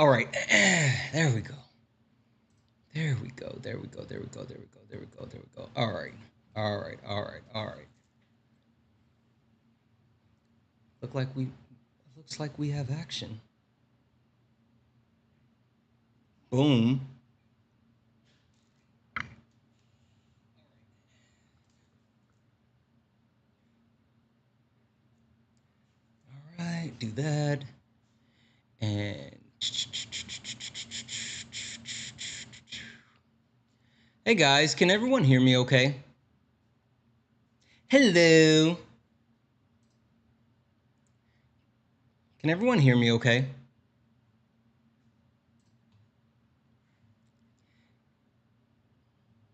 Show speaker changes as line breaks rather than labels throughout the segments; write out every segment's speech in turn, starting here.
All right. There we go. There we go. There we go. There we go. There we go. There we go. There we go. All right. All right. All right. All right. Looks like we have action. Boom. All right. Do that. And hey guys, can everyone hear me okay? Hello. Can everyone hear me okay?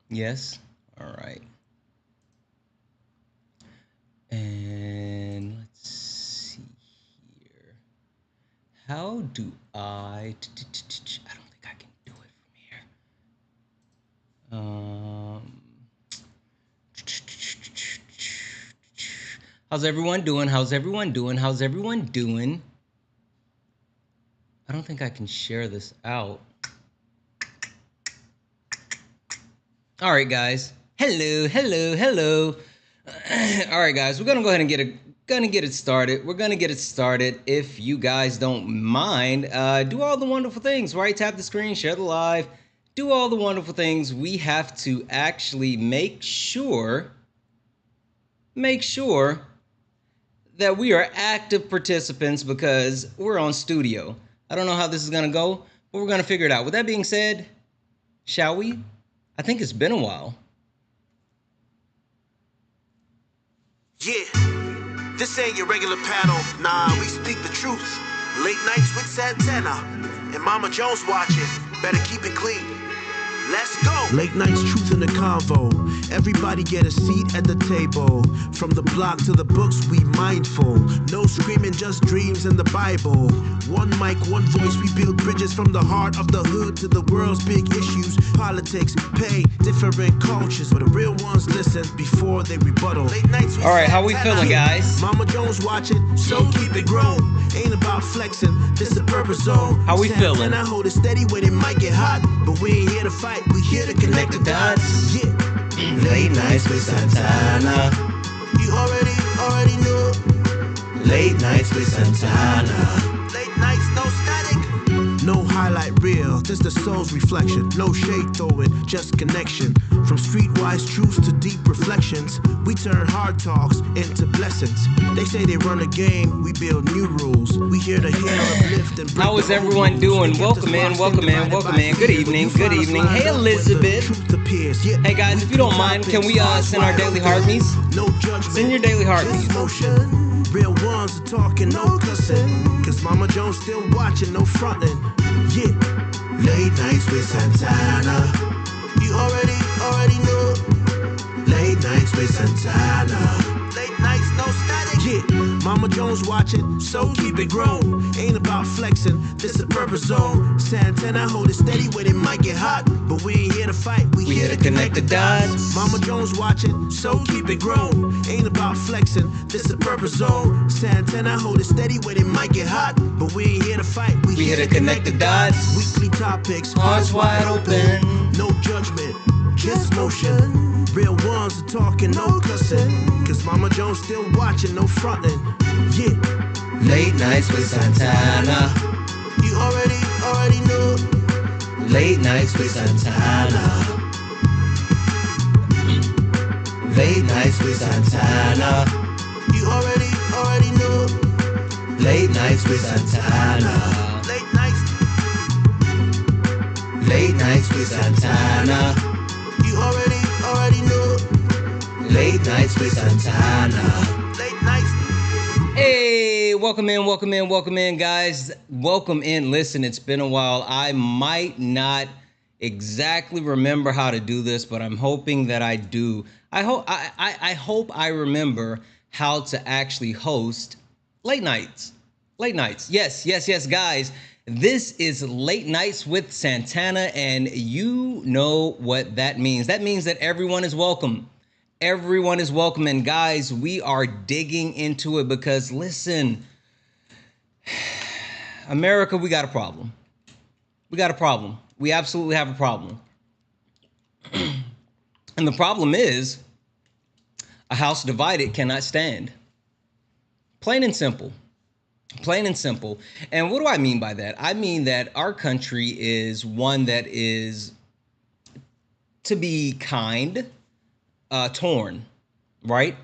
Yes? All right. And let's see here. How do I don't think I can do it from here. How's everyone doing? How's everyone doing? How's everyone doing? I don't think I can share this out. All right, guys. Hello, hello, hello. All right, guys. We're gonna go ahead and get it started. We're gonna get it started. If you guys don't mind, do all the wonderful things, right? Tap the screen, share the live, do all the wonderful things. We have to actually make sure that we are active participants because we're on studio. I don't know how this is gonna go, but we're gonna figure it out. With that being said, shall we? I think it's been a while.
Yeah, this ain't your regular panel. Nah, we speak the truth. Late nights with Santana and Mama Jones watching. Better keep it clean. Let's go. Late nights, truth in the convo. Everybody get a seat at the table. From the block to the books, we mindful. No screaming, just dreams in the Bible. One mic, one voice, we build bridges from the heart of the hood to the world's big issues. Politics, pay, different cultures. But the real ones listen before they rebuttal. Late nights.
All right, how we feeling, guys?
Mama Jones watching, so keep it grown. Ain't about flexing, this is a purpose zone.
How we feeling?
And I hold it steady when it might get hot. But we ain't here to fight, we here to connect the dots. Yeah. Late nights with Santana. You already know. Late nights with Santana. Late nights, no static. No highlight reel, just the soul's reflection. No shade throwing, just connection. From streetwise truths to deep reflections, we turn hard talks into blessings. They say they run a game, we build new rules. We here to heal, uplift, and break.
How is everyone doing? Welcome in, welcome in, welcome in. Good evening, good evening. Hey, Elizabeth. Hey, guys, if you don't mind, can we send our daily heartbeats?
No judgment.
Send your daily heartbeats.
Real ones are talking, no cussing. Cause Mama Jones still watching, no fronting. Yeah. Late nights with Santana. You already know. Late nights with Santana. Late nights, no static. Yeah. Mama Jones watching, so keep it grown. Ain't about flexing, this a purpose zone. Santana hold it steady when it might get hot. But we ain't here to fight, we here to connect the dots. Mama Jones watching, so keep it grown. Ain't about flexing, this a purpose zone. Santana hold it steady when it might get hot. But we ain't here to fight, we
here to connect the dots.
Weekly topics,
hearts wide open.
No judgment, just motion. Real ones are talking, no cussing. Cause Mama Jones still watching, no fronting. Yeah.
Late nights with Santana.
You already know.
Late nights with Santana. Late nights with Santana.
You already know.
Late nights with Santana.
Late nights.
Late nights with Santana.
You already know.
Late nights with Santana.
Late nights.
Hey, welcome in, guys. Welcome in. Listen, it's been a while. I might not exactly remember how to do this, but I'm hoping that I do. I hope I remember how to actually host late nights. Late nights. Yes, guys. This is Late Nights with Santana, and you know what that means. That means that everyone is welcome. Everyone is welcome. And guys, we are digging into it because listen, America, we got a problem. We got a problem. We absolutely have a problem. And the problem is a house divided cannot stand. Plain and simple. Plain and simple. And what do I mean by that? I mean that our country is one that is, to be kind, torn, right?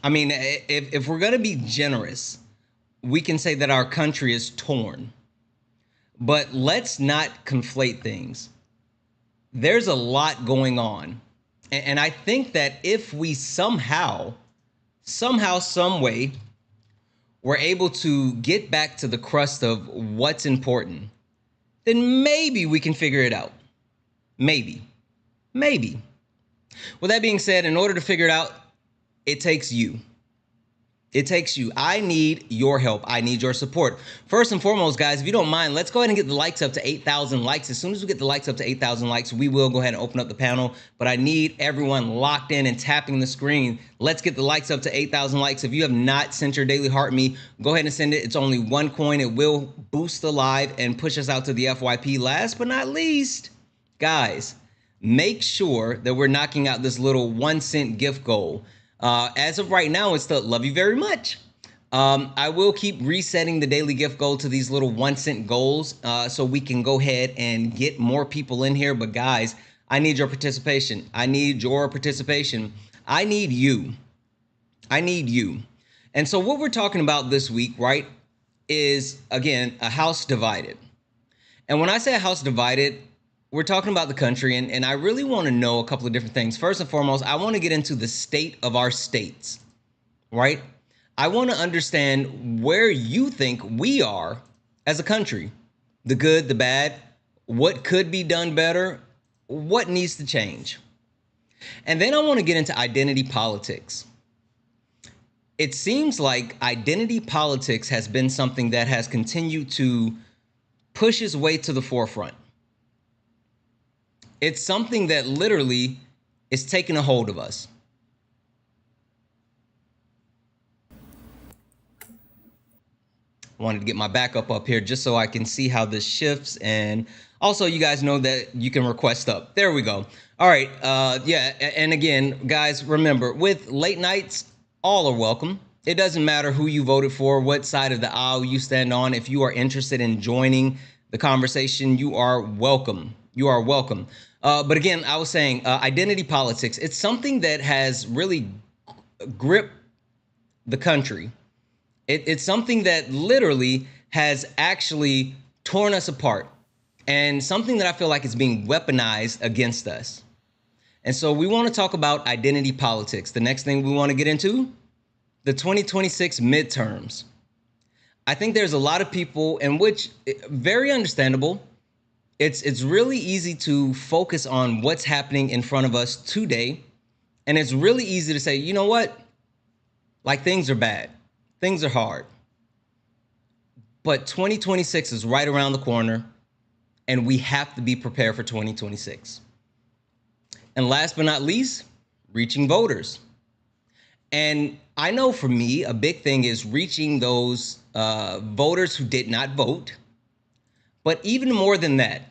I mean, if we're going to be generous, we can say that our country is torn. But let's not conflate things. There's a lot going on. And I think that if we somehow, some way, we're able to get back to the crust of what's important, then maybe we can figure it out. Maybe. Maybe. With that being said, in order to figure it out, it takes you. It takes you. I need your help. I need your support. First and foremost, guys, if you don't mind, let's go ahead and get the likes up to 8,000 likes. As soon as we get the likes up to 8,000 likes, we will go ahead and open up the panel. But I need everyone locked in and tapping the screen. Let's get the likes up to 8,000 likes. If you have not sent your daily heart me, go ahead and send it. It's only 1 coin. It will boost the live and push us out to the FYP. Last but not least, guys, make sure that we're knocking out this little 1 cent gift goal. As of right now, it's the love you very much. I will keep resetting the daily gift goal to these little 1 cent goals so we can go ahead and get more people in here. But guys, I need your participation. I need your participation. I need you. I need you. And so what we're talking about this week, right, is, again, a house divided. And when I say a house divided, we're talking about the country, and I really want to know a couple of different things. First and foremost, I want to get into the state of our states, right? I want to understand where you think we are as a country, the good, the bad, what could be done better, what needs to change. And then I want to get into identity politics. It seems like identity politics has been something that has continued to push its way to the forefront. It's something that literally is taking a hold of us. I wanted to get my backup up here just so I can see how this shifts. And also, you guys know that you can request up. There we go. All right. Yeah. And again, guys, remember, with late nights, all are welcome. It doesn't matter who you voted for, what side of the aisle you stand on. If you are interested in joining the conversation, you are welcome. You are welcome. But again, I was saying identity politics. It's something that has really gripped the country. It's something that literally has actually torn us apart, and something that I feel like is being weaponized against us. And so we want to talk about identity politics. The next thing we want to get into, the 2026 midterms. I think there's a lot of people, in which, very understandable, it's really easy to focus on what's happening in front of us today. And it's really easy to say, you know what? Like, things are bad. Things are hard. But 2026 is right around the corner, and we have to be prepared for 2026. And last but not least, reaching voters. And I know for me, a big thing is reaching those voters who did not vote. But even more than that,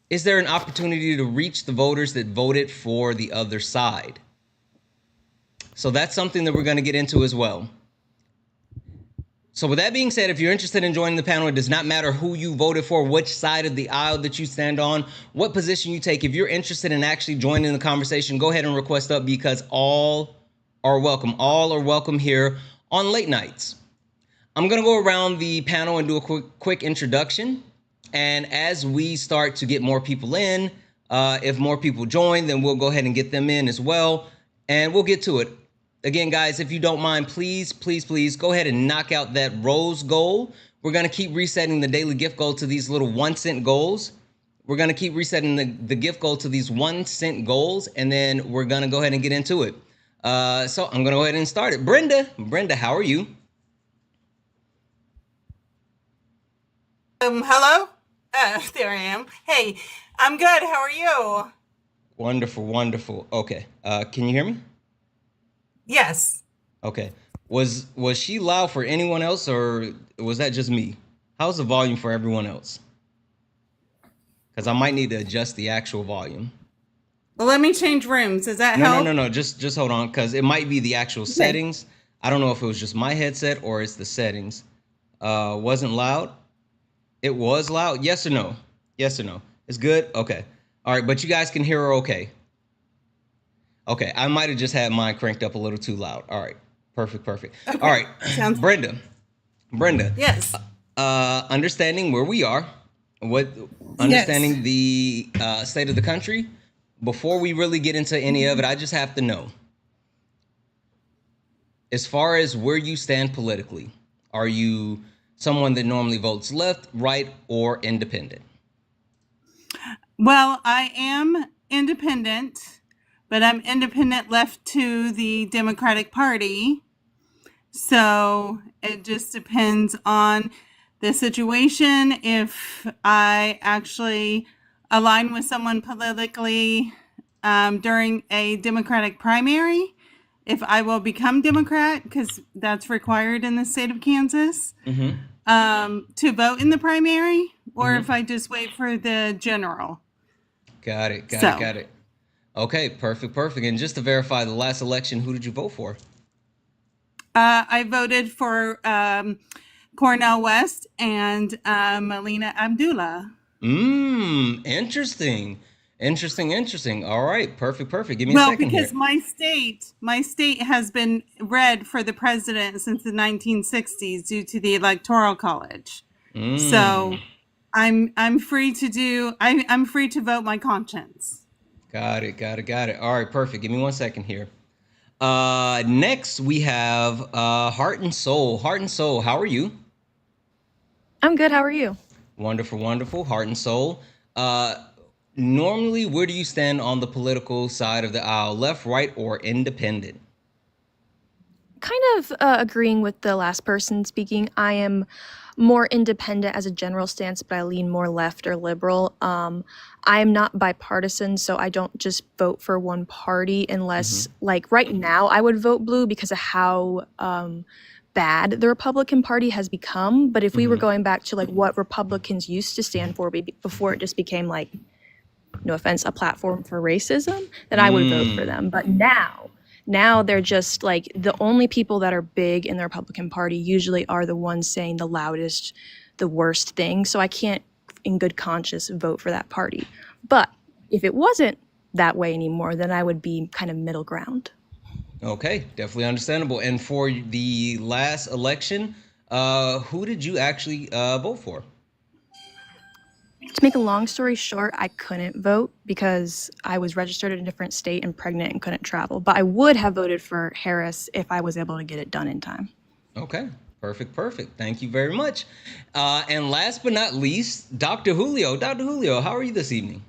is there an opportunity to reach the voters that voted for the other side? So that's something that we're going to get into as well. So with that being said, if you're interested in joining the panel, it does not matter who you voted for, which side of the aisle that you stand on, what position you take. If you're interested in actually joining the conversation, go ahead and request up, because all are welcome. All are welcome here on late nights. I'm going to go around the panel and do a quick introduction. And as we start to get more people in, if more people join, then we'll go ahead and get them in as well. And we'll get to it. Again, guys, if you don't mind, please go ahead and knock out that rose goal. We're going to keep resetting the daily gift goal to these little 1 cent goals. We're going to keep resetting the gift goal to these 1 cent goals. And then we're going to go ahead and get into it. So I'm going to go ahead and start it. Brenda, how are you?
Hello? There I am. Hey, I'm good. How are you?
Wonderful. Okay. Can you hear me?
Yes.
Okay. Was she loud for anyone else, or was that just me? How's the volume for everyone else? because I might need to adjust the actual volume.
Well, let me change rooms. Does that
No, no,
help?
no, no. Just hold on, because it might be the actual
Okay.
settings. I don't know if it was just my headset or it's the settings. Wasn't loud. It was loud. Yes or no? Yes or no? It's good. Okay. All right, but you guys can hear her. Okay. Okay. I might have just had mine cranked up a little too loud. All right. Perfect. Perfect. All
Okay.
right,
Sounds good.
Brenda. Brenda.
Yes.
Understanding where we are, what
Yes.
understanding the state of the country. Before we really get into any of it, I just have to know, as far as where you stand politically, are you someone that normally votes left, right, or independent?
Well, I am independent, but I'm independent left to the Democratic Party. So it just depends on the situation. If I actually align with someone politically during a Democratic primary, if I will become Democrat, because that's required in the state of Kansas,
Mm-hmm.
to vote in the primary, or if
Mm-hmm.
I just wait for the general.
Got it. Got it.
So
Got it. Okay. Perfect. Perfect. And just to verify, the last election, who did you vote for?
I voted for Cornell West and Melina Abdullah.
Interesting. Interesting. Interesting. All right. Perfect. Perfect. Give me a
Well,
second
because
here.
my state has been red for the president since the 1960s due to the Electoral College. So
Mm.
I'm free to do I'm free to vote my conscience.
Got it. Got it. Got it. All right. Perfect. Give me one second here. Next we have Heart and Soul. Heart and Soul, how are you?
I'm good. How are you?
Wonderful, wonderful. Heart and Soul. Uh, Normally, where do you stand on the political side of the aisle? Left, right, or independent?
Kind of agreeing with the last person speaking. I am more independent as a general stance, but I lean more left or liberal. I am not bipartisan, so I don't just vote for one party
Mm-hmm.
unless, like right now, I would vote blue because of how bad the Republican Party has become. But if we were
Mm-hmm.
going back to like what Republicans used to stand for before it just became like, no offense, a platform for racism, then I would vote for
Mm.
them. But now they're just like the only people that are big in the Republican Party usually are the ones saying the loudest, the worst thing. So I can't, in good conscience, vote for that party. But if it wasn't that way anymore, then I would be kind of middle ground.
Okay, definitely understandable. And for the last election, who did you actually vote for?
To make a long story short, I couldn't vote because I was registered in a different state and pregnant and couldn't travel. But I would have voted for Harris if I was able to get it done in time.
Okay, perfect, perfect. Thank you very much. And last but not least, Dr. Julio. Dr. Julio, how are you this evening?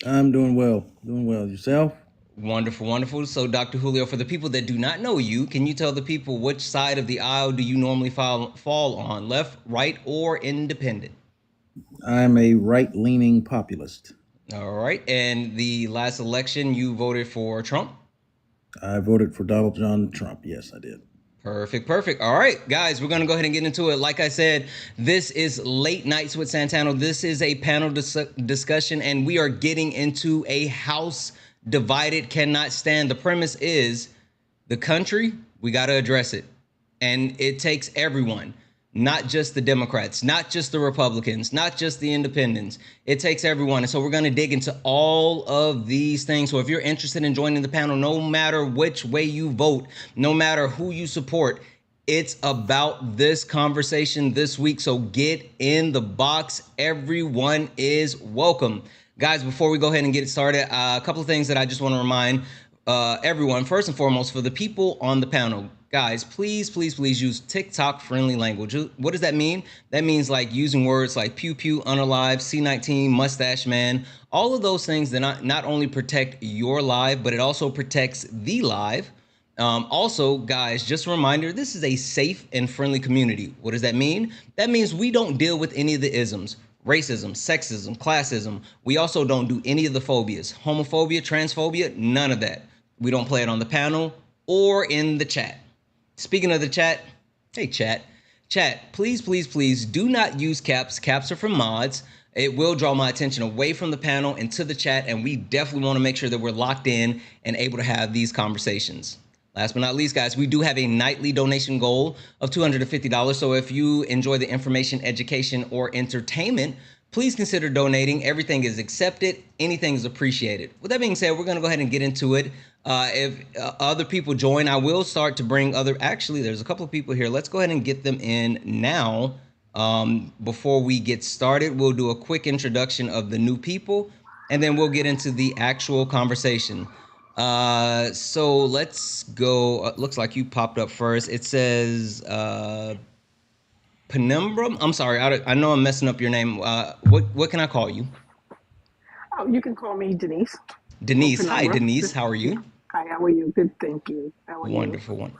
I'm doing well. Doing well. Yourself?
Wonderful, wonderful. So, Dr. Julio, for the people that do not know you, can you tell the people which side of the aisle do you normally fall on, left, right, or independent?
I'm a right-leaning populist.
All right. And the last election, you voted for Trump?
I voted for Donald John Trump. Yes, I did.
Perfect, perfect. All right, guys, we're going to go ahead and get into it. Like I said, this is Late Nights with Santana. This is a panel discussion, and we are getting into a house divided cannot stand. The premise is the country, we got to address it. And it takes everyone, not just the Democrats, not just the Republicans, not just the independents. It takes everyone. And so we're going to dig into all of these things. So if you're interested in joining the panel, no matter which way you vote, no matter who you support, it's about this conversation this week. So get in the box. Everyone is welcome. Guys, before we go ahead and get it started, a couple of things that I just want to remind everyone. First and foremost, for the people on the panel, guys, please, please, please use TikTok friendly language. What does that mean? That means like using words like pew pew, unalive, C19, mustache man, all of those things that not only protect your live, but it also protects the live. Also, guys, just a reminder, this is a safe and friendly community. What does that mean? That means we don't deal with any of the isms. Racism, sexism, classism. We also don't do any of the phobias. Homophobia, transphobia, none of that. We don't play it on the panel or in the chat. Speaking of the chat, hey chat, please, please, please do not use caps. Caps are for mods. it will draw my attention away from the panel and to the chat, and we definitely want to make sure that we're locked in and able to have these conversations. Last but not least, guys, we do have a nightly donation goal of $250. So if you enjoy the information, education, or entertainment, please consider donating. Everything is accepted. Anything is appreciated. With that being said, we're going to go ahead and get into it. If other people join, I will start to bring other. Actually, there's a couple of people here. Let's go ahead and get them in now. Before we get started, we'll do a quick introduction of the new people, and then we'll get into the actual conversation. So let's go. Looks like you popped up first. It says Penumbra. I'm sorry. I know I'm messing up your name. What can I call you?
Oh, you can call me Denise.
Denise. Hi,
Penumbra.
Denise. How are you?
Hi, how are you? Good, thank you. How are you?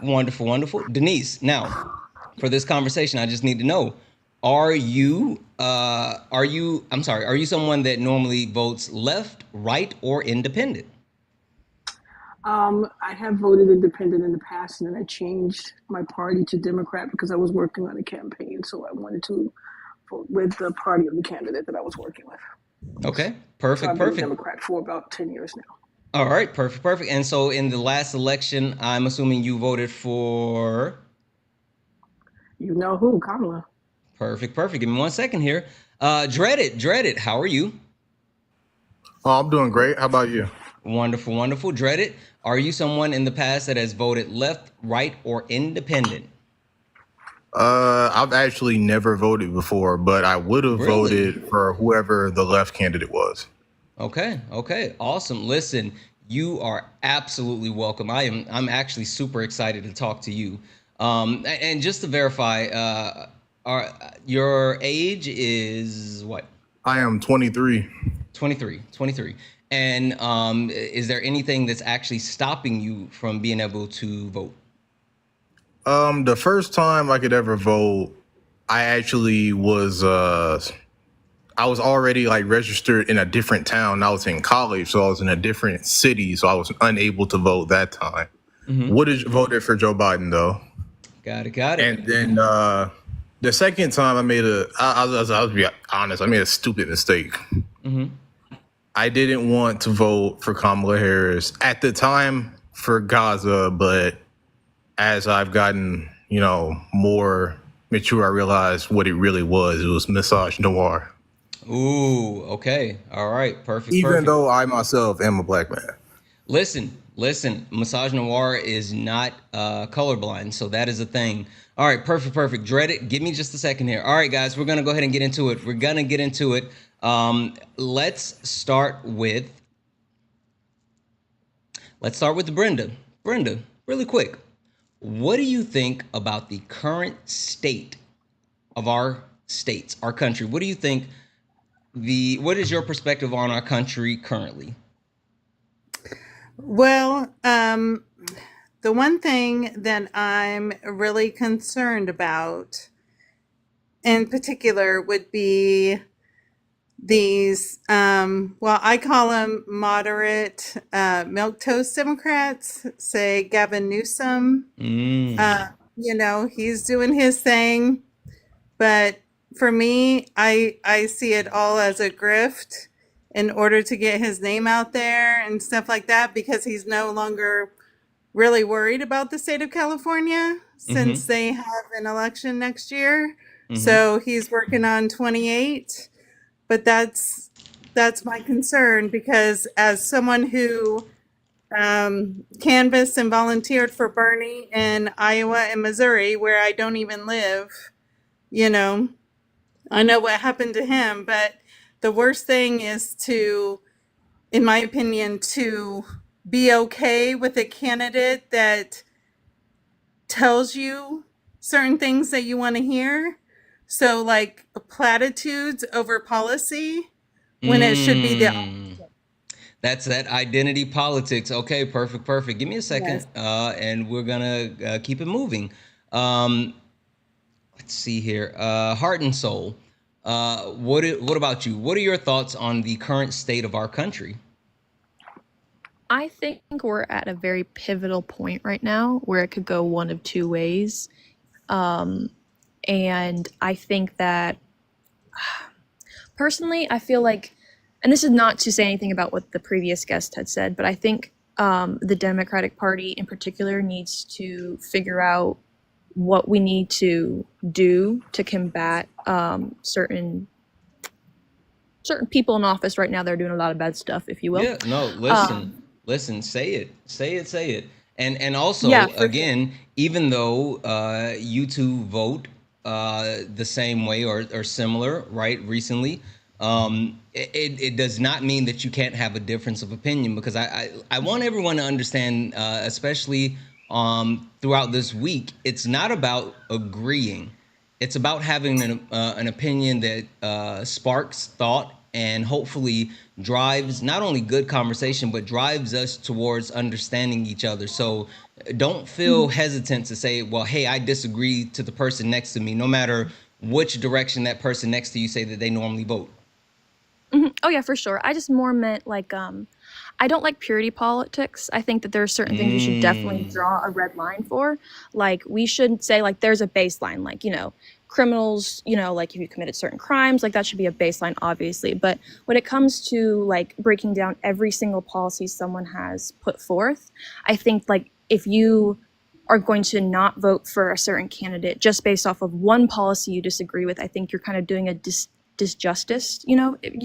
Wonderful. Denise, now for this conversation, I just need to know, are you someone that normally votes left, right, or independent?
I have voted independent in the past, and then I changed my party to Democrat because I was working on a campaign, so I wanted to vote with the party of the candidate that I was working with.
Okay,
So I've been a
perfect.
Democrat for about 10 years now.
All right, perfect. And so in the last election, I'm assuming you voted for.
You know who, Kamala.
Perfect. Give me 1 second here. Dreaded, how are you?
Oh, I'm doing great. How about you?
Wonderful. Dreaded, are you someone in the past that has voted left, right, or independent?
I've actually never voted before, but I would have
Really?
voted for whoever the left candidate was.
Okay, awesome. Listen, you are absolutely welcome. I'm actually super excited to talk to you. And just to verify, your age is what?
I am 23.
23. And is there anything that's actually stopping you from being able to vote?
The first time I could ever vote, I actually was I was already like registered in a different town. I was in college, so I was in a different city, so I was unable to vote that time. Would have voted for Joe Biden though.
Got it.
And then the second time I'll be honest, I made a stupid mistake. I didn't want to vote for Kamala Harris at the time for Gaza, but as I've gotten, more mature, I realized what it really was. It was misogynoir.
Ooh, okay. All right, perfect.
Even though I myself am a black man.
Listen, misogynoir is not colorblind, so that is a thing. All right, perfect. Dreaded, give me just a second here. All right, guys, we're going to go ahead and get into it. Let's start with Brenda. Brenda, really quick. What do you think about the current state of our states, our country? What do you think what is your perspective on our country currently?
Well, the one thing that I'm really concerned about in particular would be these, I call them moderate milquetoast Democrats, say Gavin Newsom. He's doing his thing. But for me, I see it all as a grift in order to get his name out there and stuff like that, because he's no longer really worried about the state of California since they have an election next year. So he's working on 28. But that's my concern, because as someone who canvassed and volunteered for Bernie in Iowa and Missouri, where I don't even live, I know what happened to him. But the worst thing is to, in my opinion, to be okay with a candidate that tells you certain things that you want to hear. So like platitudes over policy when it should be the opposite.
That's that identity politics. Okay, perfect. Give me a second,
Yes.
and we're gonna keep it moving. Let's see here. Heart and soul. What about you? What are your thoughts on the current state of our country?
I think we're at a very pivotal point right now where it could go one of two ways. And I think that Personally, I feel like, and this is not to say anything about what the previous guest had said, but I think the Democratic Party in particular needs to figure out what we need to do to combat certain people in office right now. They're doing a lot of bad stuff, if you will.
Yeah, no, listen, say it. And
Yeah,
also,
for sure.
again, even though you two vote the same way or similar, right, recently, it does not mean that you can't have a difference of opinion, because I want everyone to understand, especially throughout this week, it's not about agreeing. It's about having an opinion that sparks thought and hopefully drives not only good conversation, but drives us towards understanding each other. So don't feel hesitant to say, well, hey, I disagree to the person next to me, no matter which direction that person next to you say that they normally vote.
Oh yeah, for sure. I just more meant like I don't like purity politics. I think that there are certain things we should definitely draw a red line for. Like we should say like there's a baseline, like, criminals, like if you committed certain crimes, like that should be a baseline, obviously. But when it comes to like breaking down every single policy someone has put forth, I think like if you are going to not vote for a certain candidate just based off of one policy you disagree with, I think you're kind of doing a disjustice, you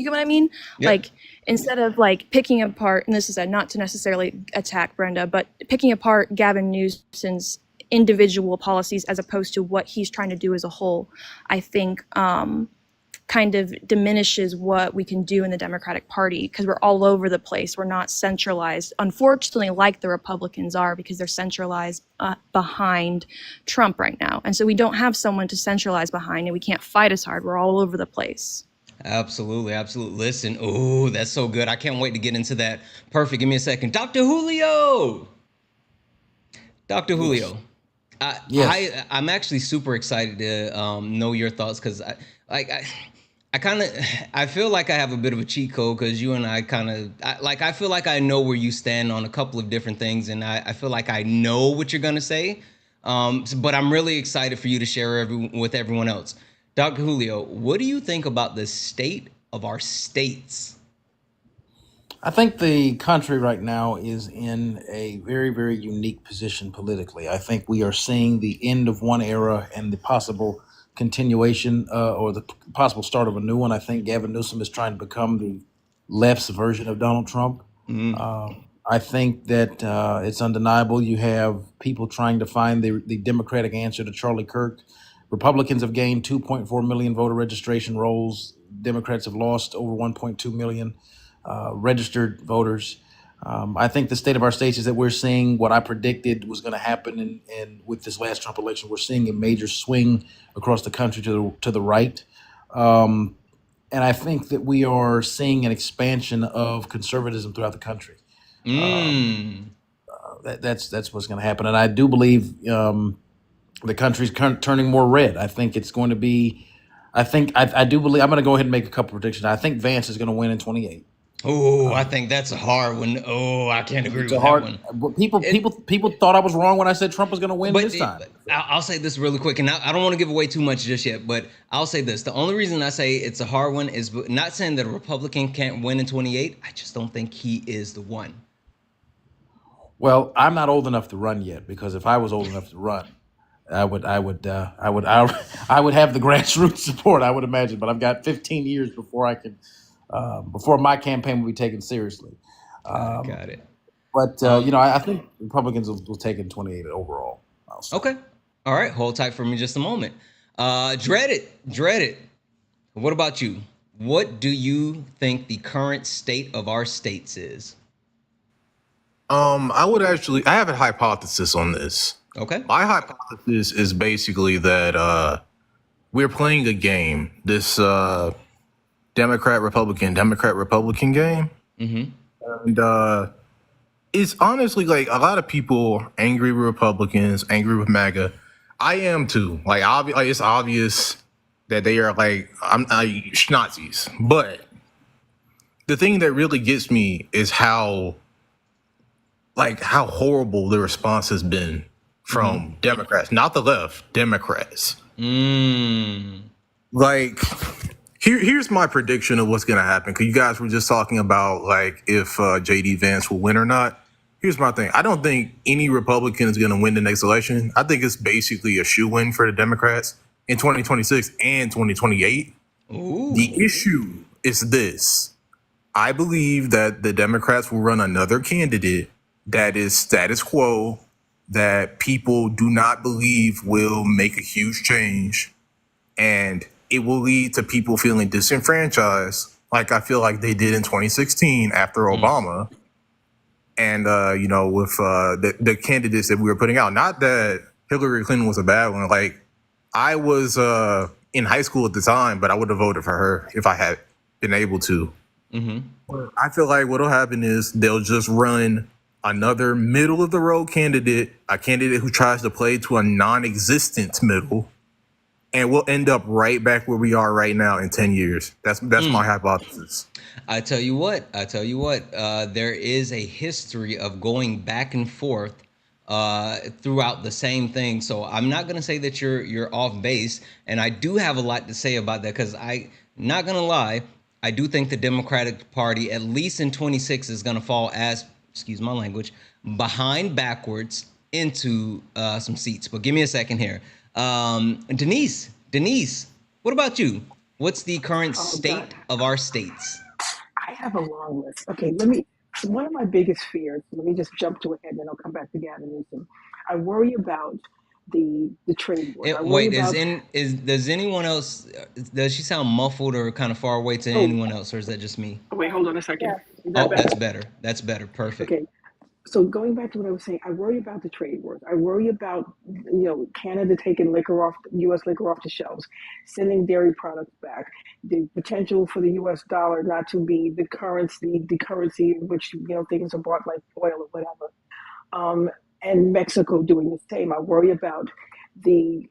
get what I mean?
Yep.
Like instead of like picking apart, and this is not to necessarily attack Brenda, but picking apart Gavin Newsom's individual policies as opposed to what he's trying to do as a whole, I think kind of diminishes what we can do in the Democratic Party, because we're all over the place. We're not centralized, unfortunately, like the Republicans are, because they're centralized behind Trump right now. And so we don't have someone to centralize behind, and we can't fight as hard. We're all over the place.
Absolutely. Listen, oh, that's so good. I can't wait to get into that. Perfect. Give me a second. Dr. Julio. Dr. Julio.
Yes.
I'm actually super excited to know your thoughts, because I feel like I have a bit of a cheat code, because you and I I feel like I know where you stand on a couple of different things, and I feel like I know what you're gonna say, but I'm really excited for you to share with everyone else. Dr. Julio, what do you think about the state of our states?
I think the country right now is in a very, very unique position politically. I think we are seeing the end of one era and the possible continuation or the possible start of a new one. I think Gavin Newsom is trying to become the left's version of Donald Trump. I think that it's undeniable. You have people trying to find the Democratic answer to Charlie Kirk. Republicans have gained 2.4 million voter registration rolls. Democrats have lost over 1.2 million registered voters. I think the state of our states is that we're seeing what I predicted was going to happen, and with this last Trump election, we're seeing a major swing across the country to the right. And I think that we are seeing an expansion of conservatism throughout the country. That's what's going to happen, and I do believe the country's turning more red. I think it's going to be. I do believe. I'm going to go ahead and make a couple predictions. I think Vance is going to win in 28.
Oh, I think that's a hard one. Oh, I can't agree
It's
with
a
that
hard.
one.
But people thought I was wrong when I said Trump was going to win
But
this time.
I'll say this really quick, and I don't want to give away too much just yet, but I'll say this. The only reason I say it's a hard one is not saying that a Republican can't win in 28. I just don't think he is the one.
Well, I'm not old enough to run yet, because if I was old enough to run, I would have the grassroots support, I would imagine. But I've got 15 years before I can, before my campaign will be taken seriously.
Got it.
But I think Republicans will take it in 28 overall. I'll say.
Okay. All right. Hold tight for me just a moment. Dread it. What about you? What do you think the current state of our states is?
I have a hypothesis on this.
Okay.
My hypothesis is basically that we're playing a game, this Democrat-Republican game. And it's honestly like a lot of people angry with Republicans, angry with MAGA. I am too. Like, it's obvious that they are I'm Nazis. But the thing that really gets me is how horrible the response has been from Democrats, not the left, Democrats. Like, Here's my prediction of what's going to happen. Because you guys were just talking about like if JD Vance will win or not. Here's my thing. I don't think any Republican is going to win the next election. I think it's basically a shoe-in for the Democrats in 2026 and 2028.
Ooh.
The issue is this. I believe that the Democrats will run another candidate that is status quo, that people do not believe will make a huge change. And it will lead to people feeling disenfranchised, like I feel like they did in 2016 after Obama. And, with the candidates that we were putting out. Not that Hillary Clinton was a bad one. Like, I was in high school at the time, but I would have voted for her if I had been able to. I feel like what'll happen is they'll just run another middle of the road candidate, a candidate who tries to play to a non-existent middle, and we'll end up right back where we are right now in 10 years. That's my hypothesis.
I tell you what, there is a history of going back and forth throughout the same thing. So I'm not going to say that you're off base, and I do have a lot to say about that because not going to lie, I do think the Democratic Party, at least in 26, is going to fall as, excuse my language, behind backwards into some seats. But give me a second here. Denise, what about you? What's the current state of our states?
I have a long list. Okay, one of my biggest fears, let me just jump to it and then I'll come back to Gavin Newsom. I worry about the trade wars. I worry
Wait,
about.
does anyone else, does she sound muffled or kind of far away to anyone else, or is that just me?
Wait, hold on a second. Is
Oh,
that better?
That's better. Perfect.
Okay. So going back to what I was saying, I worry about the trade wars. I worry about Canada taking U.S. liquor off the shelves, sending dairy products back, the potential for the U.S. dollar not to be the currency in which things are bought like oil or whatever, and Mexico doing the same. I worry about the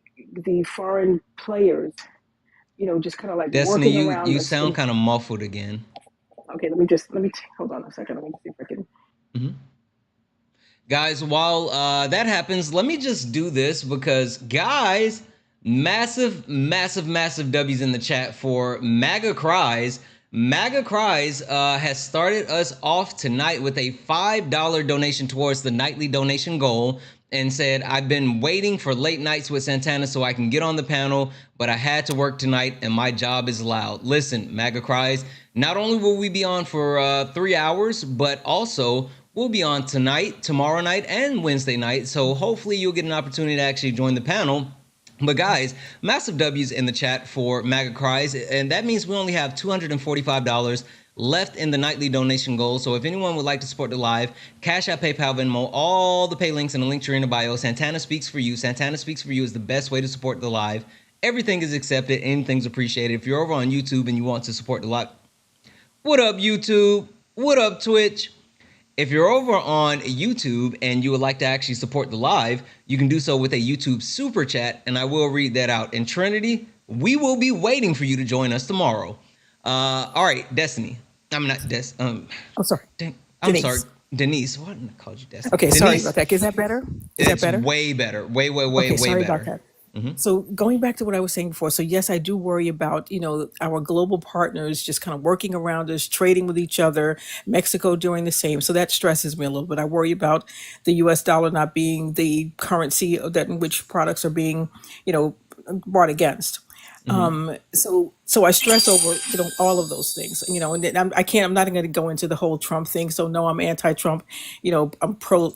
foreign players, just kind of like
Destiny,
working around
you
us.
sound kind of muffled again.
Okay, hold on a second. Let me see if I can.
Guys, while that happens, let me just do this because, guys, massive W's in the chat for MAGA Cries. MAGA Cries has started us off tonight with a $5 donation towards the nightly donation goal and said, I've been waiting for late nights with Santana so I can get on the panel, but I had to work tonight and my job is loud. Listen, MAGA Cries, not only will we be on for 3 hours, but also we'll be on tonight, tomorrow night, and Wednesday night. So hopefully you'll get an opportunity to actually join the panel. But guys, massive W's in the chat for MAGA Cries. And that means we only have $245 left in the nightly donation goal. So if anyone would like to support the live, Cash App, PayPal, Venmo, all the pay links in the link tree in the bio. Santana Speaks for You. Santana Speaks for You is the best way to support the live. Everything is accepted. Anything's appreciated. If you're over on YouTube and you want to support the live, what up, YouTube? What up, Twitch? If you're over on YouTube and you would like to actually support the live, you can do so with a YouTube super chat, and I will read that out. And Trinity, we will be waiting for you to join us tomorrow. All right, Destiny. I'm not
I'm sorry.
I'm sorry, Denise. Why didn't I call you Destiny?
Okay,
Denise,
sorry about that. Is that better? Is that better?
Way better. Way
Sorry
better.
about that. So going back to what I was saying before, so yes, I do worry about, our global partners just kind of working around us, trading with each other, Mexico doing the same. So that stresses me a little bit. I worry about the US dollar not being the currency that in which products are being, brought against. So I stress over, all of those things, and then I'm not going to go into the whole Trump thing. So no, I'm anti-Trump, I'm pro,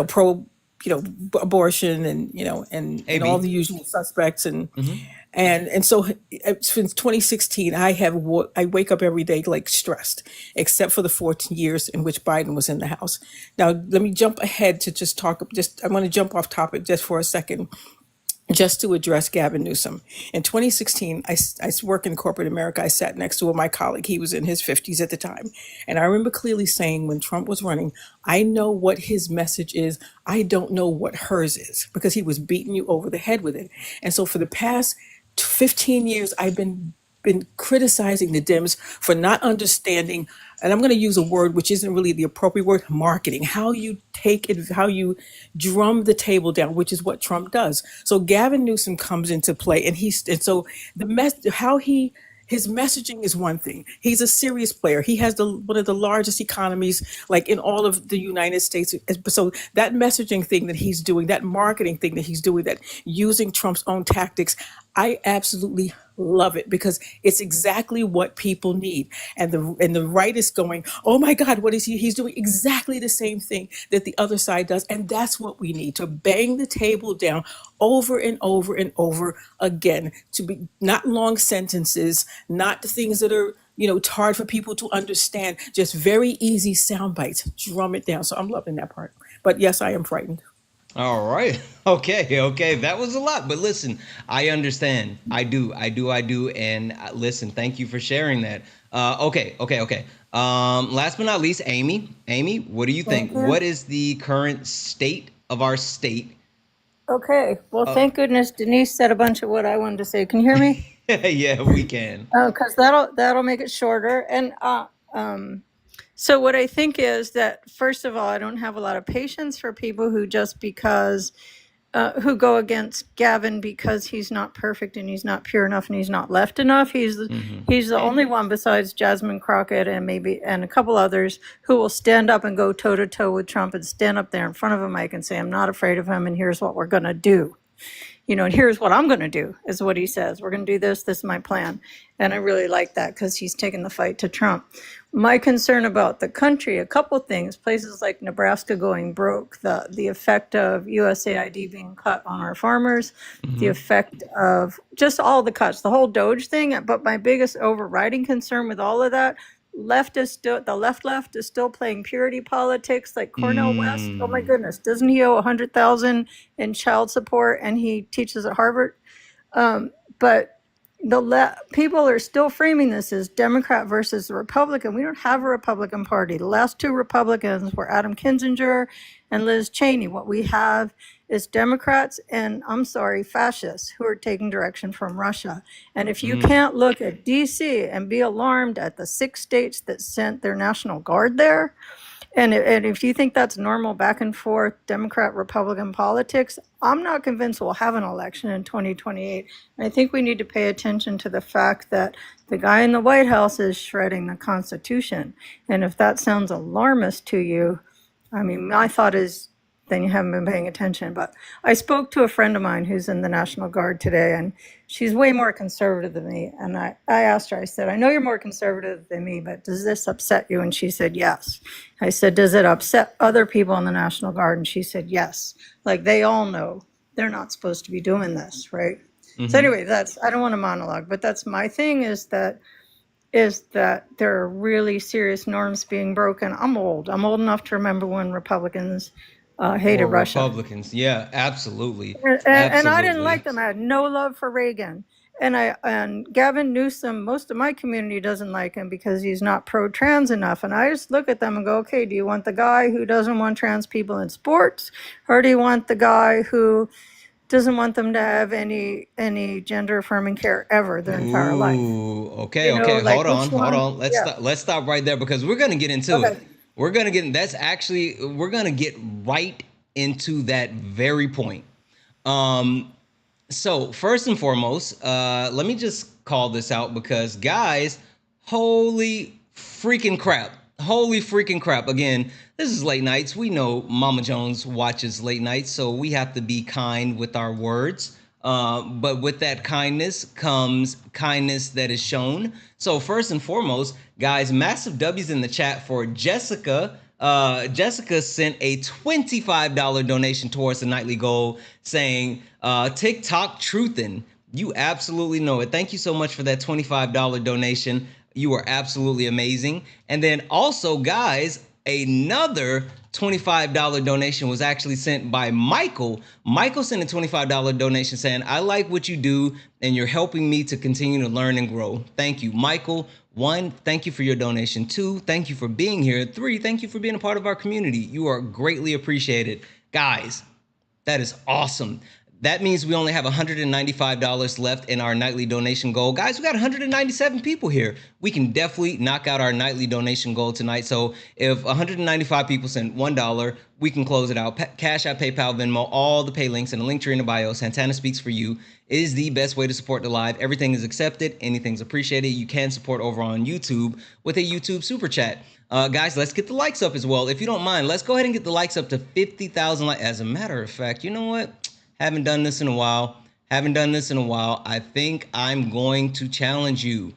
pro, abortion and all the usual suspects and so since 2016 I wake up every day like stressed, except for the 14 years in which Biden was in the House. Now let me jump ahead to I want to jump off topic just for a second, just to address Gavin Newsom. In 2016, I work in corporate America. I sat next to my colleague. He was in his 50s at the time. And I remember clearly saying when Trump was running, I know what his message is. I don't know what hers is, because he was beating you over the head with it. And so for the past 15 years, I've been been criticizing the Dems for not understanding, and I'm going to use a word which isn't really the appropriate word, marketing, how you take it, how you drum the table down, which is what Trump does. So Gavin Newsom comes into play, and so how he his messaging is one thing. He's a serious player. He has one of the largest economies, like in all of the United States. So that messaging thing that he's doing, that marketing thing that he's doing, that using Trump's own tactics, I absolutely love it because it's exactly what people need. And the right is going, oh my God, what is he? He's doing exactly the same thing that the other side does, and that's what we need, to bang the table down over and over and over again. To be not long sentences, not the things that are hard for people to understand, just very easy sound bites. Drum it down. So I'm loving that part. But yes, I am frightened.
All right. Okay. That was a lot, but listen, I understand. I do. And listen, thank you for sharing that. Okay. Last but not least, Amy. Amy, what do you think?
Thank you.
What is the current state of our state?
Okay. Well, thank goodness Denise said a bunch of what I wanted to say. Can you hear me?
Yeah, we can.
Because that'll make it shorter. And so what I think is that, first of all, I don't have a lot of patience for people who just because who go against Gavin because he's not perfect and he's not pure enough and he's not left enough. He's the only one besides Jasmine Crockett and a couple others who will stand up and go toe to toe with Trump and stand up there in front of a mic and say, I'm not afraid of him and here's what we're going to do. And here's what I'm going to do, is what he says. We're going to do this. This is my plan. And I really like that because he's taking the fight to Trump. My concern about the country, a couple things, places like Nebraska going broke, the effect of USAID being cut on our farmers, the effect of just all the cuts, the whole Doge thing. But my biggest overriding concern with all of that, the left is still playing purity politics, like Cornel West. Oh my goodness, doesn't he owe $100,000 in child support and he teaches at Harvard? But people are still framing this as Democrat versus the Republican. We don't have a Republican Party. The last two Republicans were Adam Kinzinger and Liz Cheney. What we have is Democrats and, I'm sorry, fascists who are taking direction from Russia. And if you can't look at DC and be alarmed at the 6 states that sent their National Guard there, and if you think that's normal back and forth Democrat-Republican politics, I'm not convinced we'll have an election in 2028. I think we need to pay attention to the fact that the guy in the White House is shredding the Constitution. And if that sounds alarmist to you, I mean, my thought is then you haven't been paying attention. But I spoke to a friend of mine who's in the National Guard today, and she's way more conservative than me. And I asked her, I said, I know you're more conservative than me, but does this upset you? And she said, yes. I said, does it upset other people in the National Guard? And she said, yes. Like, they all know they're not supposed to be doing this, right? So anyway, I don't want to monologue, but that's my thing, is that there are really serious norms being broken. I'm old enough to remember when Republicans hated Russia.
Republicans, yeah, absolutely.
And I didn't like them. I had no love for Reagan. And Gavin Newsom, most of my community doesn't like him because he's not pro-trans enough. And I just look at them and go, okay, do you want the guy who doesn't want trans people in sports? Or do you want the guy who doesn't want them to have any gender affirming care ever their entire life?
Okay, hold on. Let's stop right there because we're gonna get into it. We're gonna get right into that very point. So first and foremost, let me just call this out because guys, holy freaking crap. Again, this is late nights. We know Mama Jones watches late nights, so we have to be kind with our words. But with that kindness comes kindness that is shown. So first and foremost, guys, massive W's in the chat for Jessica. Jessica sent a $25 donation towards the nightly goal saying, TikTok truthin'. You absolutely know it. Thank you so much for that $25 donation. You are absolutely amazing. And then also, guys, another $25 donation was actually sent by Michael. Michael sent a $25 donation saying, I like what you do and you're helping me to continue to learn and grow. Thank you, Michael. 1, thank you for your donation. 2, thank you for being here. 3, thank you for being a part of our community. You are greatly appreciated. Guys, that is awesome. That means we only have $195 left in our nightly donation goal. Guys, we got 197 people here. We can definitely knock out our nightly donation goal tonight. So if 195 people send $1, we can close it out. Cash App, PayPal, Venmo, all the pay links, and the link tree in the bio. Santana Speaks for You is the best way to support the live. Everything is accepted. Anything's appreciated. You can support over on YouTube with a YouTube super chat. Guys, let's get the likes up as well. If you don't mind, let's go ahead and get the likes up to 50,000 likes. As a matter of fact, you know what? Haven't done this in a while. I think I'm going to challenge you.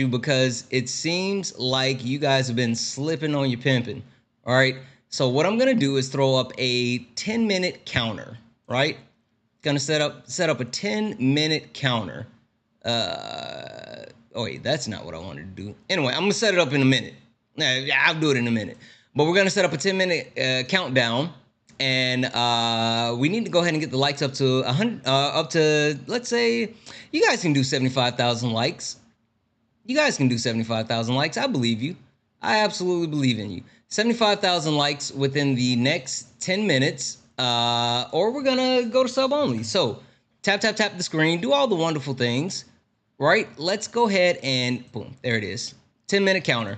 Because it seems like you guys have been slipping on your pimping. All right. So what I'm going to do is throw up a 10-minute counter, right? Going to set up a 10-minute counter. Oh wait, that's not what I wanted to do. Anyway, I'm going to set it up in a minute. I'll do it in a minute. But we're going to set up a 10-minute countdown. And we need to go ahead and get the likes up to 100, up to, let's say, you guys can do 75,000 likes. I believe you. I absolutely believe in you. 75,000 likes within the next 10 minutes, or we're gonna go to sub only. So tap the screen, do all the wonderful things, right? Let's go ahead and boom, there it is. 10-minute counter.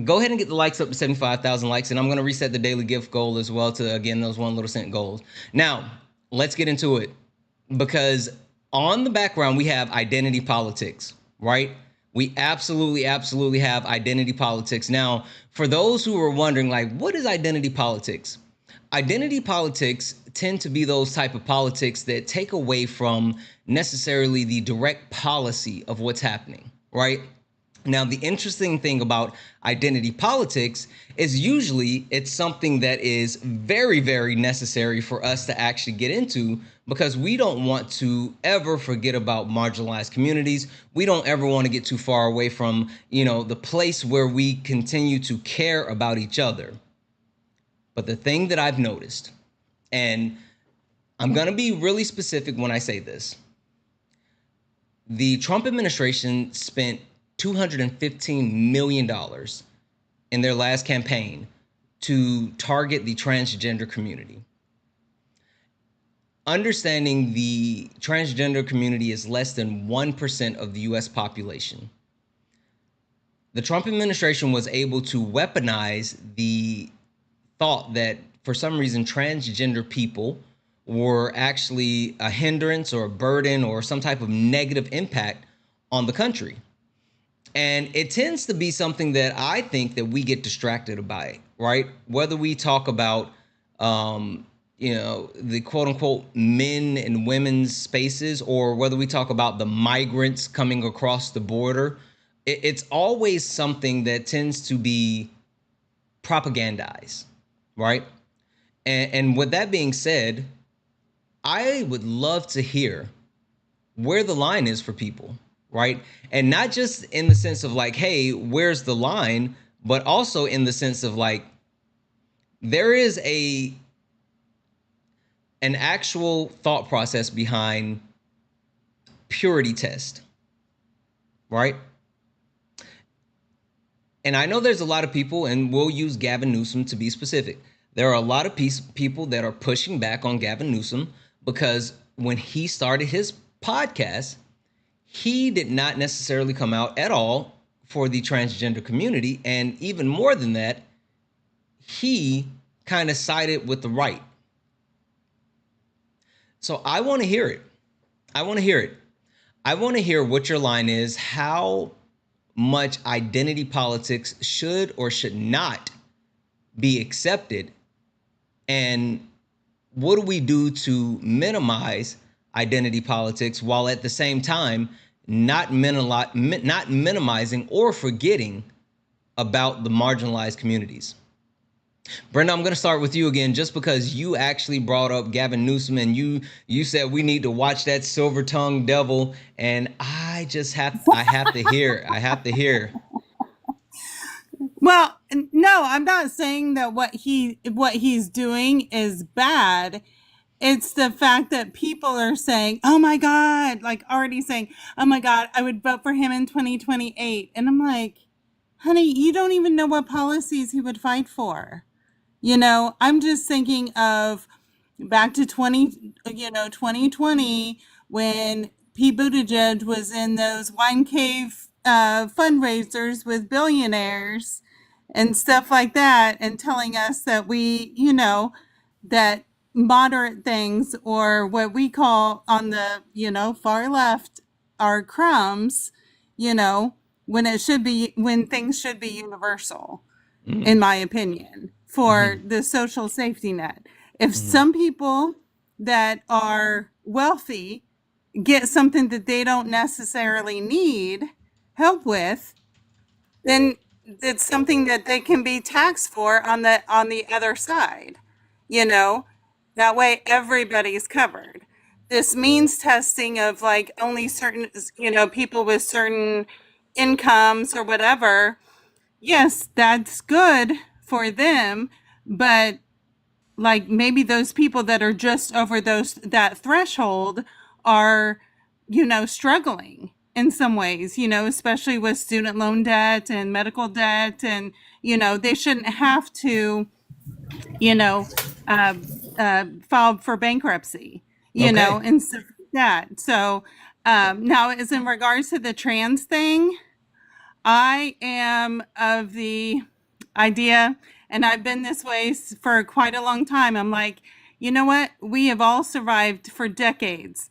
Go ahead and get the likes up to 75,000 likes, and I'm going to reset the daily gift goal as well to, again, those 1 little cent goals. Now, let's get into it, because on the background, we have identity politics, right? We absolutely have identity politics. Now, for those who are wondering, like, what is identity politics? Identity politics tend to be those type of politics that take away from necessarily the direct policy of what's happening, right? Now, the interesting thing about identity politics is usually it's something that is very, very necessary for us to actually get into, because we don't want to ever forget about marginalized communities. We don't ever want to get too far away from, the place where we continue to care about each other. But the thing that I've noticed, and I'm going to be really specific when I say this, the Trump administration spent $215 million in their last campaign to target the transgender community. Understanding the transgender community is less than 1% of the US population. The Trump administration was able to weaponize the thought that for some reason transgender people were actually a hindrance or a burden or some type of negative impact on the country. And it tends to be something that I think that we get distracted by, right? Whether we talk about, the quote unquote men and women's spaces, or whether we talk about the migrants coming across the border, it's always something that tends to be propagandized, right? And with that being said, I would love to hear where the line is for people, right? And not just in the sense of like, hey, where's the line? But also in the sense of like, there is an actual thought process behind purity test, right? And I know there's a lot of people, and we'll use Gavin Newsom to be specific. There are a lot of people that are pushing back on Gavin Newsom because when he started his podcast, he did not necessarily come out at all for the transgender community. And even more than that, he kind of sided with the right. So I want to hear it. I want to hear what your line is, how much identity politics should or should not be accepted, and what do we do to minimize identity politics while at the same time not minimizing or forgetting about the marginalized communities. Brenda, I'm going to start with you again, just because you actually brought up Gavin Newsom and you said we need to watch that silver-tongued devil, and I have to hear.
Well, no, I'm not saying that what he's doing is bad. It's the fact that people are saying, "Oh my God," like already saying, "Oh my God, I would vote for him in 2028." And I'm like, honey, you don't even know what policies he would fight for. I'm just thinking of, back to 2020, when Pete Buttigieg was in those wine cave fundraisers with billionaires and stuff like that, and telling us that that moderate things, or what we call on the, far left, are crumbs, you know, when things should be universal, in my opinion, for the social safety net. If some people that are wealthy get something that they don't necessarily need help with, then it's something that they can be taxed for on the other side. You know, that way everybody's covered. This means testing of like only certain, people with certain incomes or whatever. Yes, that's good for them, but like maybe those people that are just over that threshold are, struggling in some ways, especially with student loan debt and medical debt, and they shouldn't have to, you know uh, file for bankruptcy,
Okay.
and stuff like that. So now, as in regards to the trans thing, I am of the idea, and I've been this way for quite a long time. I'm like, you know what? We have all survived for decades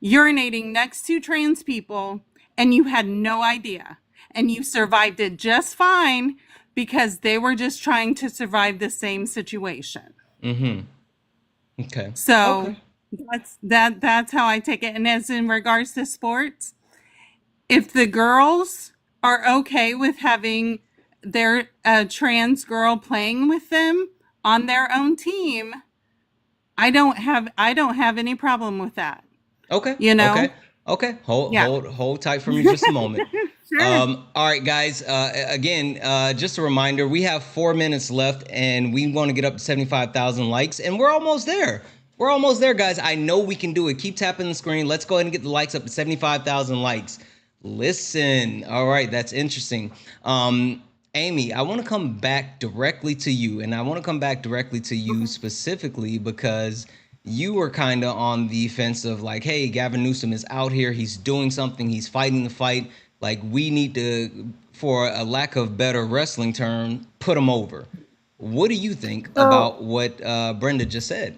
urinating next to trans people, and you had no idea. And you survived it just fine because they were just trying to survive the same situation.
Okay.
So
Okay.
that's how I take it. And as in regards to sports, if the girls are okay with having their trans girl playing with them on their own team, I don't have any problem with that.
Okay.
You know?
Okay. Okay. Hold
Yeah.
hold hold tight for me just a moment.
Sure.
All right, guys. Again, just a reminder: we have 4 minutes left, and we want to get up to 75,000 likes, and we're almost there. We're almost there, guys. I know we can do it. Keep tapping the screen. Let's go ahead and get the likes up to 75,000 likes. Listen. All right, that's interesting. Amy, I want to come back directly to you, and I want to come back directly to you specifically because you were kind of on the fence of like, hey, Gavin Newsom is out here, he's doing something, he's fighting the fight. Like, we need to, for a lack of better wrestling term, put him over. What do you think
So,
about what Brenda just said?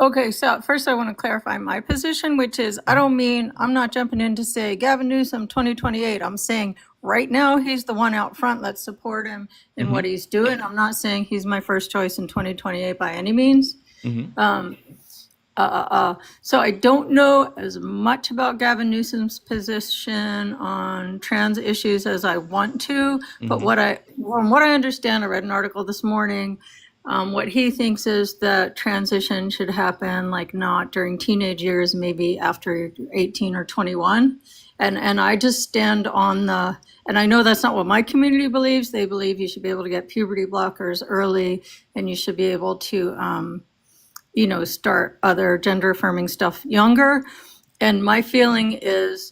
okay, so first I want to clarify my position, which is I'm not jumping in to say Gavin Newsom 2028. I'm saying right now he's the one out front. Let's support him in what he's doing. I'm not saying he's my first choice in 2028 by any means. So I don't know as much about Gavin Newsom's position on trans issues as I want to, but from what I understand, I read an article this morning. What he thinks is that transition should happen like not during teenage years, maybe after 18 or 21. And I just stand on and I know that's not what my community believes. They believe you should be able to get puberty blockers early, and you should be able to start other gender affirming stuff younger. And my feeling is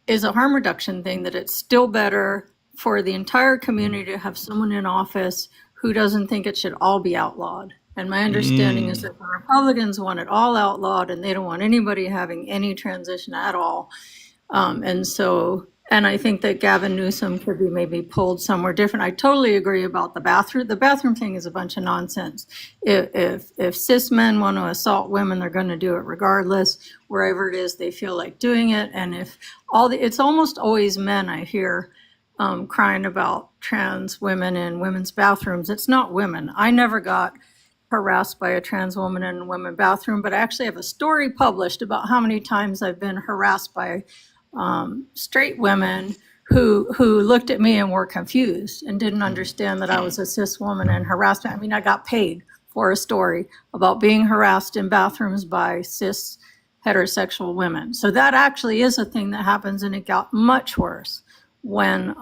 a harm reduction thing, that it's still better for the entire community to have someone in office who doesn't think it should all be outlawed. And my understanding is that the Republicans want it all outlawed, and they don't want anybody having any transition at all. And I think that Gavin Newsom could be maybe pulled somewhere different. I totally agree about the bathroom. The bathroom thing is a bunch of nonsense. If cis men want to assault women, they're going to do it regardless, wherever it is they feel like doing it. And it's almost always men I hear crying about trans women in women's bathrooms. It's not women. I never got harassed by a trans woman in a women's bathroom, but I actually have a story published about how many times I've been harassed by straight women who looked at me and were confused and didn't understand that I was a cis woman and harassed. I mean, I got paid for a story about being harassed in bathrooms by cis heterosexual women. So that actually is a thing that happens, and it got much worse when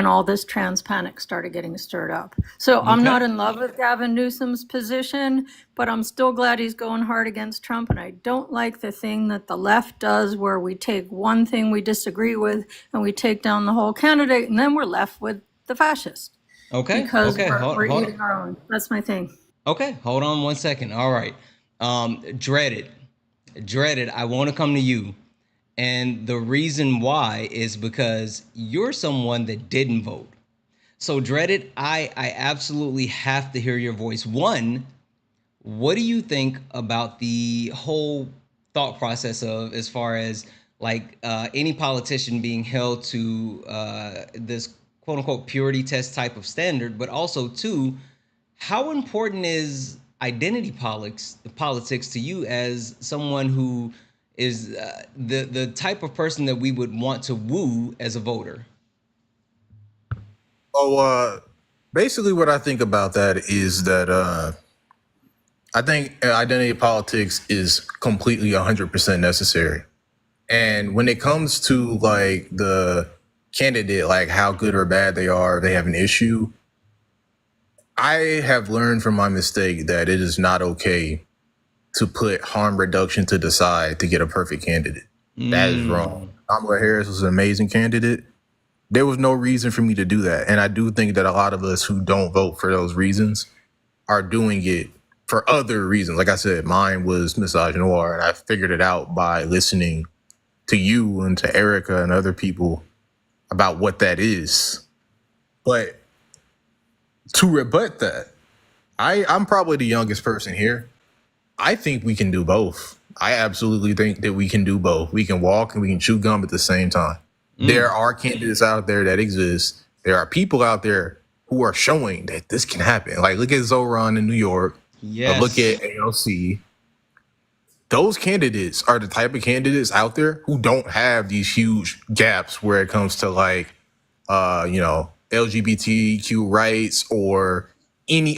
all this trans panic started getting stirred up. So I'm
Okay.
not in love with Gavin Newsom's position, but I'm still glad he's going hard against Trump. And I don't like the thing that the left does, where we take one thing we disagree with and we take down the whole candidate, and then we're left with the fascist
Okay.
because
Okay.
we're eating our own. That's my thing.
Okay, hold on one second. All right. Dreaded. Dreaded, I want to come to you. And the reason why is because you're someone that didn't vote. So, Dreaded, I absolutely have to hear your voice. One, what do you think about the whole thought process of as far as like any politician being held to this quote unquote purity test type of standard, but also two, how important is identity politics to you as someone who is the type of person that we would want to woo as a voter?
Oh, basically, what I think about that is that I think identity politics is completely 100% necessary. And when it comes to like the candidate, like how good or bad they are, if they have an issue, I have learned from my mistake that it is not okay to put harm reduction to the side to get a perfect candidate. That is wrong. Kamala Harris was an amazing candidate. There was no reason for me to do that. And I do think that a lot of us who don't vote for those reasons are doing it for other reasons. Like I said, mine was misogynoir, and I figured it out by listening to you and to Erica and other people about what that is. But to rebut that, I'm probably the youngest person here. I think we can do both. I absolutely think that we can do both. We can walk and we can chew gum at the same time. There are candidates out there that exist. There are people out there who are showing that this can happen. Like, look at Zoran in New York. Look
Yes.
at AOC. Those candidates are the type of candidates out there who don't have these huge gaps where it comes to like LGBTQ rights or any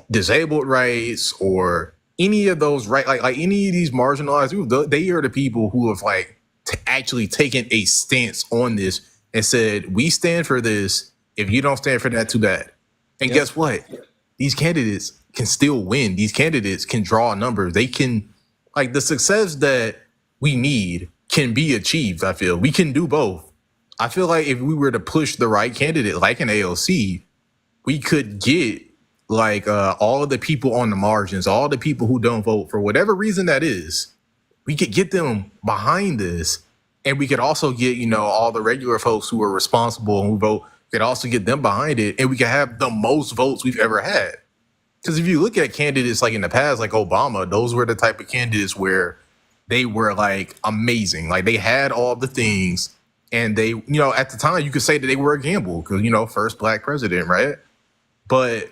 disabled rights or any of those like any of these marginalized people. They are the people who have like actually taken a stance on this and said, we stand for this. If you don't stand for that, too bad. And guess what? These candidates can still win. These candidates can draw numbers. They can, like, the success that we need can be achieved. I feel we can do both. I feel like if we were to push the right candidate, like an AOC, we could get like all of the people on the margins, all the people who don't vote for whatever reason that is. We could get them behind this, and we could also get all the regular folks who are responsible and who vote. Could also get them behind it, and we could have the most votes we've ever had. Because if you look at candidates like in the past, like Obama, those were the type of candidates where they were like amazing. Like they had all the things, and they, at the time you could say that they were a gamble because, first black president, right? But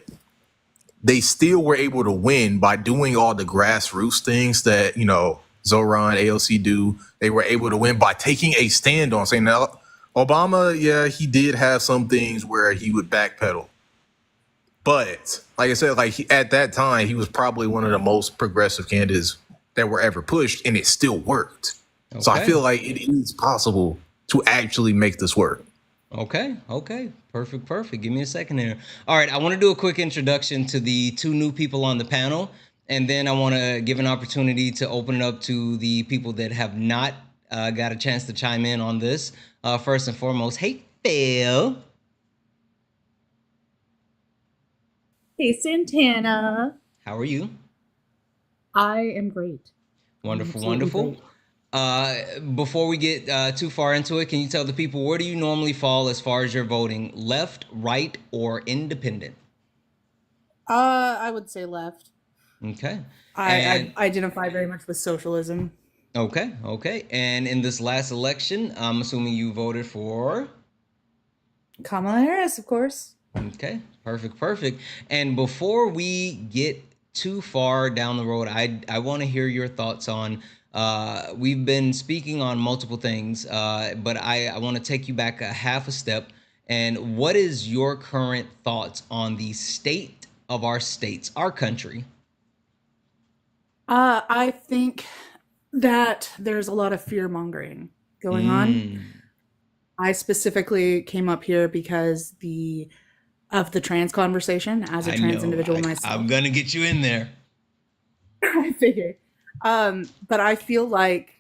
they still were able to win by doing all the grassroots things that, Zoran, AOC do. They were able to win by taking a stand on saying, now, Obama, yeah, he did have some things where he would backpedal. But like I said, at that time, he was probably one of the most progressive candidates that were ever pushed, and it still worked. Okay. So I feel like it is possible to actually make this work.
Okay. Perfect. Give me a second here. All right, I want to do a quick introduction to the two new people on the panel, and then I want to give an opportunity to open it up to the people that have not got a chance to chime in on this. First and foremost, hey, Phil.
Hey, Santana.
How are you?
I am great.
Wonderful. Before we get too far into it, can you tell the people where do you normally fall as far as your voting? Left, right, or independent?
I would say left.
Okay.
I identify very much with socialism.
Okay. And in this last election, I'm assuming you voted for
Kamala Harris, of course.
Okay, perfect. And before we get too far down the road, I want to hear your thoughts on. We've been speaking on multiple things, but I want to take you back a half a step. And what is your current thoughts on the state of our states, our country?
I think that there's a lot of fear mongering going on. I specifically came up here because of the trans conversation as a trans individual myself.
I'm gonna get you in there.
I figured. But I feel like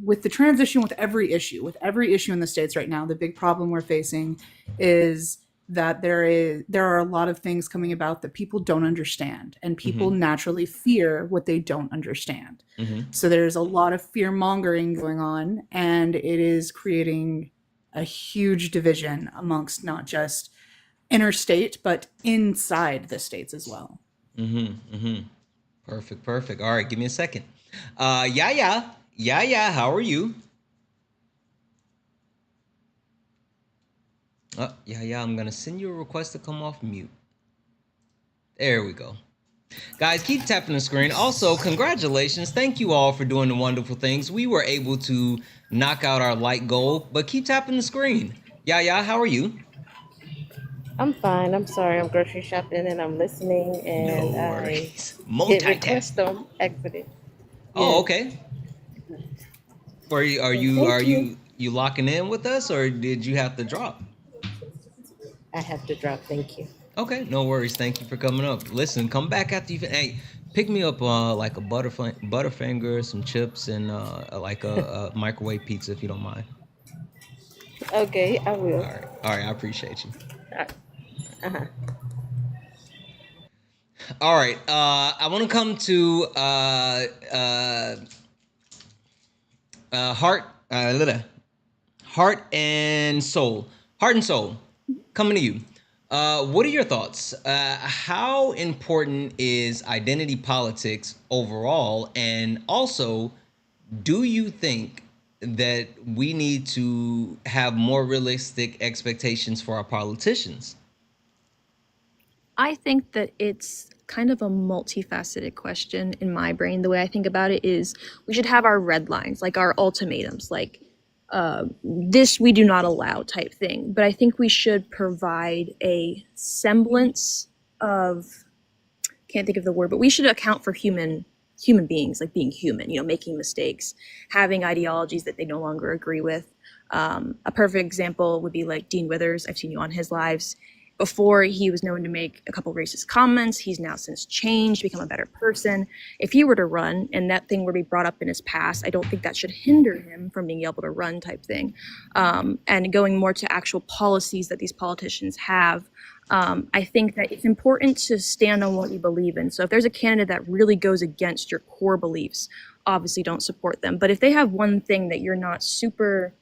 with the transition, with every issue in the States right now, the big problem we're facing is that there are a lot of things coming about that people don't understand, and people naturally fear what they don't understand. So there's a lot of fear mongering going on, and it is creating a huge division amongst not just interstate but inside the states as well.
Perfect. All right, give me a second. Yeah. How are you? Yeah. I'm gonna send you a request to come off mute. There we go. Guys, keep tapping the screen. Also, congratulations. Thank you all for doing the wonderful things. We were able to knock out our light goal, but keep tapping the screen. Yeah. How are you?
I'm fine. I'm sorry. I'm grocery shopping and I'm listening
No
and I
worries.
hit request
Multitasking.
on accident.
Oh,
Yes.
okay. Are you are
Well,
you are
thank you.
you locking in with us, or did you have to drop?
I have to drop. Thank you.
Okay, no worries. Thank you for coming up. Listen, come back after you. Hey, pick me up like a butterfinger, some chips, and like a microwave pizza if you don't mind.
Okay, I will.
All right. I appreciate you.
Uh-huh.
All right. I want to come to heart, heart and soul. Heart and soul. Coming to you. What are your thoughts? How important is identity politics overall? And also, do you think that we need to have more realistic expectations for our politicians?
I think that it's kind of a multifaceted question in my brain. The way I think about it is we should have our red lines, like our ultimatums, like this we do not allow type thing. But I think we should provide a semblance of, can't think of the word, but we should account for human beings, like being human, making mistakes, having ideologies that they no longer agree with. A perfect example would be like Dean Withers. I've seen you on his lives. Before, he was known to make a couple racist comments. He's now since changed, become a better person. If he were to run and that thing were to be brought up in his past, I don't think that should hinder him from being able to run type thing. And going more to actual policies that these politicians have, I think that it's important to stand on what you believe in. So if there's a candidate that really goes against your core beliefs, obviously don't support them. But if they have one thing that you're not super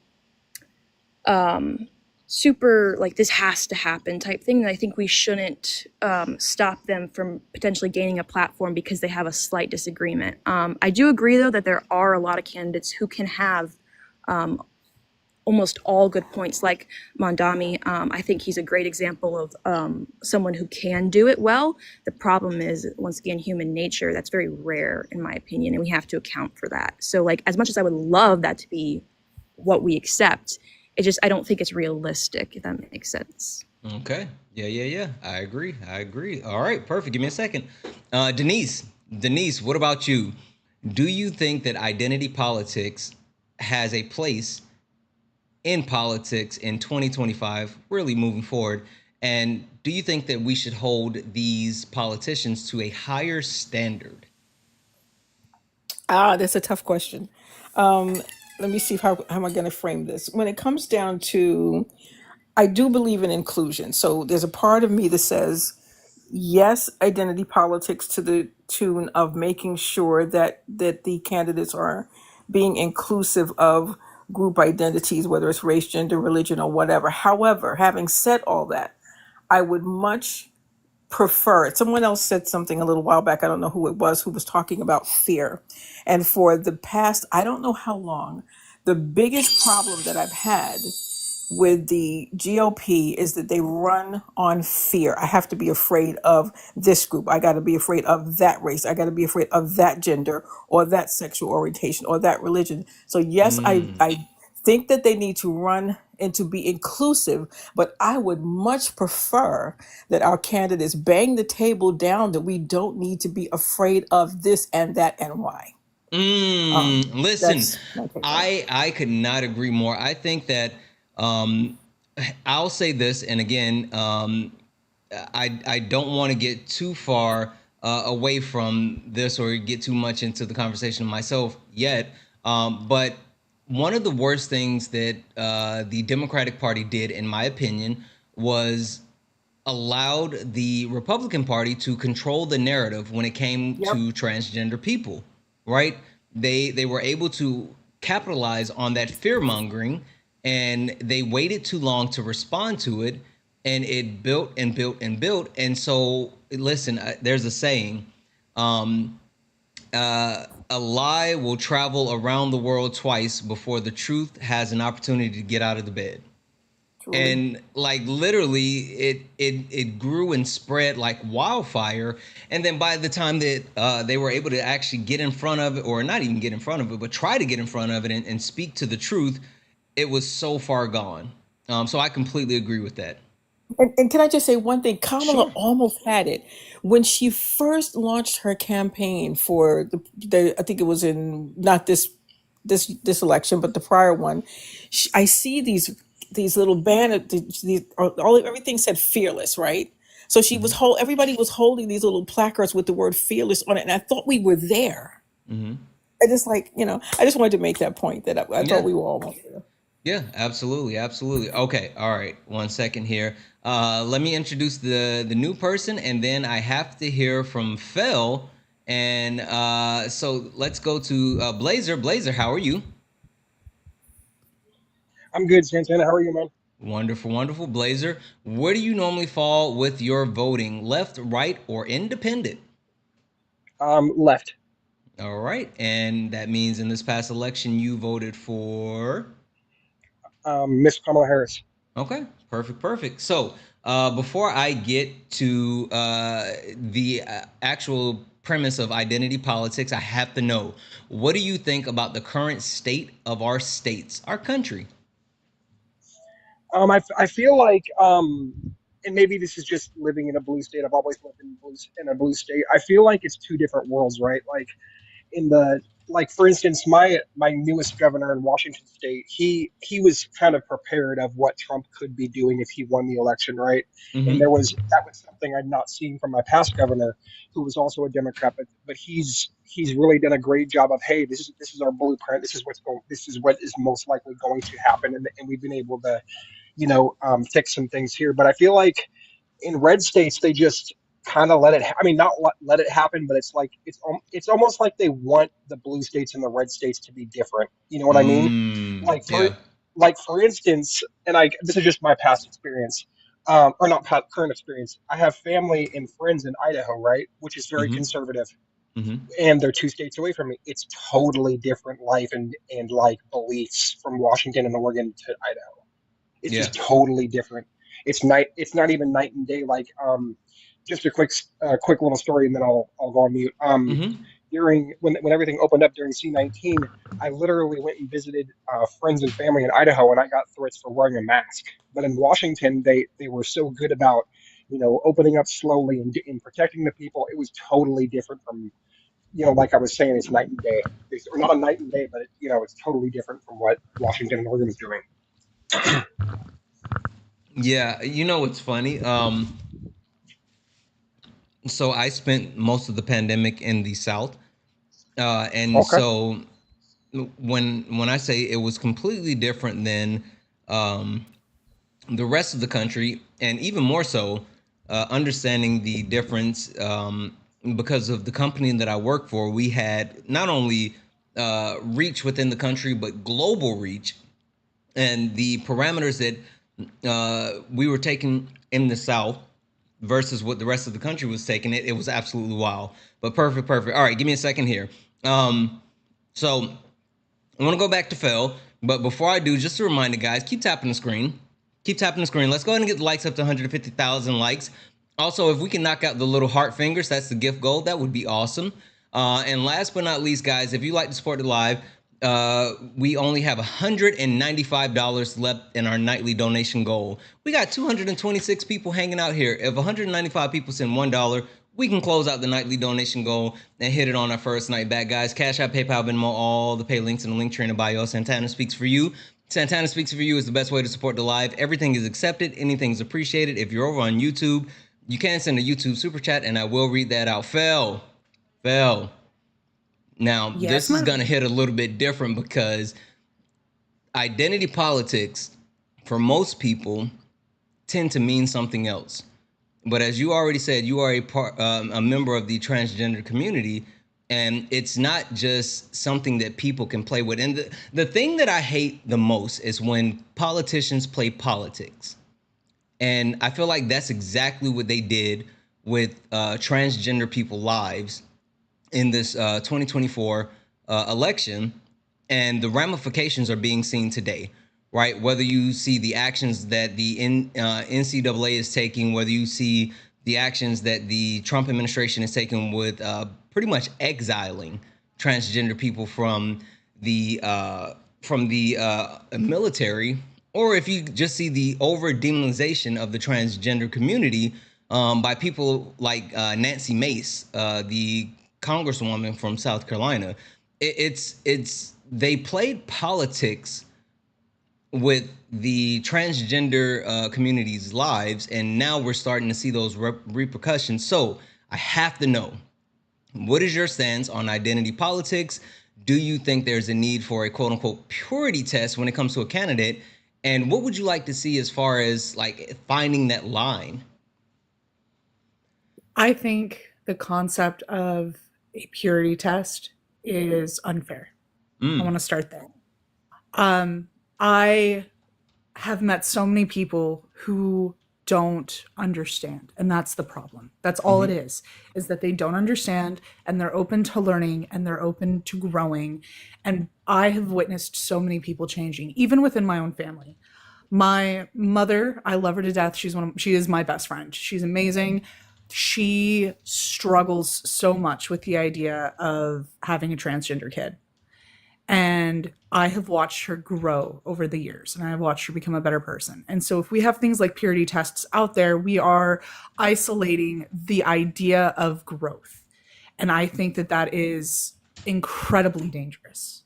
like this has to happen type thing, I think we shouldn't stop them from potentially gaining a platform because they have a slight disagreement. I do agree, though, that there are a lot of candidates who can have almost all good points, like Mondami. I think he's a great example of someone who can do it well. The problem is, once again, human nature. That's very rare, in my opinion, and we have to account for that. So, like, as much as I would love that to be what we accept, I don't think it's realistic, if that makes sense.
Okay. Yeah. I agree. All right. Perfect. Give me a second. Denise, what about you? Do you think that identity politics has a place in politics in 2025, really moving forward? And do you think that we should hold these politicians to a higher standard?
That's a tough question. Let me see how am I going to frame this. When it comes down to, I do believe in inclusion. So there's a part of me that says, yes, identity politics to the tune of making sure that the candidates are being inclusive of group identities, whether it's race, gender, religion, or whatever. However, having said all that, I would much prefer it. Someone else said something a little while back, I don't know who it was, who was talking about fear. And for the past, I don't know how long, the biggest problem that I've had with the GOP is that they run on fear. I have to be afraid of this group. I got to be afraid of that race. I got to be afraid of that gender or that sexual orientation or that religion. So yes, I think that they need to run and to be inclusive, but I would much prefer that our candidates bang the table down that we don't need to be afraid of this and that and why.
Listen,
That's my take on it.
I could not agree more. I think that I'll say this, and again, I don't want to get too far away from this or get too much into the conversation myself yet. But one of the worst things that the Democratic Party did, in my opinion, was allowed the Republican Party to control the narrative when it came
Yep.
to transgender people, right? They were able to capitalize on that fear mongering, and they waited too long to respond to it, and it built and built and built. And so, listen, there's a saying. Um, a lie will travel around the world twice before the truth has an opportunity to get out of the bed.
Truly.
And like literally it grew and spread like wildfire. And then by the time that they were able to actually get in front of it, or not even get in front of it, but try to get in front of it and speak to the truth, it was so far gone. So I completely agree with that.
And can I just say one thing? Kamala
Sure.
almost had it when she first launched her campaign for the I think it was in not this election, but the prior one. I see these little banner, everything said fearless, right? So she was
Hmm.
hold everybody was holding these little placards with the word fearless on it, and I thought we were there.
Hmm.
I just I just wanted to make that point that I thought
Yeah.
we were almost there.
Yeah, absolutely, absolutely. Okay, all right. 1 second here. Let me introduce the new person, and then I have to hear from Phil. And so let's go to Blazer. Blazer, how are you?
I'm good, Santana. How are you, man?
Wonderful, wonderful. Blazer, where do you normally fall with your voting? Left, right, or independent?
Left.
All right, and that means in this past election you voted for.
Miss Kamala Harris.
Okay, perfect, perfect. So, before I get to the actual premise of identity politics, I have to know, what do you think about the current state of our states, our country?
I feel like, and maybe this is just living in a blue state. I've always lived in a blue state. I feel like it's two different worlds, right? Like in the like for instance my newest governor in Washington state, he was kind of prepared of what Trump could be doing if he won the election, right? And
Mm-hmm.
that was something I'd not seen from my past governor, who was also a Democrat, but he's really done a great job of, hey, this is our blueprint, this is what is most likely going to happen, and we've been able to fix some things here. But I feel like in red states they just kind of let it I mean, not let it happen, but it's like it's almost like they want the blue states and the red states to be different, you know what I mean? like for
Yeah.
like for instance, and I this is just my past experience, or not current experience. I have family and friends in Idaho, right, which is very
Mm-hmm.
conservative,
Mm-hmm.
and they're 2 states away from me. It's totally different life and like beliefs from Washington and Oregon to Idaho. It's
Yeah.
just totally different. It's not even night and day. Like, just a quick little story, and then I'll go on mute.
Mm-hmm.
During when everything opened up during C-19, I literally went and visited friends and family in Idaho, and I got threats for wearing a mask. But in Washington, they were so good about opening up slowly and protecting the people. It was totally different from, like I was saying, it's night and day. Or not a night and day, but it's totally different from what Washington and Oregon is doing.
Yeah. You know what's funny? So I spent most of the pandemic in the South, and
Okay.
so when I say it was completely different than um, the rest of the country, and even more so, understanding the difference, because of the company that I work for, we had not only reach within the country but global reach, and the parameters that we were taking in the South versus what the rest of the country was taking, it was absolutely wild. But perfect, perfect. All right, give me a second here. So I want to go back to Phil, but before I do, just a reminder, guys, keep tapping the screen. Keep tapping the screen. Let's go ahead and get the likes up to 150,000 likes. Also, if we can knock out the little heart fingers, that's the gift goal. That would be awesome. And last but not least, guys, if you like to support the live, we only have $195 left in our nightly donation goal. We got 226 people hanging out here. If 195 people send $1, we can close out the nightly donation goal and hit it on our first night back, guys. Cash App, PayPal, Venmo, all the pay links in the link tree in the bio. Santana Speaks For You. Santana Speaks For You is the best way to support the live. Everything is accepted. Anything's appreciated. If you're over on YouTube, you can send a YouTube super chat, and I will read that out. Phil. Now,
Yes,
this is going to
ma'am.
hit a little bit different because identity politics, for most people, tend to mean something else. But as you already said, you are a member of the transgender community, and it's not just something that people can play with. And the thing that I hate the most is when politicians play politics. And I feel like that's exactly what they did with transgender people's lives in this 2024 election, and the ramifications are being seen today, right? Whether you see the actions that the NCAA is taking, whether you see the actions that the Trump administration is taking with pretty much exiling transgender people from the military, or if you just see the over demonization of the transgender community by people like Nancy Mace, the congresswoman from South Carolina. It's they played politics with the transgender community's lives, and now we're starting to see those repercussions. So I have to know, what is your stance on identity politics? Do you think there's a need for a quote unquote purity test when it comes to a candidate? And what would you like to see as far as like finding that line?
I think the concept of a purity test is unfair. I want to start there. I have met so many people who don't understand, and that's the problem. That's all it is that they don't understand, and they're open to learning, and they're open to growing. And I have witnessed so many people changing, even within my own family. My mother, I love her to death. She is my best friend. She's amazing. She struggles so much with the idea of having a transgender kid. And I have watched her grow over the years, and I have watched her become a better person. And so if we have things like purity tests out there, we are isolating the idea of growth. And I think that that is incredibly dangerous.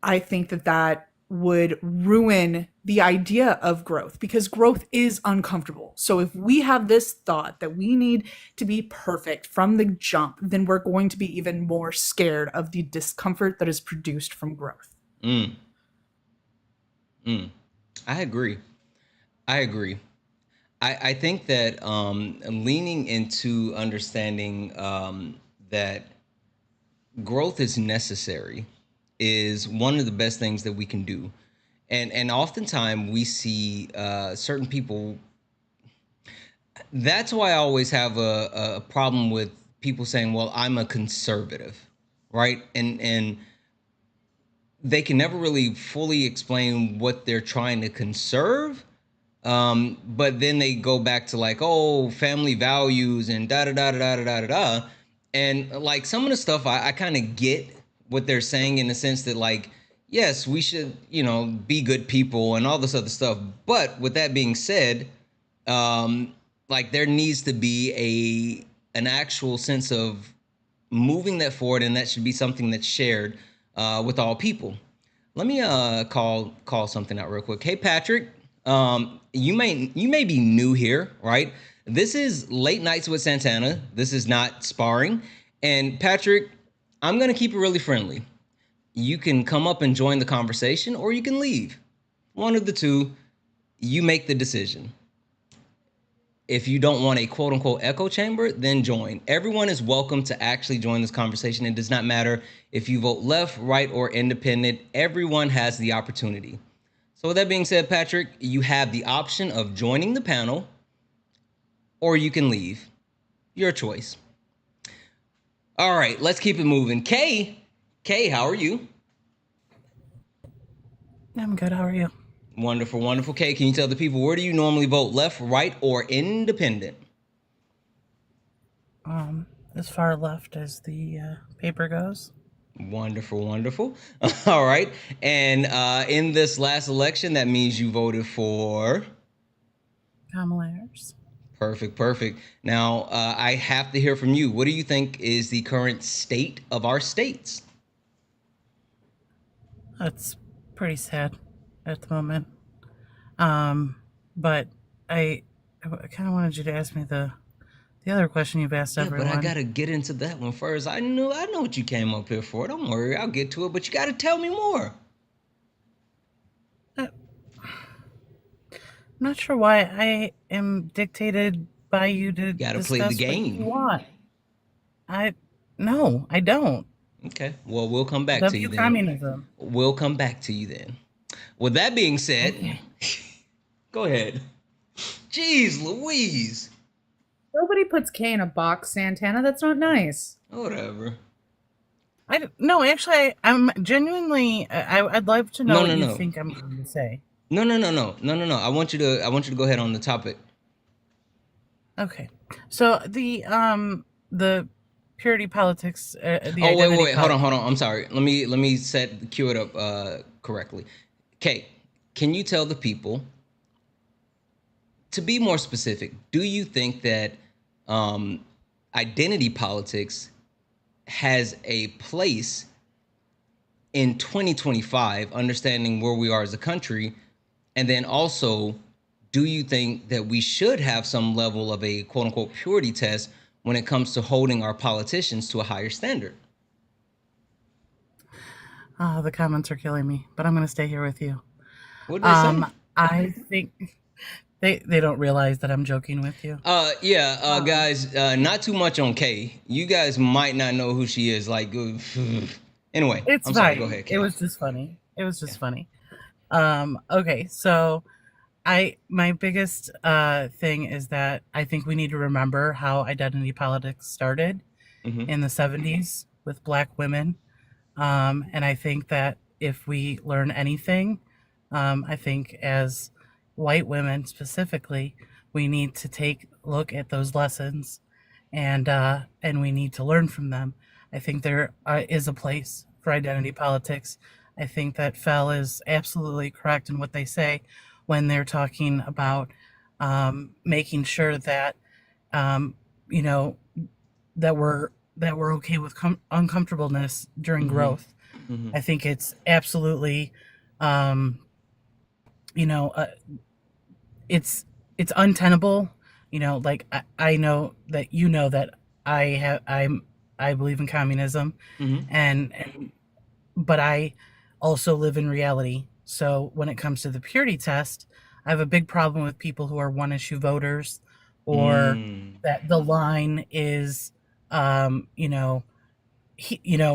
I think that that would ruin the idea of growth, because growth is uncomfortable. So if we have this thought that we need to be perfect from the jump, then we're going to be even more scared of the discomfort that is produced from growth.
I agree. I think that leaning into understanding that growth is necessary is one of the best things that we can do. And oftentimes we see certain people. That's why I always have a problem with people saying, well, I'm a conservative, right? And they can never really fully explain what they're trying to conserve. But then they go back to like, oh, family values and da da da da da da da da. And like some of the stuff I kind of get what they're saying in the sense that like, yes, we should, be good people and all this other stuff. But with that being said, like there needs to be an actual sense of moving that forward, and that should be something that's shared with all people. Let me call something out real quick. Hey Patrick, you may be new here, right? This is Late Nights with Santana. This is not sparring. And Patrick, I'm gonna keep it really friendly. You can come up and join the conversation, or you can leave. One of the two. You make the decision. If you don't want a quote unquote echo chamber, then join. Everyone is welcome to actually join this conversation. It does not matter if you vote left, right, or independent. Everyone has the opportunity. So with that being said, Patrick, you have the option of joining the panel, or you can leave. Your choice. All right, let's keep it moving. Kay, how are you?
I'm good. How are you?
Wonderful, wonderful. Kay, can you tell the people, where do you normally vote, left, right, or independent?
As far left as the paper goes.
Wonderful, wonderful. All right. And in this last election, that means you voted for
Kamala Harris.
Perfect. Now, I have to hear from you. What do you think is the current state of our states?
That's pretty sad at the moment. But I kind of wanted you to ask me the other question you've asked everyone.
But I gotta get into that one first. I know what you came up here for. Don't worry, I'll get to it. But you gotta tell me more.
not sure why I am dictated by you to
Got to play the
discuss what you
game.
want. I no, I don't.
Okay. Well, we'll come back to you
W
then.
communism.
We'll come back to you then. With that being said,
Okay.
go ahead. Jeez Louise.
Nobody puts K in a box, Santana. That's not nice.
Whatever.
No, actually, I'm genuinely. I'd love to know
No,
what
no,
you
no.
think I'm going to say.
No. I want you to go ahead on the topic.
Okay, so the purity politics, the
Oh,
identity
wait. Hold
politics.
on. I'm sorry. Let me cue it up correctly. Okay. Can you tell the people, to be more specific, do you think that um, identity politics has a place in 2025, understanding where we are as a country? And then also, do you think that we should have some level of a quote unquote purity test when it comes to holding our politicians to a higher standard?
Oh, the comments are killing me, but I'm going to stay here with you.
What did they say?
I think they don't realize that I'm joking with you.
Guys, not too much on Kay. You guys might not know who she is. Like, anyway,
It's
I'm sorry.
fine.
Go ahead,
It
Kay.
was just funny. It was just funny. Okay, so my biggest thing is that I think we need to remember how identity politics started
Mm-hmm.
in the 70s with black women. And I think that if we learn anything, I think as white women specifically, we need to take a look at those lessons and we need to learn from them. I think there is a place for identity politics. I think that Fell is absolutely correct in what they say when they're talking about making sure that um, you know that we're okay with uncomfortableness during
Mm-hmm.
growth.
Mm-hmm.
I think it's absolutely, um, you know, uh, it's untenable. Like I know that that I believe in communism,
Mm-hmm.
and but I also live in reality. So when it comes to the purity test, I have a big problem with people who are one issue voters, or
Mm.
that the line is, you know,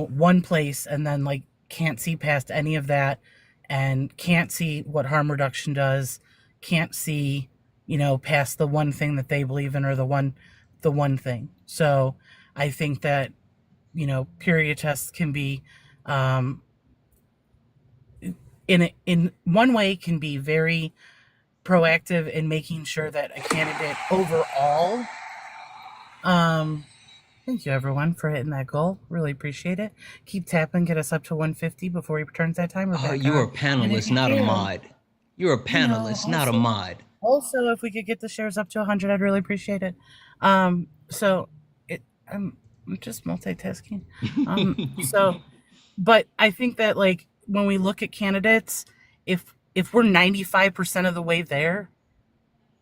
one place and then like can't see past any of that and can't see what harm reduction does, can't see, past the one thing that they believe in or the one thing. So I think that, period tests can be, um, in one way can be very proactive in making sure that a candidate overall, um, thank you, everyone, for hitting that goal. Really appreciate it. Keep tapping, get us up to 150 before he turns that timer back
You're a
on. And if
panelist,
you
not a
can,
mod. You're a panelist, not a
also,
mod.
if we could get the shares up to 100, I'd really appreciate it. So it, I'm just multitasking. So, but I think that like when we look at candidates, if we're 95% of the way there,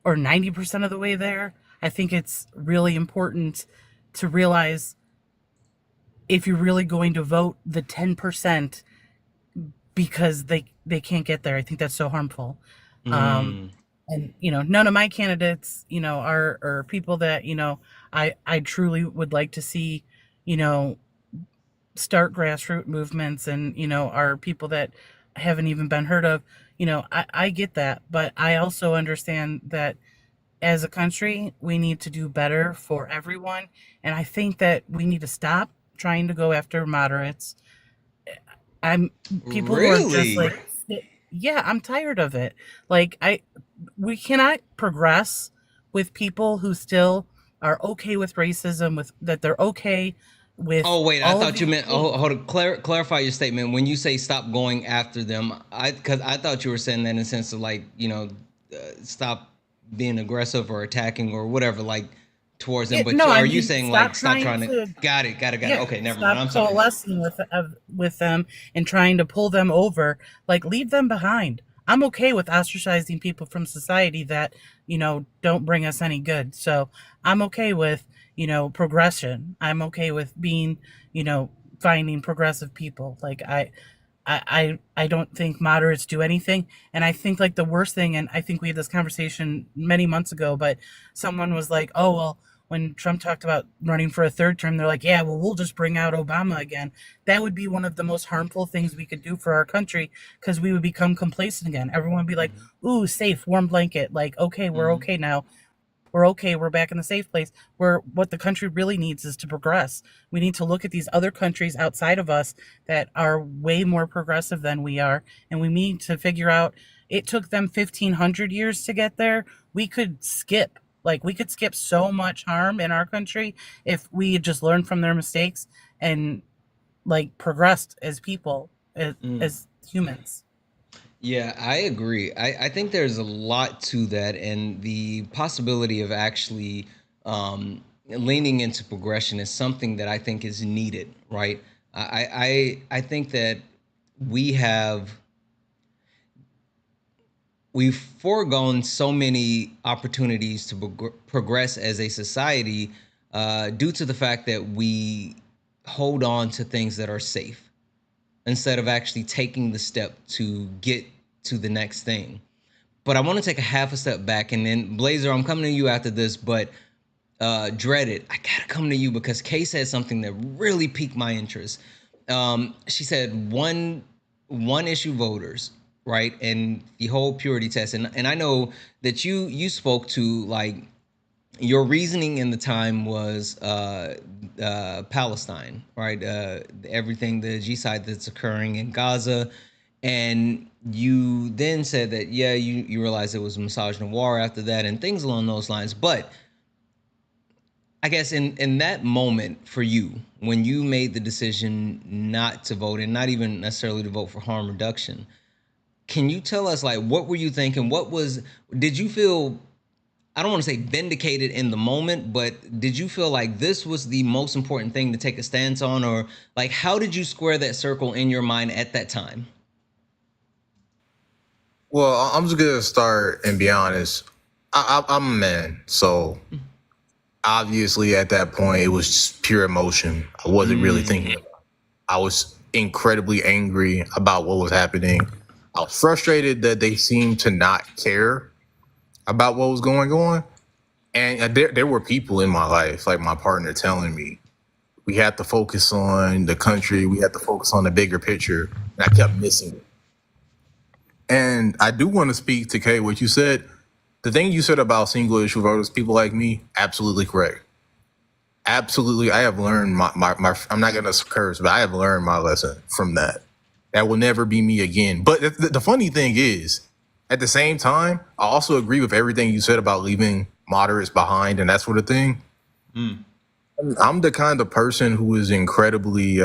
or 90% of the way there, I think it's really important to realize if you're really going to vote the 10% because they can't get there. I think that's so harmful. Um,
Mm.
and none of my candidates, are people that, I truly would like to see, you know, start grassroots movements, and, are people that haven't even been heard of. I get that, but I also understand that as a country, we need to do better for everyone. And I think that we need to stop trying to go after moderates. I'm People who are just
Really?
like, yeah, I'm tired of it. Like, we cannot progress with people who still are okay with racism, with that they're okay with
Oh wait, I
all of
thought you
these
meant.
things.
Oh, hold on. Clarify your statement. When you say stop going after them, because I thought you were saying that in the sense of like, stop being aggressive or attacking or whatever, like towards them. But
No, I
are you
mean,
saying like
stop
stop
trying
trying to?
to,
Got it.
yeah,
Okay, never mind.
stop
I'm sorry.
coalescing with them and trying to pull them over. Like, leave them behind. I'm okay with ostracizing people from society that, don't bring us any good. So I'm okay with, progression. I'm okay with being, finding progressive people. Like,
I don't think moderates do anything. And I think like the worst thing, and I think we had this conversation many months ago, but someone was like, oh, well, when Trump talked about running for a third term, they're like, yeah, well, we'll just bring out Obama again. That would be one of the most harmful things we could do for our country because we would become complacent again. Everyone would be like, ooh, safe, warm blanket. Like, okay, we're
Mm-hmm.
okay now. We're okay. We're back in the safe place. Where what the country really needs is to progress. We need to look at these other countries outside of us that are way more progressive than we are, and we need to figure out. It took them 1,500 years to get there. We could skip. Like we could skip so much harm in our country if we had just learned from their mistakes and like progressed as people, as humans.
Yeah, I agree. I think there's a lot to that, and the possibility of actually leaning into progression is something that I think is needed, right? I think that we have we've foregone so many opportunities to progress as a society due to the fact that we hold on to things that are safe instead of actually taking the step to get to the next thing. But I want to take a half a step back, and then Blazer, I'm coming to you after this, but Dreaded, I gotta come to you because Kay said something that really piqued my interest. She said one issue voters, right, and the whole purity test, and I know that you spoke to like your reasoning in the time was Palestine, right? Everything, the genocide that's occurring in Gaza, and you then said that yeah, you realized it was misogyny after that, and things along those lines. But I guess in that moment for you, when you made the decision not to vote and not even necessarily to vote for harm reduction, can you tell us like what were you thinking? Did you feel, I don't want to say vindicated in the moment, but did you feel like this was the most important thing to take a stance on, or like how did you square that circle in your mind at that time?
Well, I'm just gonna start and be honest. I'm a man, so obviously at that point it was just pure emotion. I wasn't really thinking about it. I was incredibly angry about what was happening. I was frustrated that they seemed to not care about what was going on. And there were people in my life, like my partner, telling me we had to focus on the country, we had to focus on the bigger picture. And I kept missing it. And I do want to speak to Kay, what you said. The thing you said about single issue voters, people like me, absolutely correct. Absolutely. I have learned my I'm not going to curse, but I have learned my lesson from that. That will never be me again. But the funny thing is, at the same time, I also agree with everything you said about leaving moderates behind and that sort of thing. I'm the kind of person who is incredibly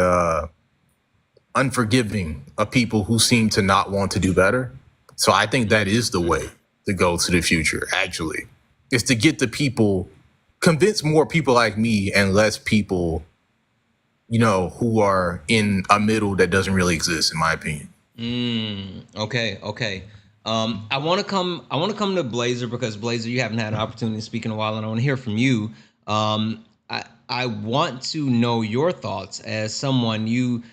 unforgiving of people who seem to not want to do better. So I think that is the way to go to the future, actually, is to get the people, convince more people like me and less people, who are in a middle that doesn't really exist, in my opinion.
Okay. I want to come to Blazer because Blazer, you haven't had an opportunity to speak in a while, and I want to hear from you. I want to know your thoughts as someone you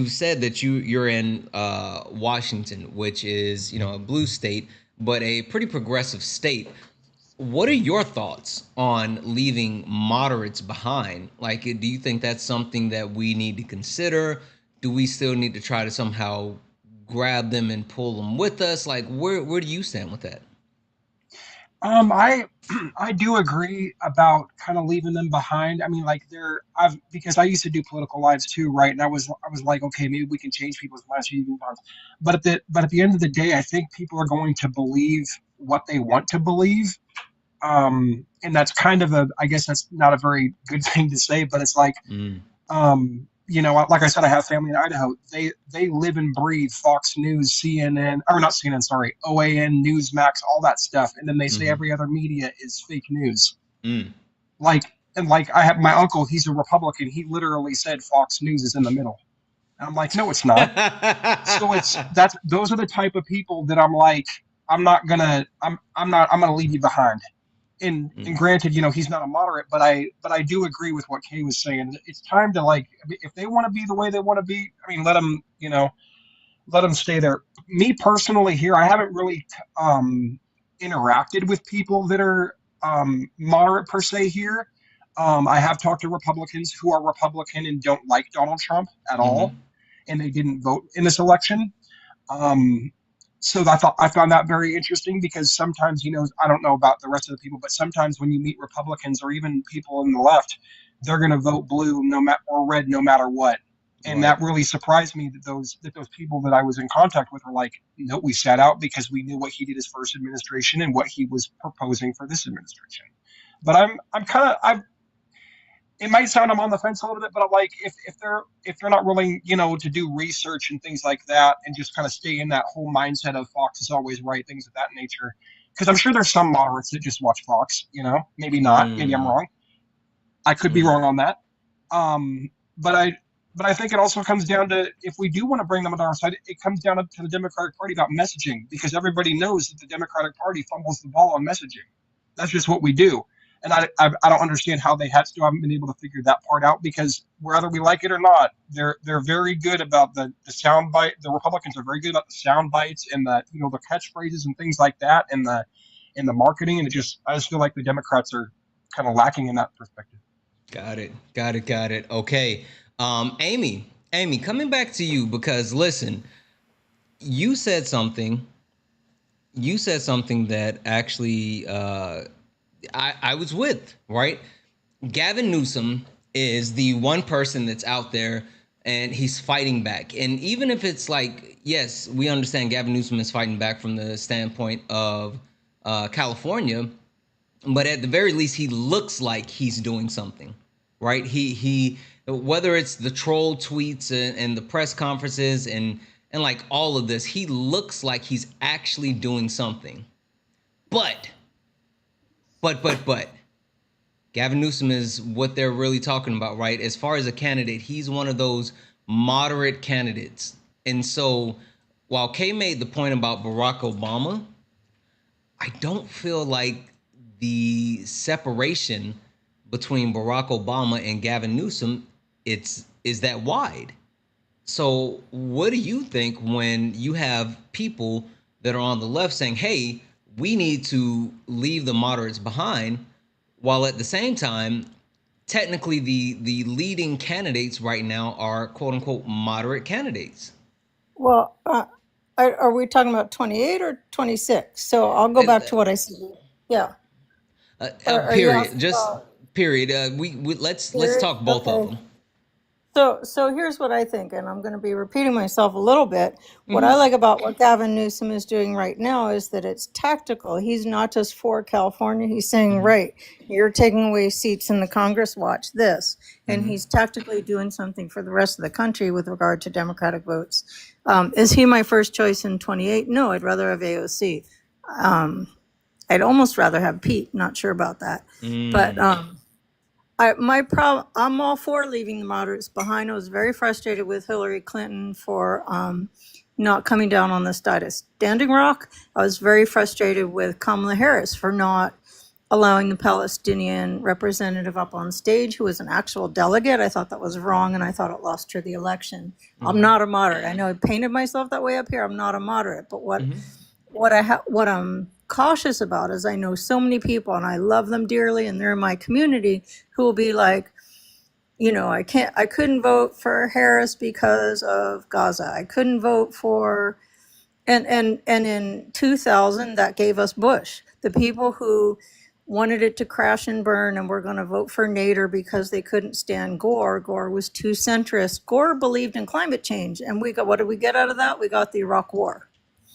said that you're in Washington, which is a blue state, but a pretty progressive state. What are your thoughts on leaving moderates behind? Like, do you think that's something that we need to consider? Do we still need to try to somehow grab them and pull them with us? Like, where do you stand with that?
I I do agree about kind of leaving them behind. I mean, like I've because I used to do political lives too, right? And I was like, okay, maybe we can change people's minds. But at the end of the day, I think people are going to believe what they want to believe. And that's kind of I guess that's not a very good thing to say, but it's like,
Mm,
like I said, I have family in Idaho. They live and breathe Fox News, CNN, or not CNN, sorry, OAN, Newsmax, all that stuff, and then they say
mm-hmm,
every other media is fake news.
mm.
Like, and like I have my uncle, he's a Republican. He literally said Fox News is in the middle. And I'm like, no, it's not. So those are the type of people that I'm like, I'm gonna leave you behind. And granted, he's not a moderate, but I do agree with what Kay was saying. It's time to, like, if they want to be the way they want to be, I mean, let them, let them stay there. Me personally, here, I haven't really interacted with people that are moderate per se here. I have talked to Republicans who are Republican and don't like Donald Trump at all,
Mm-hmm.
and they didn't vote in this election. Um, so I found that very interesting because sometimes, I don't know about the rest of the people, but sometimes when you meet Republicans or even people on the left, they're going to vote blue no matter or red no matter what. And
Right.
that really surprised me that those people that I was in contact with were like, no, we sat out because we knew what he did his first administration and what he was proposing for this administration. But I'm kind of I've it might sound I'm on the fence a little bit, but I'm like if they're not willing, to do research and things like that, and just kind of stay in that whole mindset of Fox is always right, things of that nature. Because I'm sure there's some moderates that just watch Fox, maybe not, maybe I'm
Mm.
wrong. I could be
Mm.
wrong on that. Um, but I think it also comes down to if we do want to bring them on our side, it comes down to the Democratic Party about messaging because everybody knows that the Democratic Party fumbles the ball on messaging. That's just what we do. And I don't understand how they still haven't been able to figure that part out because whether we like it or not, they're very good about the sound bite. The Republicans are very good about the sound bites and the catchphrases and things like that and the marketing. And I just feel like the Democrats are kind of lacking in that perspective.
Got it. Got it. Got it. Okay. Amy. Amy, coming back to you because listen, you said something. You said something that actually I was with, right? Gavin Newsom is the one person that's out there and he's fighting back. And even if it's like, yes, we understand Gavin Newsom is fighting back from the standpoint of California, but at the very least, he looks like he's doing something, right? He whether it's the troll tweets and the press conferences and like all of this, he looks like he's actually doing something. But but Gavin Newsom is what they're really talking about, right? As far as a candidate, he's one of those moderate candidates. And so while Kay made the point about Barack Obama, I don't feel like the separation between Barack Obama and Gavin Newsom is that wide. So what do you think when you have people that are on the left saying, "Hey, we need to leave the moderates behind," while at the same time, technically the leading candidates right now are quote unquote moderate candidates.
Well, are we talking about 28 or 26? So I'll go back to what I said. Yeah. Are you
Period.
asking
Just
about
period. We let's
period?
talk both of
Okay.
them.
So here's what I think, and I'm going to be repeating myself a little bit. What I
Mm-hmm.
like about what Gavin Newsom is doing right now is that it's tactical. He's not just for California. He's saying,
Mm-hmm.
right, you're taking away seats in the Congress, watch this. And
Mm-hmm.
he's tactically doing something for the rest of the country with regard to Democratic votes. Is he my first choice in 28? No, I'd rather have AOC. I'd almost rather have Pete. Not sure about that. But
Mm.
I'm all for leaving the moderates behind. I was very frustrated with Hillary Clinton for not coming down on this diet of Standing Rock. I was very frustrated with Kamala Harris for not allowing the Palestinian representative up on stage who was an actual delegate. I thought that was wrong and I thought it lost her the election. I'm
Mm-hmm.
not a moderate. I know I painted myself that way up here. I'm not a moderate, but
Mm-hmm.
what I'm cautious about is I know so many people and I love them dearly and they're in my community who will be like, I couldn't vote for Harris because of Gaza. I couldn't vote for and in 2000 that gave us Bush. The people who wanted it to crash and burn and were going to vote for Nader because they couldn't stand Gore. Gore was too centrist. Gore believed in climate change, and what did we get out of that? We got the Iraq War.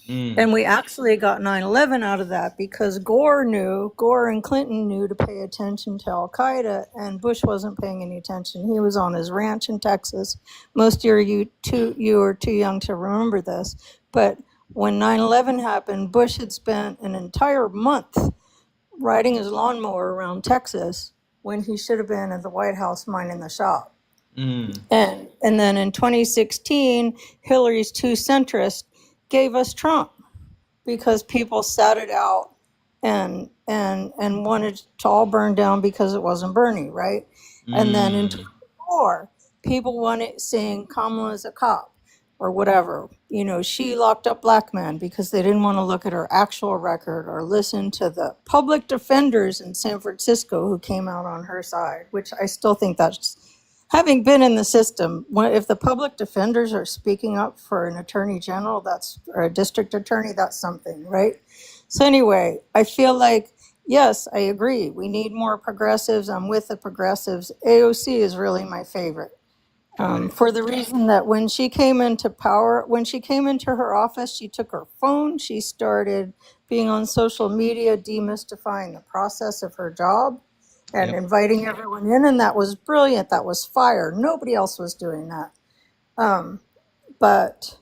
Mm.
And we actually got 9/11 out of that because Gore and Clinton knew to pay attention to Al Qaeda, and Bush wasn't paying any attention. He was on his ranch in Texas. Most of you are too young to remember this, but when 9/11 happened, Bush had spent an entire month riding his lawnmower around Texas when he should have been at the White House minding the shop.
Mm.
And then in 2016, Hillary's too centrist gave us Trump because people sat it out and wanted to all burn down because it wasn't Bernie, right? And then in
Mm.
24, people wanted saying Kamala is a cop or whatever. you know, she locked up black men because they didn't want to look at her actual record or listen to the public defenders in San Francisco who came out on her side, which I still think that's, having been in the system, if the public defenders are speaking up for an attorney general, that's, or a district attorney, that's something, right? So anyway, I feel like, yes, I agree. We need more progressives. I'm with the progressives. AOC is really my favorite. For the reason that when she came into power, when she came into her office, she took her phone, she started being on social media, demystifying the process of her job and
Yep.
inviting everyone in. And that was brilliant. That was fire. Nobody else was doing that. Um, but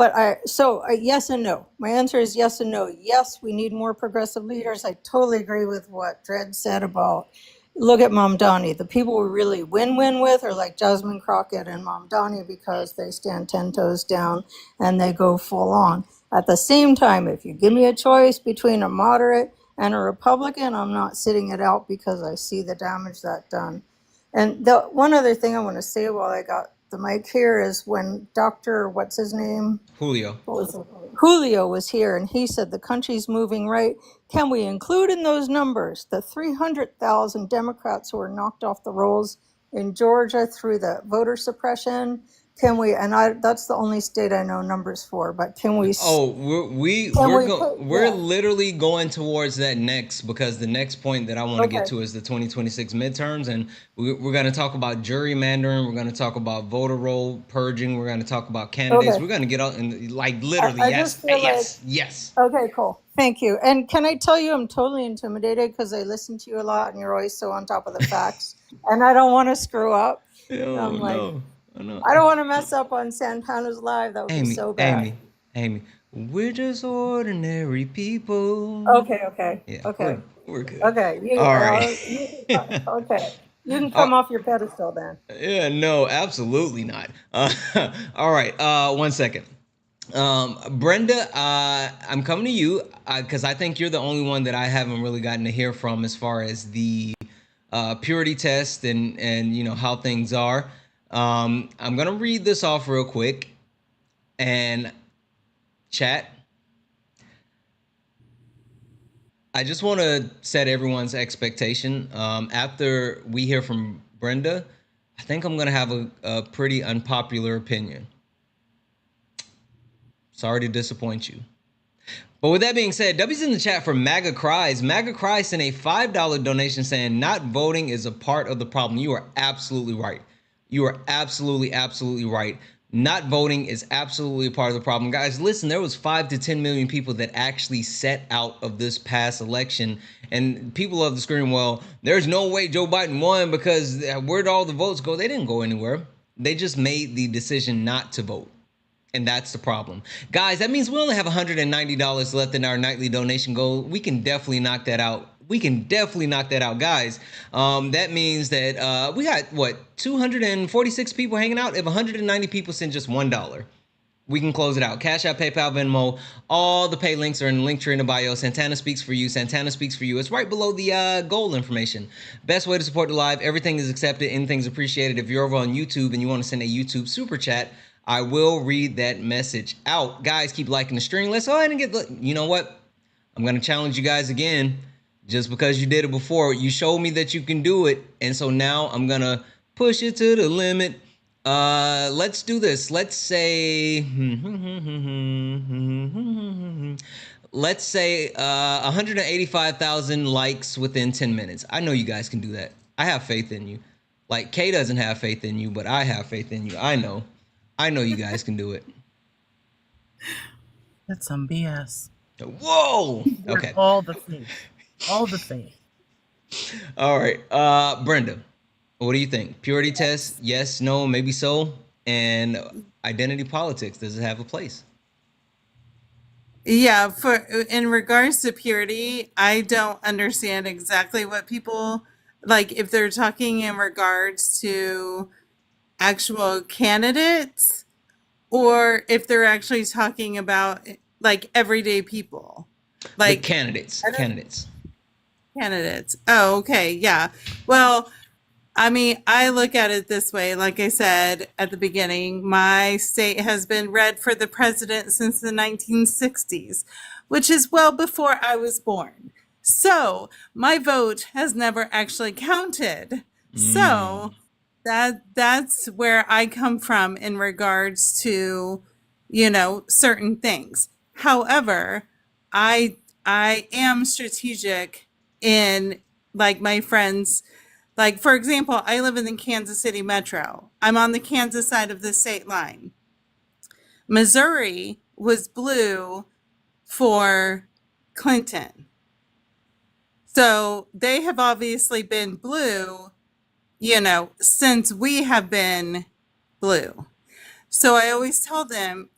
yes and no. My answer is yes and no. Yes, we need more progressive leaders. I totally agree with what Dred said about, look at Mamdani. The people we really win-win with are like Jasmine Crockett and Mamdani because they stand 10 toes down and they go full on. At the same time, if you give me a choice between a moderate and a Republican, I'm not sitting it out because I see the damage that done. And the one other thing I want to say while I got the mic here is when Dr. what's his name?
Julio.
What was it? Julio was here and he said the country's moving right. Can we include in those numbers the 300,000 Democrats who were knocked off the rolls in Georgia through the voter suppression? Can we, and that's the only state I know numbers for, but can we,
Oh,
can we
we're
yeah,
literally going towards that next, because the next point that I want to get
okay,
to is the 2026 midterms, and we're going to talk about gerrymandering. We're going to talk about voter roll purging. We're going to talk about candidates.
okay.
We're going to get out and like literally,
I just
yes,
feel like,
yes, yes.
okay, cool. Thank you. And can I tell you, I'm totally intimidated because I listen to you a lot and you're always so on top of the facts. And I don't want to screw up.
Oh
I'm like,
no, oh no.
I don't want to mess up on Santana's live. That would be
Amy,
so bad.
Amy, we're just ordinary people.
Okay, okay,
Yeah,
okay,
we're good.
okay.
All right.
Okay. You can
Uh,
come off your pedestal then.
yeah, no, absolutely not. All right, 1 second. Brenda, I'm coming to you because I think you're the only one that I haven't really gotten to hear from as far as the purity test and you know how things are. I'm gonna read this off real quick and chat. I just want to set everyone's expectation. After we hear from Brenda, I think I'm gonna have a pretty unpopular opinion. Sorry to disappoint you. But with that being said, W's in the chat for MAGA Cries. MAGA Cries sent a $5 donation saying not voting is a part of the problem. You are absolutely right. You are absolutely right. Not voting is absolutely a part of the problem. Guys, listen, there was 5 to 10 million people that actually set out of this past election. And people love to scream, well, there's no way Joe Biden won because where'd all the votes go? They didn't go anywhere. They just made the decision not to vote. And that's the problem. Guys, that means we only have $190 left in our nightly donation goal. We can definitely knock that out. Guys. That means that we got, what, 246 people hanging out? If 190 people send just $1, we can close it out. Cash App, PayPal, Venmo, all the pay links are in the link tree in the bio. Santana Speaks for You. Santana Speaks for You. It's right below the goal information. Best way to support the live. Everything is accepted. Anything's appreciated. If you're over on YouTube and you want to send a YouTube super chat, I will read that message out. Guys, keep liking the stream. Let's go ahead and get, you know what? I'm going to challenge you guys again. Just because you did it before, you showed me that you can do it. And so now I'm going to push it to the limit. Let's do this. Let's say, let's say 185,000 likes within 10 minutes. I know you guys can do that. I have faith in you. Like, Kay doesn't have faith in you, but I have faith in you. I know you guys can do it.
That's some BS.
Whoa. Okay.
All the faith. All the faith.
All right. Brenda, what do you think? Purity test? Yes, no, maybe so. And identity politics, does it have a place?
Yeah, for in regards to purity, I don't understand exactly what people like if they're talking in regards to actual candidates or if they're actually talking about like everyday people.
The
Like
candidates.
candidates. Oh, okay. Yeah. Well, I mean, I look at it this way. Like I said at the beginning, my state has been red for the president since the 1960s, which is well before I was born. So my vote has never actually counted. So that's where I come from in regards to, certain things. However, I am strategic in, like, my friends, like, for example, I live in the Kansas City metro. I'm on the Kansas side of the state line. Missouri was blue for Clinton. So they have obviously been blue, since we have been blue. So I always tell them,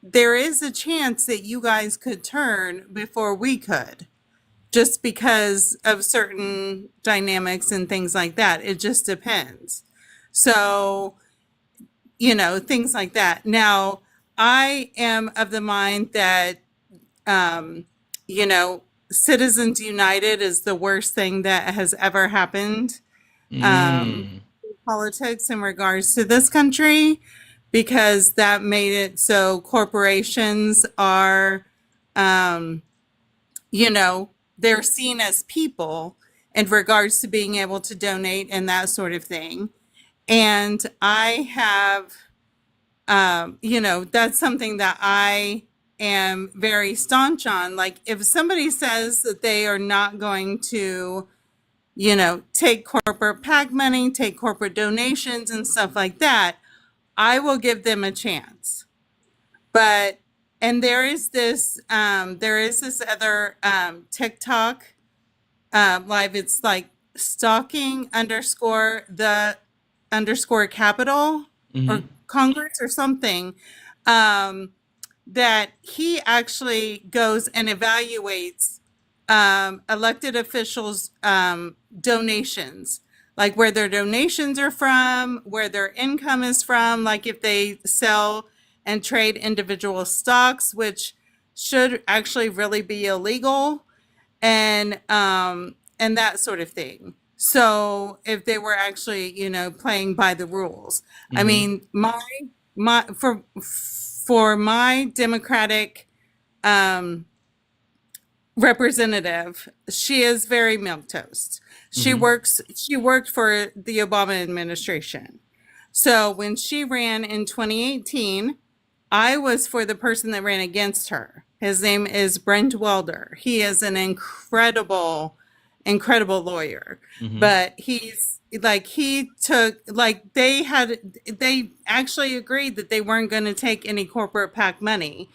there is a chance that you guys could turn before we could, just because of certain dynamics and things like that. It just depends. So, things like that. Now, I am of the mind that, um, Citizens United is the worst thing that has ever happened, in politics in regards to this country, because that made it so corporations are, um, they're seen as people in regards to being able to donate and that sort of thing. And I have, that's something that I am very staunch on. Like, if somebody says that they are not going to, take corporate PAC money, take corporate donations and stuff like that, I will give them a chance. But, and there is this other TikTok live. It's like stalking underscore the underscore capital or Congress or something, that he actually goes and evaluates elected officials' donations, like where their donations are from, where their income is from, like if they sell and trade individual stocks, which should actually really be illegal, and that sort of thing. So if they were actually, playing by the rules. I mean, my for my Democratic representative, she is very milquetoast. She worked for the Obama administration. So when she ran in 2018, I was for the person that ran against her. His name is Brent Welder. He is an incredible lawyer. But they actually agreed that they weren't going to take any corporate PAC money.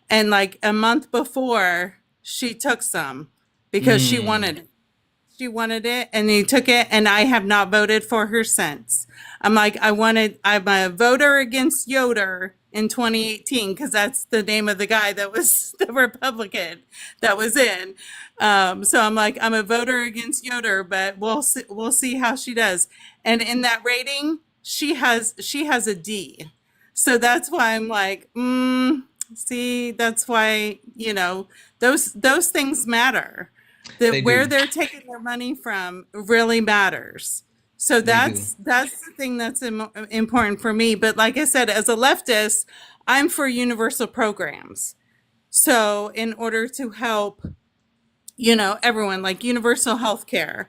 And like a month before, she took some because she wanted it. She wanted it, and he took it, and I have not voted for her since. I'm a voter against Yoder in 2018, because that's the name of the guy that was the Republican that was in. So I'm like, I'm a voter against Yoder, but we'll see how she does. And in that rating, she has a D. So that's why I'm like, see, that's why, those things matter. Where they're taking their money from really matters. So that's the thing that's important for me. But like I said, as a leftist, I'm for universal programs. So in order to help, everyone, like universal health care,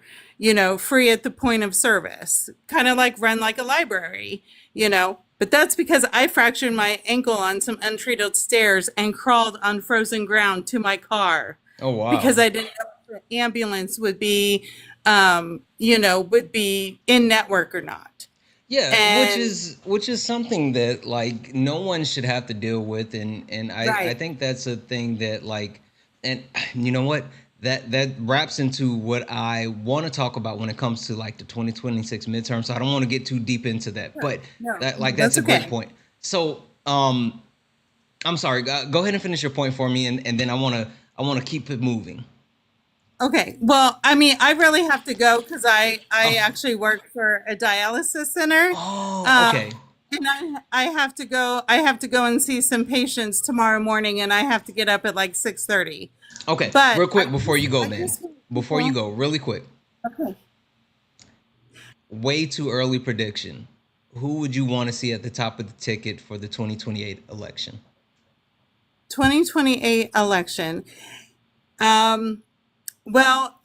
free at the point of service, kind of like run like a library, But that's because I fractured my ankle on some untreated stairs and crawled on frozen ground to my car.
Oh, wow.
Because I didn't know if the ambulance would be, would be in network or not.
Yeah,
And
which is something that like no one should have to deal with, and I
right,
think that's a thing that like, and you know what, that wraps into what I want to talk about when it comes to like the 2026 midterm. So I don't want to get too deep into that, but
no,
that's
that's
a great
okay.
point. So I'm sorry, go ahead and finish your point for me, and then I want to keep it moving.
Okay. Well, I mean, I really have to go because I
Oh,
actually work for a dialysis center.
oh, okay.
Um, and I have to go. I have to go and see some patients tomorrow morning, and I have to get up at like 6:30.
Okay,
But
real quick before you go,
I
then.
just want
Before you
people.
go, really quick.
Okay.
way too early prediction. Who would you want to see at the top of the ticket for the 2028 election?
2028 election. Well,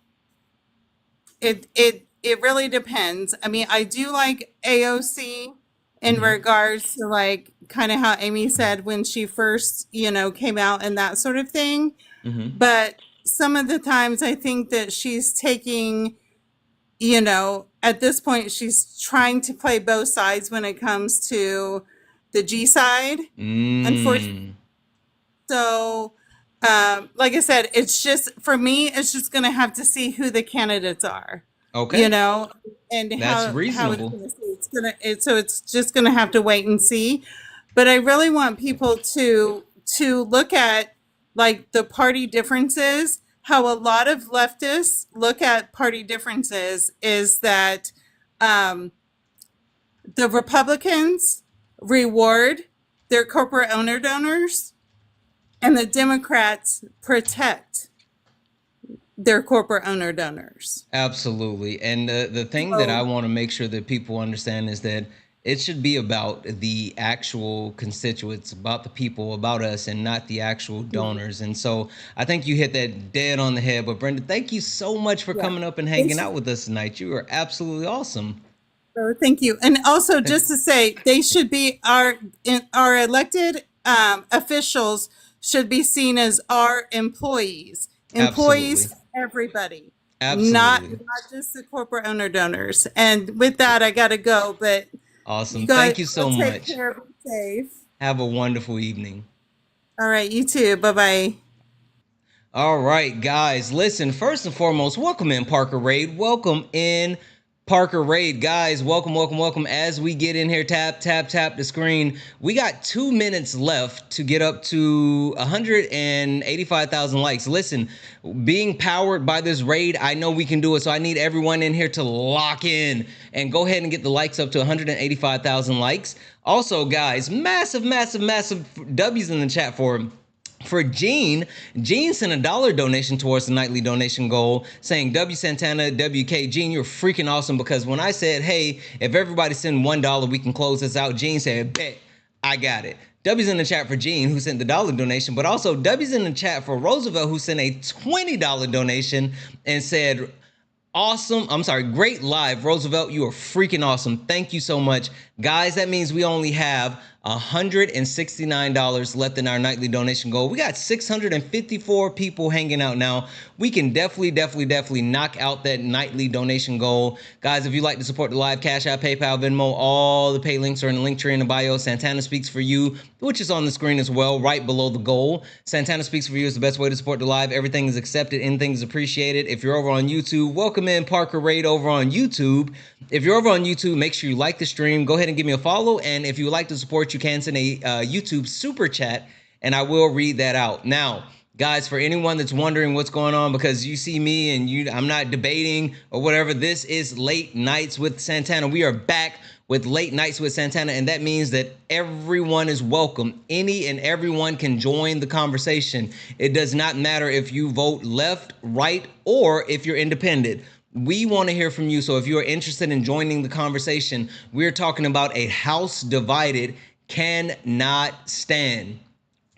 it really depends. I mean, I do like AOC in regards to like kind of how Amy said when she first, came out and that sort of thing. But some of the times I think that she's taking, at this point she's trying to play both sides when it comes to the G side. Unfortunately,
Mm.
so like I said, it's just for me, it's just gonna have to see who the candidates are, you
Okay,
know, and
that's
how it's
reasonable.
gonna see. So it's just gonna have to wait and see. But I really want people to look at like the party differences. How a lot of leftists look at party differences is that um, the Republicans reward their corporate owner donors and the Democrats protect their corporate owner donors.
Absolutely. And the thing that I
So,
want to make sure that people understand is that it should be about the actual constituents, about the people, about us, and not the actual donors. And so I think you hit that dead on the head. But Brenda, thank you so much for
yeah,
coming up and
they
hanging
should.
out with us tonight. You are absolutely awesome.
So thank you. And also, just to say, they should be our elected officials should be seen as our employees.
Absolutely.
Employees, everybody, not
Absolutely.
just the corporate owner donors. And with that, I got to go. But you
Awesome.
guys
Thank you
all
so
take
much.
care. Be safe.
Have a wonderful evening.
All right, you too. Bye bye.
All right, guys, listen, first and foremost, welcome in Parker Raid. Welcome in Parker Raid. Guys, welcome, welcome, welcome. As we get in here, tap, tap, tap the screen. We got 2 minutes left to get up to 185,000 likes. Listen, being powered by this raid, I know we can do it. So I need everyone in here to lock in and go ahead and get the likes up to 185,000 likes. Also, guys, massive, massive, massive W's in the chat for Gene. Gene sent a $1 donation towards the nightly donation goal, saying, W Santana, WK. Gene, you're freaking awesome, because when I said, hey, if everybody send $1, we can close this out, Gene said, bet, I got it. W's in the chat for Gene, who sent the $1 donation, but also W's in the chat for Roosevelt, who sent a $20 donation and said, awesome. I'm sorry, great live. Roosevelt, you are freaking awesome. Thank you so much. Guys, that means we only have $169 left in our nightly donation goal. We got 654 people hanging out now. We can definitely knock out that nightly donation goal. Guys, if you'd like to support the live, Cash App, PayPal, Venmo, all the pay links are in the link tree in the bio. Santana Speaks for You, which is on the screen as well, right below the goal. Santana Speaks for You is the best way to support the live. Everything is accepted, anything is appreciated. If you're over on YouTube, welcome in Parker Raid over on YouTube. If you're over on YouTube, make sure you like the stream. Go ahead and give me a follow. And if you would like to support, you can send a YouTube super chat, and I will read that out. Now, guys, for anyone that's wondering what's going on, because you see me and I'm not debating or whatever, this is Late Nights with Santana. We are back with Late Nights with Santana, and that means that everyone is welcome. Any and everyone can join the conversation. It does not matter if you vote left, right, or if you're independent. We want to hear from you. So if you are interested in joining the conversation, we're talking about a house divided cannot stand.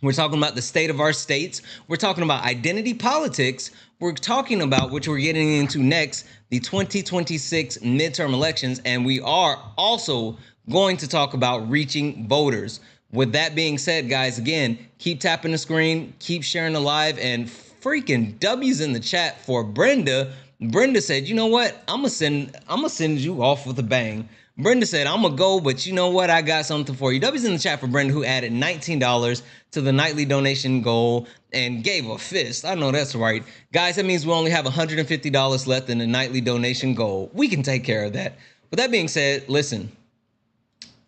We're talking about the state of our states. We're talking about identity politics. We're talking about, which we're getting into next, the 2026 midterm elections. And we are also going to talk about reaching voters. With that being said, guys, again, keep tapping the screen, keep sharing the live, and freaking W's in the chat for Brenda. Brenda said, you know what? I'm gonna send you off with a bang. Brenda said, I'm gonna go, but you know what? I got something for you. W's in the chat for Brenda, who added $19 to the nightly donation goal and gave a fist. I know that's right. Guys, that means we only have $150 left in the nightly donation goal. We can take care of that. With that being said, listen,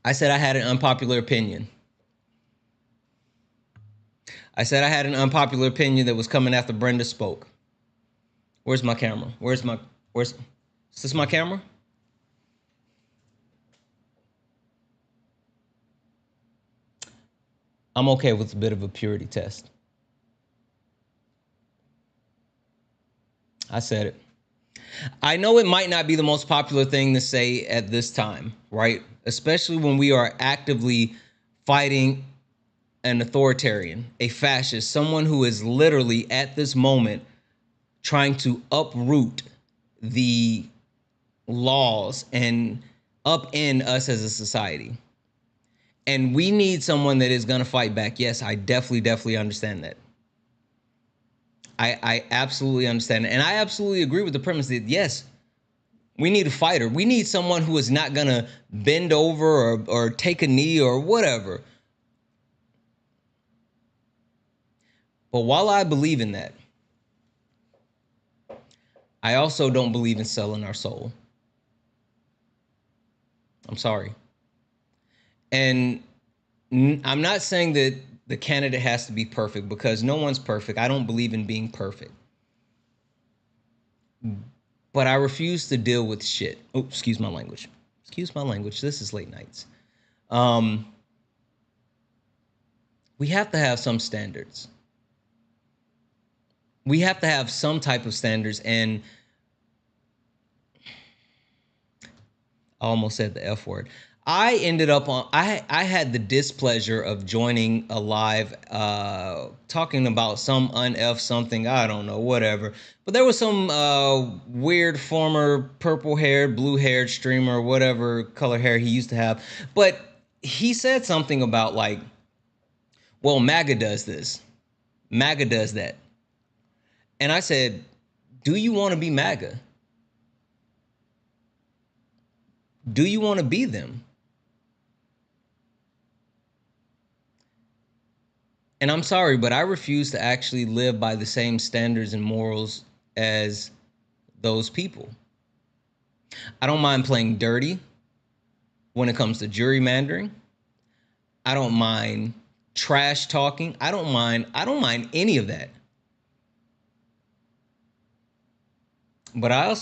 I said I had an unpopular opinion. I said I had an unpopular opinion that was coming after Brenda spoke. Where's my camera? Is this my camera? I'm okay with a bit of a purity test. I said it. I know it might not be the most popular thing to say at this time, right? Especially when we are actively fighting an authoritarian, a fascist, someone who is literally at this moment trying to uproot the laws and upend us as a society. And we need someone that is going to fight back. Yes, I definitely understand that. I absolutely understand it. And I absolutely agree with the premise that, yes, we need a fighter. We need someone who is not going to bend over or take a knee or whatever. But while I believe in that, I also don't believe in selling our soul. I'm sorry. And I'm not saying that the candidate has to be perfect, because no one's perfect. I don't believe in being perfect. But I refuse to deal with shit. Oh, excuse my language. Excuse my language. This is late nights. We have to have some standards. We have to have some type of standards. And I almost said the F word. I ended up on, I had the displeasure of joining a live talking about some un-F something, I don't know, whatever. But there was some weird former purple-haired, blue-haired streamer, whatever color hair he used to have. But he said something about like, well, MAGA does this. MAGA does that. And I said, do you want to be MAGA? Do you want to be them? And I'm sorry, but I refuse to actually live by the same standards and morals as those people. I don't mind playing dirty when it comes to gerrymandering. I don't mind trash talking. I don't mind any of that. But I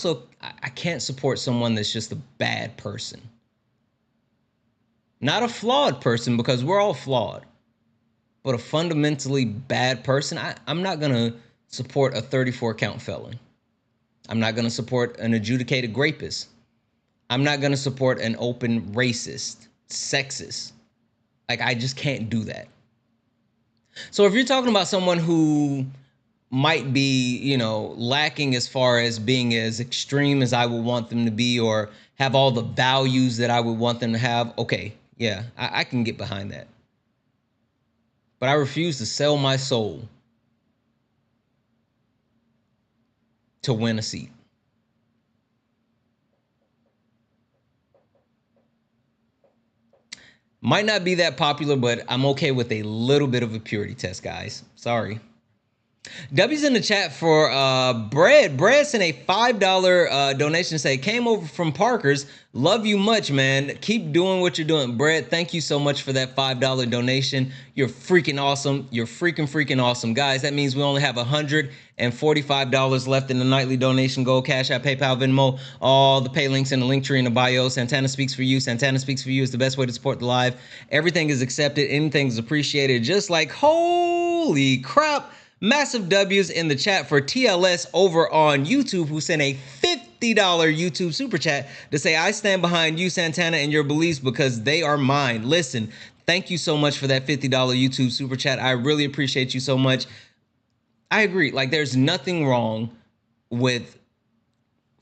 can't support someone that's just a bad person. Not a flawed person, because we're all flawed. But a fundamentally bad person, I'm not going to support a 34 count felon. I'm not going to support an adjudicated rapist. I'm not going to support an open racist, sexist. Like, I just can't do that. So if you're talking about someone who might be, lacking as far as being as extreme as I would want them to be, or have all the values that I would want them to have, okay, yeah, I can get behind that. But I refuse to sell my soul to win a seat. Might not be that popular, but I'm okay with a little bit of a purity test, guys. Sorry. W's in the chat for Bread. Bread sent a $5 donation. Say, came over from Parker's. Love you much, man. Keep doing what you're doing. Bread, thank you so much for that $5 donation. You're freaking awesome. You're freaking awesome. Guys, that means we only have $145 left in the nightly donation goal. Cash App, PayPal, Venmo, all the pay links in the link tree in the bio. Santana Speaks For You. Santana Speaks For You is the best way to support the live. Everything is accepted. Anything is appreciated. Just like, holy crap. Massive W's in the chat for TLS over on YouTube, who sent a $50 YouTube super chat to say, I stand behind you, Santana, and your beliefs because they are mine. Listen, thank you so much for that $50 YouTube super chat. I really appreciate you so much. I agree. Like, there's nothing wrong with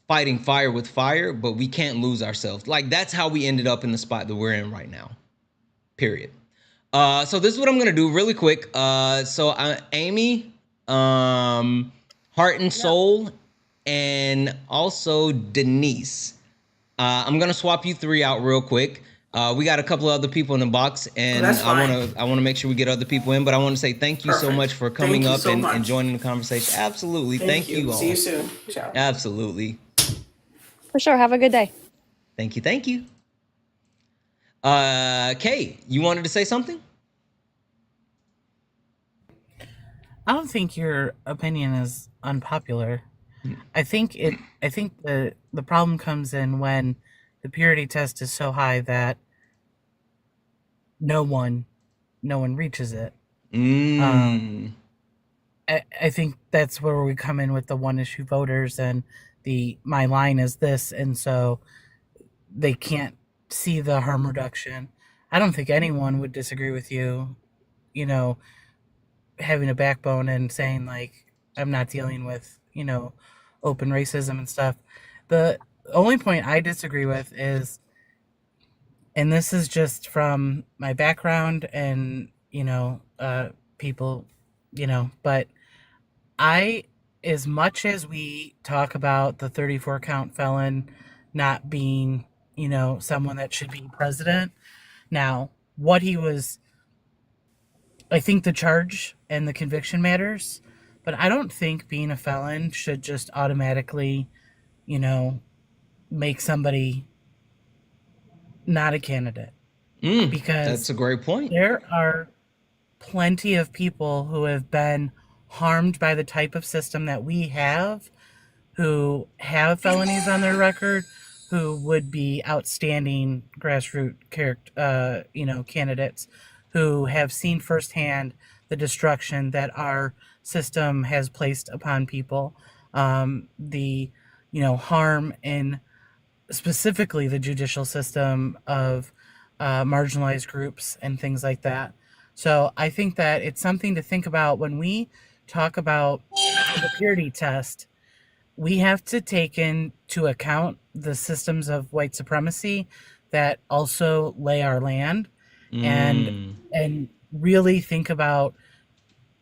fighting fire with fire, but we can't lose ourselves. Like, that's how we ended up in the spot that we're in right now. Period. So this is what I'm gonna do really quick. Amy, Heart and Soul, and also Denise. I'm gonna swap you three out real quick. We got a couple of other people in the box, and I wanna make sure we get other people in. But I want to say thank you so much for coming up and joining the conversation. Absolutely, thank you all.
See you soon. Ciao.
Absolutely.
For sure. Have a good day.
Thank you. Kay, you wanted to say something?
I don't think your opinion is unpopular. I think the problem comes in when the purity test is so high that no one reaches it. I think that's where we come in with the one issue voters and my line is this, and so they can't see the harm reduction. I don't think anyone would disagree with you, you know, having a backbone and saying like I'm not dealing with, open racism and stuff. The only point I disagree with is, and this is just from my background and, people, but I, as much as we talk about the 34 count felon not being, someone that should be president, now what he was, I think the charge and the conviction matters, but I don't think being a felon should just automatically, you know, make somebody not a candidate,
That's
because
a great point.
there are plenty of people who have been harmed by the type of system that we have, who have felonies on their record, who would be outstanding grassroots candidates, who have seen firsthand the destruction that our system has placed upon people, the harm in specifically the judicial system of marginalized groups and things like that. So I think that it's something to think about when we talk about the purity test. We have to take into account the systems of white supremacy that also lay our land, and
Mm.
really think about,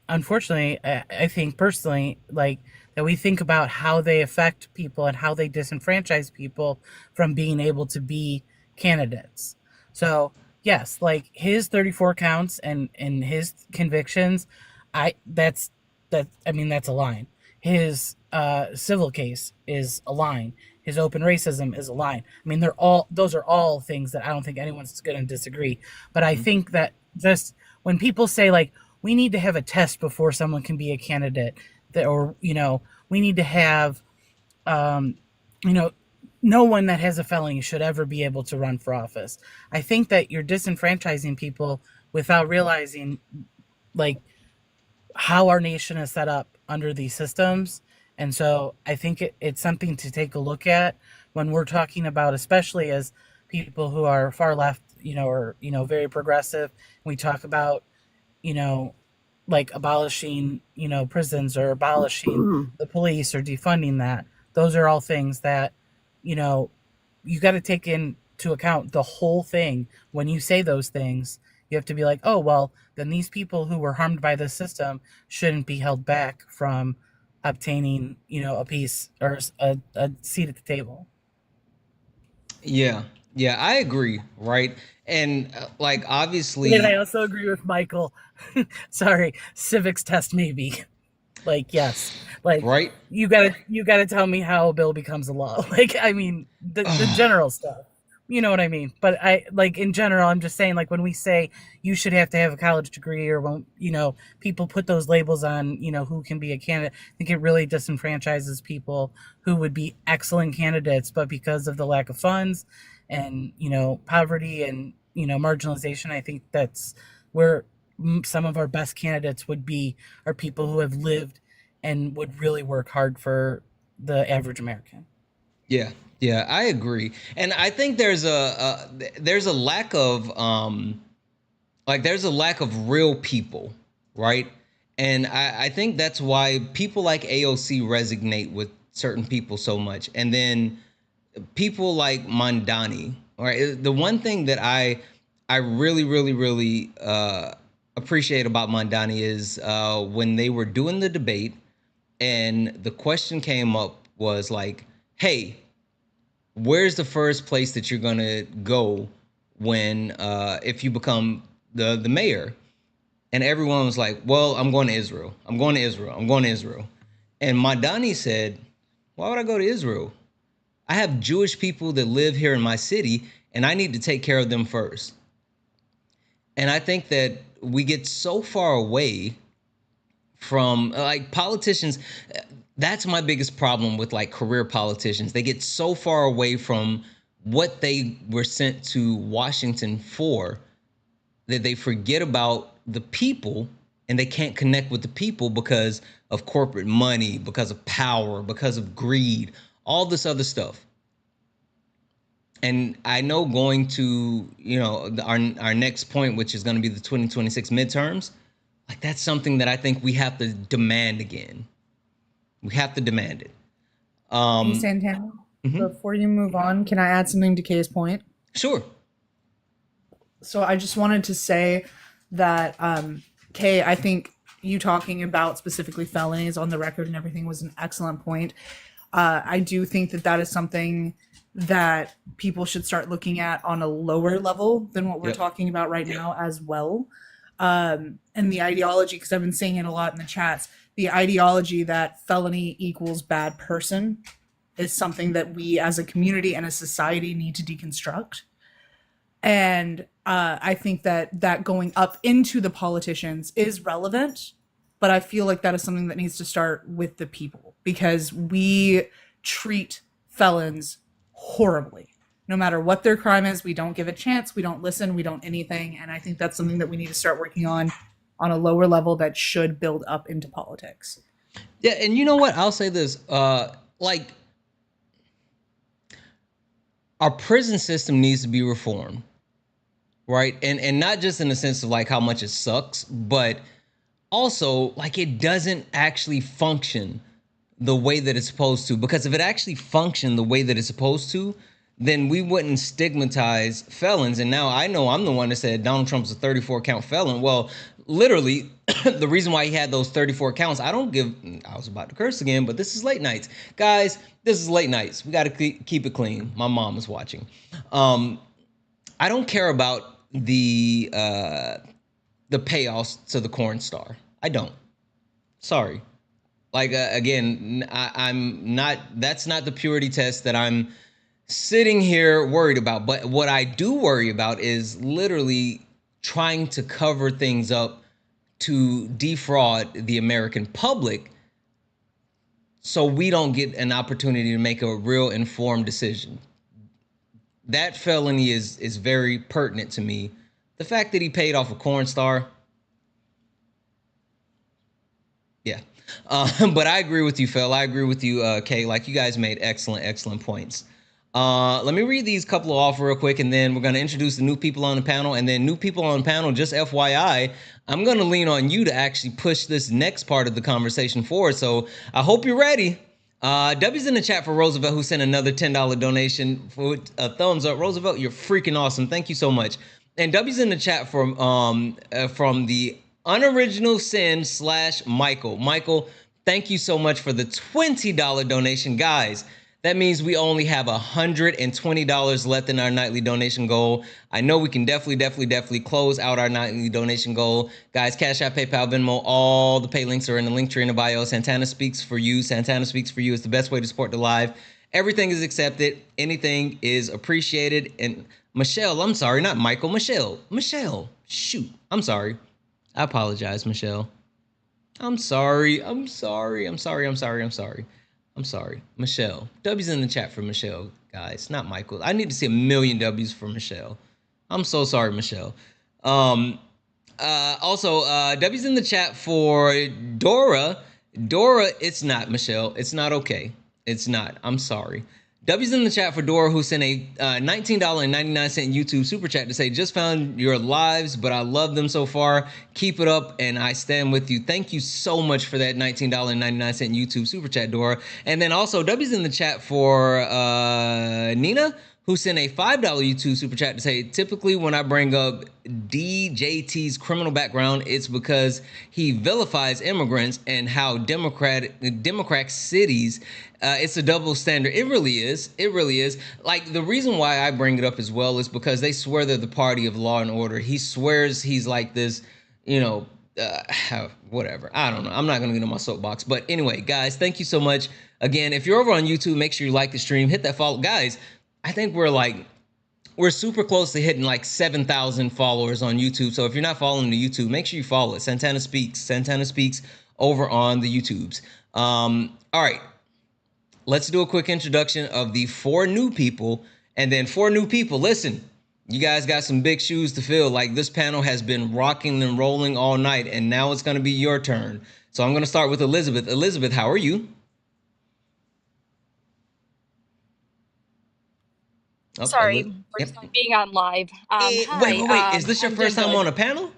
unfortunately, I think personally, like, that we think about how they affect people and how they disenfranchise people from being able to be candidates. So yes, like his 34 counts and his convictions, I mean that's a line. His civil case is a line. His open racism is a line. I mean, those are all things that I don't think anyone's going to disagree. But I think that just when people say like we need to have a test before someone can be a candidate, that, or we need to have um, you know no one that has a felony should ever be able to run for office. I think that you're disenfranchising people without realizing like how our nation is set up under these systems. And so I think it's something to take a look at when we're talking about, especially as people who are far left, or very progressive. We talk about, you know, like abolishing, prisons, or abolishing the police, or defunding that. Those are all things that, you know, you got to take into account the whole thing. When you say those things, you have to be like, oh, well, then these people who were harmed by this system shouldn't be held back from obtaining, a piece or a seat at the table.
Yeah, yeah, I agree, right? And like
And I
obviously,
also agree with Michael. Sorry, civics test maybe. Like, yes, like
right?
you gotta tell me how a bill becomes a law. Like, I mean, the general stuff. You know what I mean? But I, like, in general, I'm just saying, like, when we say you should have to have a college degree, or when people put those labels on who can be a candidate, I think it really disenfranchises people who would be excellent candidates, but because of the lack of funds and poverty and marginalization, I think that's where some of our best candidates would be, are people who have lived and would really work hard for the average American.
Yeah, yeah, I agree, and I think there's a lack of there's a lack of real people, right? And I think that's why people like AOC resonate with certain people so much, and then people like Mandani, right? The one thing that I really really really appreciate about Mandani is when they were doing the debate, and the question came up was like, hey, where's the first place that you're gonna go when if you become the mayor? And everyone was like, well, I'm going to Israel. I'm going to Israel. I'm going to Israel. And Madani said, why would I go to Israel? I have Jewish people that live here in my city, and I need to take care of them first. And I think that we get so far away from like politicians. That's my biggest problem with like career politicians. They get so far away from what they were sent to Washington for that they forget about the people, and they can't connect with the people because of corporate money, because of power, because of greed, all this other stuff. And I know going to, our next point, which is going to be the 2026 midterms, like that's something that I think we have to demand again. We have to demand it.
Hey, Santana, before you move on, can I add something to Kay's point?
Sure.
So I just wanted to say that, Kay, I think you talking about specifically felonies on the record and everything was an excellent point. I do think that that is something that people should start looking at on a lower level than what we're talking about right now as well. And the ideology, because I've been saying it a lot in the chats, the ideology that felony equals bad person is something that we as a community and a society need to deconstruct. And I think that going up into the politicians is relevant, but I feel like that is something that needs to start with the people, because we treat felons horribly. No matter what their crime is, we don't give a chance, we don't listen, we don't anything. And I think that's something that we need to start working on a lower level that should build up into politics.
Yeah, and you know what? I'll say this. Like, our prison system needs to be reformed, right? And not just in the sense of like how much it sucks, but also like it doesn't actually function the way that it's supposed to. Because if it actually functioned the way that it's supposed to, then we wouldn't stigmatize felons. And now I know I'm the one that said Donald Trump's a 34 count felon. Well, literally, the reason why he had those 34 counts, I was about to curse again, but this is late nights. Guys, this is late nights. We got to keep it clean. My mom is watching. I don't care about the payoffs to the corn star. I don't. Sorry. Like, again, I'm not, that's not the purity test that I'm sitting here worried about. But what I do worry about is literally trying to cover things up to defraud the American public so we don't get an opportunity to make a real informed decision. That felony is very pertinent to me. The fact that he paid off a corn star, yeah. But I agree with you, Phil. I agree with you, Kay. Like, you guys made excellent points. Let me read these couple off real quick, and then we're going to introduce the new people on the panel. And then new people on the panel, just FYI, I'm going to lean on you to actually push this next part of the conversation forward. So I hope you're ready. W's in the chat for Roosevelt, who sent another $10 donation for a thumbs up. Roosevelt, you're freaking awesome. Thank you so much. And W's in the chat from the Unoriginal Sin / Michael. Michael, thank you so much for the $20 donation. Guys, that means we only have $120 left in our nightly donation goal. I know we can definitely close out our nightly donation goal. Guys, Cash App, PayPal, Venmo, all the pay links are in the link tree in the bio. Santana Speaks for You. Santana Speaks for You is the best way to support the live. Everything is accepted. Anything is appreciated. And Michelle, I'm sorry, not Michael, Michelle, shoot, I'm sorry. I apologize, Michelle. I'm sorry. Michelle. W's in the chat for Michelle, guys, not Michael. I need to see 1,000,000 W's for Michelle. I'm so sorry, Michelle. Also, W's in the chat for Dora. Dora, it's not, Michelle. It's not okay. It's not. I'm sorry. W's in the chat for Dora, who sent a $19.99 YouTube super chat to say, just found your lives, but I love them so far. Keep it up, and I stand with you. Thank you so much for that $19.99 YouTube super chat, Dora. And then also W's in the chat for Nina, who sent a $5 YouTube super chat to say, typically when I bring up DJT's criminal background, it's because he vilifies immigrants and how Democratic cities, it's a double standard. It really is. It really is. Like, the reason why I bring it up as well is because they swear they're the party of law and order. He swears he's like this, whatever. I don't know. I'm not going to get on my soapbox. But anyway, guys, thank you so much. Again, if you're over on YouTube, make sure you like the stream, hit that follow. Guys, I think we're super close to hitting like 7,000 followers on YouTube. So if you're not following the YouTube, make sure you follow it. Santana Speaks over on the YouTubes. All right, let's do a quick introduction of the 4 new people. And then 4 new people, listen, you guys got some big shoes to fill. Like, this panel has been rocking and rolling all night, and now it's going to be your turn. So I'm going to start with Elizabeth. Elizabeth, how are you? Oh,
Sorry,
yep.
first time being on live.
Wait,
Hi,
wait, wait. Is this your
I'm
first
doing
time
good.
on a panel?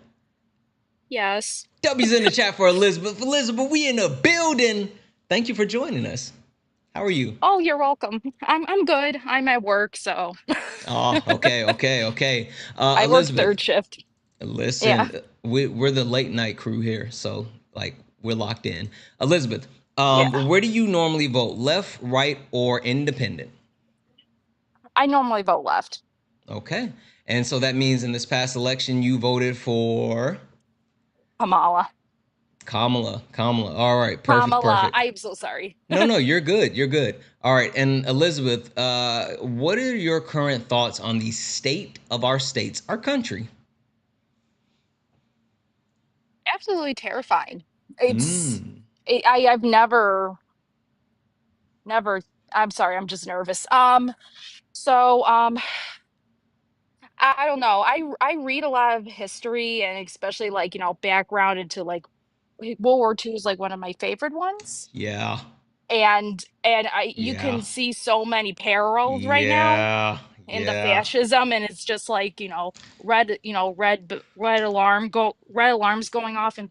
Yes.
W's in the chat for Elizabeth. Elizabeth, we in the building. Thank you for joining us. How are you?
Oh, you're welcome. I'm good. I'm at work, so
Oh, okay, okay, okay.
I work
Elizabeth,
third shift. Yeah,
listen, we're the late night crew here, so like we're locked in. Elizabeth,
yeah.
where do you normally vote? Left, right, or independent?
I normally vote left.
Okay. And so that means in this past election you voted for
Kamala.
Kamala. Kamala. All right, perfect,
Kamala.
perfect.
I'm so sorry.
No, no, you're good. You're good. All right. And Elizabeth, what are your current thoughts on the state of our states, our country?
Absolutely terrifying. It's
Mm.
I've never I'm sorry, I'm just nervous. So I don't know. I read a lot of history and especially like, background into like World War II is like one of my favorite ones.
Yeah.
And you
Yeah.
can see so many parallels right now
Yeah.
in the
Yeah.
fascism, and it's just like, red alarms going off, and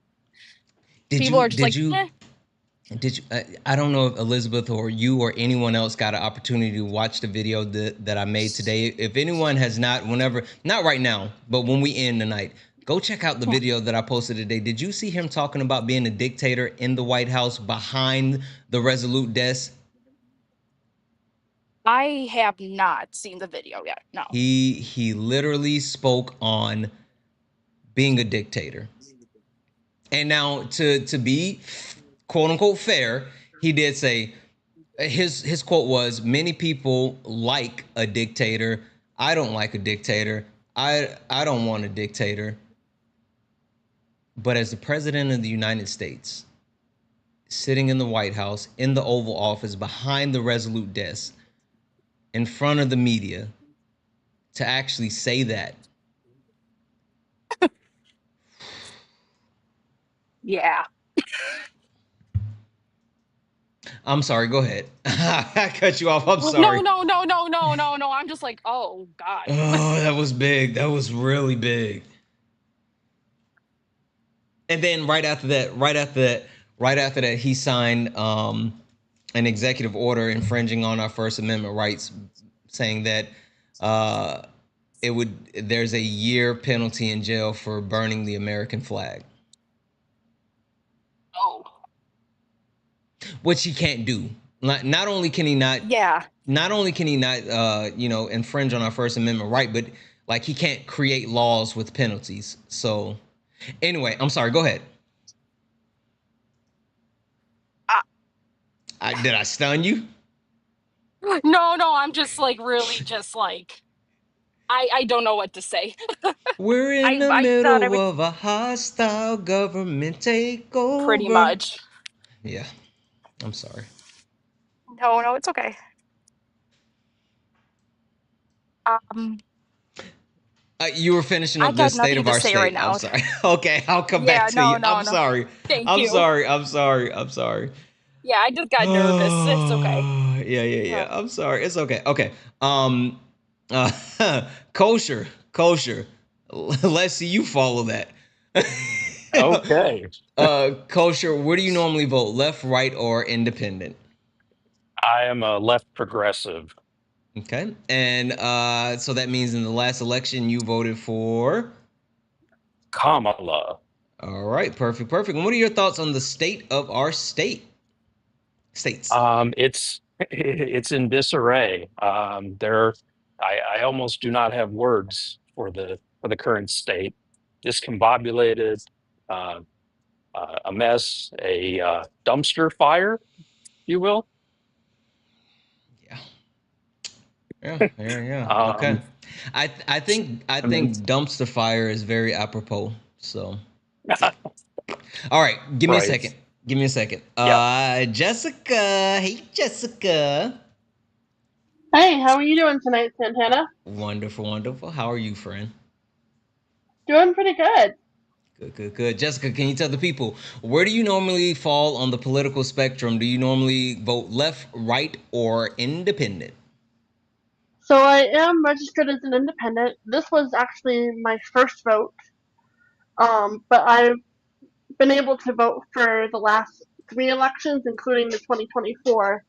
Did
people
you
are just
did
like,
you
eh.
did you I don't know if Elizabeth or you or anyone else got an opportunity to watch the video that I made today. If anyone has not, whenever, not right now, but when we end tonight, go check out the video that I posted today. Did you see him talking about being a dictator in the White House behind the Resolute desk?
I have not seen the video yet. No.
He literally spoke on being a dictator. And now to be quote unquote fair, he did say his quote was, many people like a dictator. I don't like a dictator. I don't want a dictator. But as the president of the United States, sitting in the White House, in the Oval Office, behind the Resolute desk, in front of the media, to actually say that.
Yeah.
I'm sorry, go ahead. I cut you off. I'm
No,
sorry.
no, no, no, no, no, no. I'm just like, oh God.
Oh, that was big. That was really big. And then right after that, he signed an executive order infringing on our First Amendment rights, saying that uh, there's a year penalty in jail for burning the American flag,
Oh.
which he can't do. Not only can he not,
Yeah.
infringe on our First Amendment right, but like he can't create laws with penalties. So anyway, I'm sorry. Go ahead.
Uh,
Did I stun you?
no, no, I'm just like really just like I don't know what to say.
We're in the
I thought I
middle
would
of a hostile government
pretty
takeover.
much.
Yeah, I'm sorry.
No, no, it's okay. Um,
You were finishing
I
up the
got
state
nothing
of
to
our
say right
state. I'm
now.
sorry. Okay, I'll come back
Yeah,
to
no,
you.
no,
I'm
no.
sorry.
Thank
I'm
you.
sorry. I'm sorry. I'm sorry.
Yeah, I just got nervous. It's okay.
Oh, yeah, yeah, yeah.
Yeah.
I'm sorry. It's okay. Okay. Uh, kosher, kosher. Let's see you follow that.
Okay.
Kosher. Where do you normally vote? Left, right, or independent?
I am a left progressive.
Okay. And so that means in the last election you voted for.
Kamala.
All right, perfect, perfect. And what are your thoughts on the state of our states?
It's in disarray. I almost do not have words for the current state. Discombobulated, uh, a mess, a dumpster fire, if you will.
Yeah, yeah, yeah, yeah. Okay.
Um,
I
I mean,
think dumpster fire is very apropos. So, all right, give me a
right.
second. Give me a second.
Yeah.
Jessica. Hey, Jessica.
Hey, how are you doing tonight, Santana?
Wonderful, wonderful. How are you, friend?
Doing pretty good.
Good, good, good. Jessica, can you tell the people where do you normally fall on the political spectrum? Do you normally vote left, right, or independent?
So I am registered as an independent. This was actually my first vote, but I've been able to vote for the last 3 elections, including the 2024.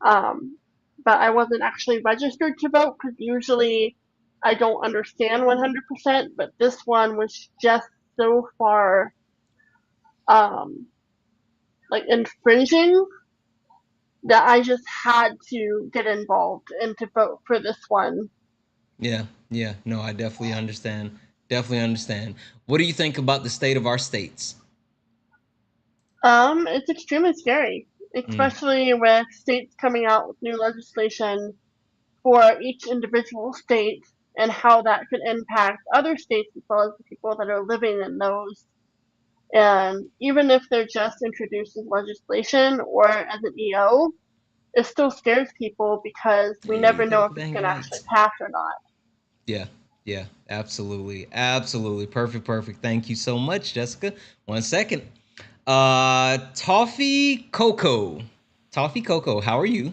Um, but I wasn't actually registered to vote because usually I don't understand 100%. But this one was just so far um, like infringing that I just had to get involved and to vote for this one.
Yeah, yeah. No, I definitely understand. Definitely understand. What do you think about the state of our states?
It's extremely scary,
Mm,
especially with states coming out with new legislation for each individual state and how that could impact other states as well as the people that are living in those. And even if they're just introduced as legislation or as an EO, it still scares people because we
yeah, you
never
got
know
a
if it's
dang
going to actually
right.
pass or not.
Yeah, yeah, absolutely, absolutely, perfect, perfect. Thank you so much, Jessica. 1 second. Toffee Coco, how are you?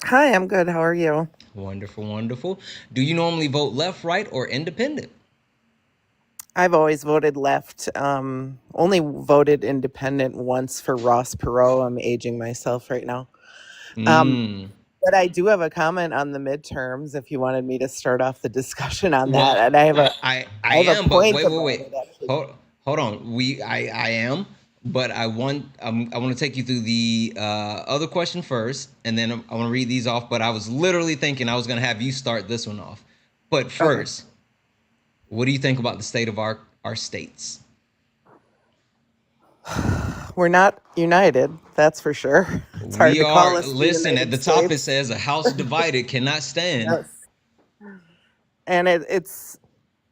Hi, I'm good. How are you?
Wonderful, wonderful. Do you normally vote left, right, or independent?
I've always voted left. Only voted independent once for Ross Perot. I'm aging myself right now. Um,
Mm.
but I do have a comment on the midterms. If you wanted me to start off the discussion on that,
Well,
and
I
I have a
am, but
point
wait, wait,
about
wait.
it actually.
Hold on. I am, but I want to take you through the other question first, and then I want to read these off. But I was literally thinking I was gonna have you start this one off. But
Okay,
first, what do you think about the state of our states?
we're not united. That's for sure. It's hard
We
to call
are,
us the
listen, at
United
the top it
States.
says a house divided cannot stand.
Yes, and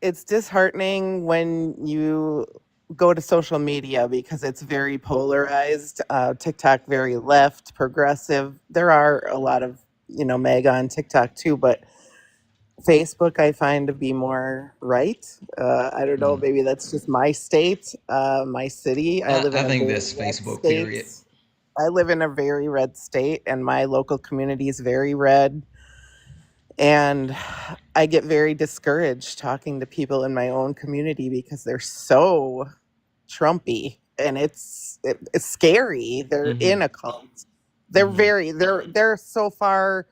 it's disheartening when you go to social media because it's very polarized. TikTok very left, progressive. There are a lot of MAGA on TikTok too, but Facebook I find to be more right. I don't know.
Mm.
Maybe that's just my state, my city. I live in
I
a
think
very
that's
red
Facebook,
state.
period.
I live in a very red state, and my local community is very red. And I get very discouraged talking to people in my own community because they're so Trumpy, and it's scary. They're
Mm-hmm.
in a cult.
Mm-hmm.
They're so far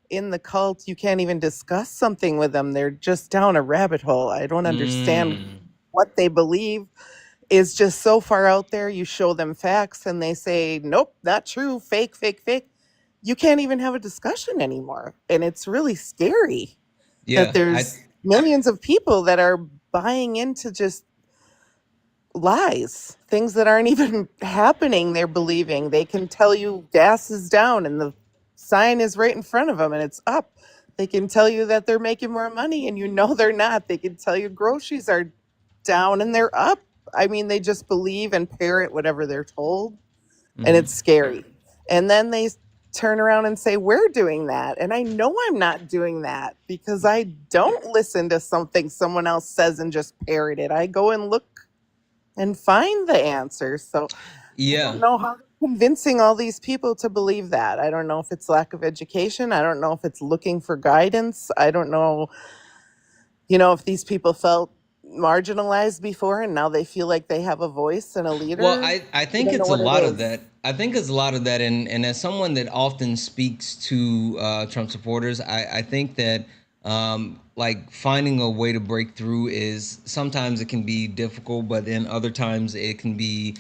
in the cult you can't even discuss something with them. They're just down a rabbit hole. I don't understand
Mm.
what they believe is just so far out there. You show them facts and they say, nope, not true, fake, fake, fake. You can't even have a discussion anymore. And it's really scary that
Yeah,
there's millions of people that are buying into just lies, things that aren't even happening. They're believing. They can tell you gas is down and the sign is right in front of them and it's up. They can tell you that they're making more money and they're not. They can tell you groceries are down and they're up. I mean, they just believe and parrot whatever they're told, and
Mm-hmm.
it's scary. And then they turn around and say, we're doing that. And I know I'm not doing that because I don't listen to something someone else says and just parrot it. I go and look and find the answer. So I don't
Yeah.
know how they're convincing all these people to believe that. I don't know if it's lack of education. I don't know if it's looking for guidance. I don't know, if these people felt marginalized before and now they feel like they have a voice and a
Well,
leader.
I
I
think
don't know
it's a
what it
lot of
is.
that. I think it's a lot of that, and as someone that often speaks to Trump supporters, I think that like finding a way to break through is sometimes it can be difficult, but then other times it can be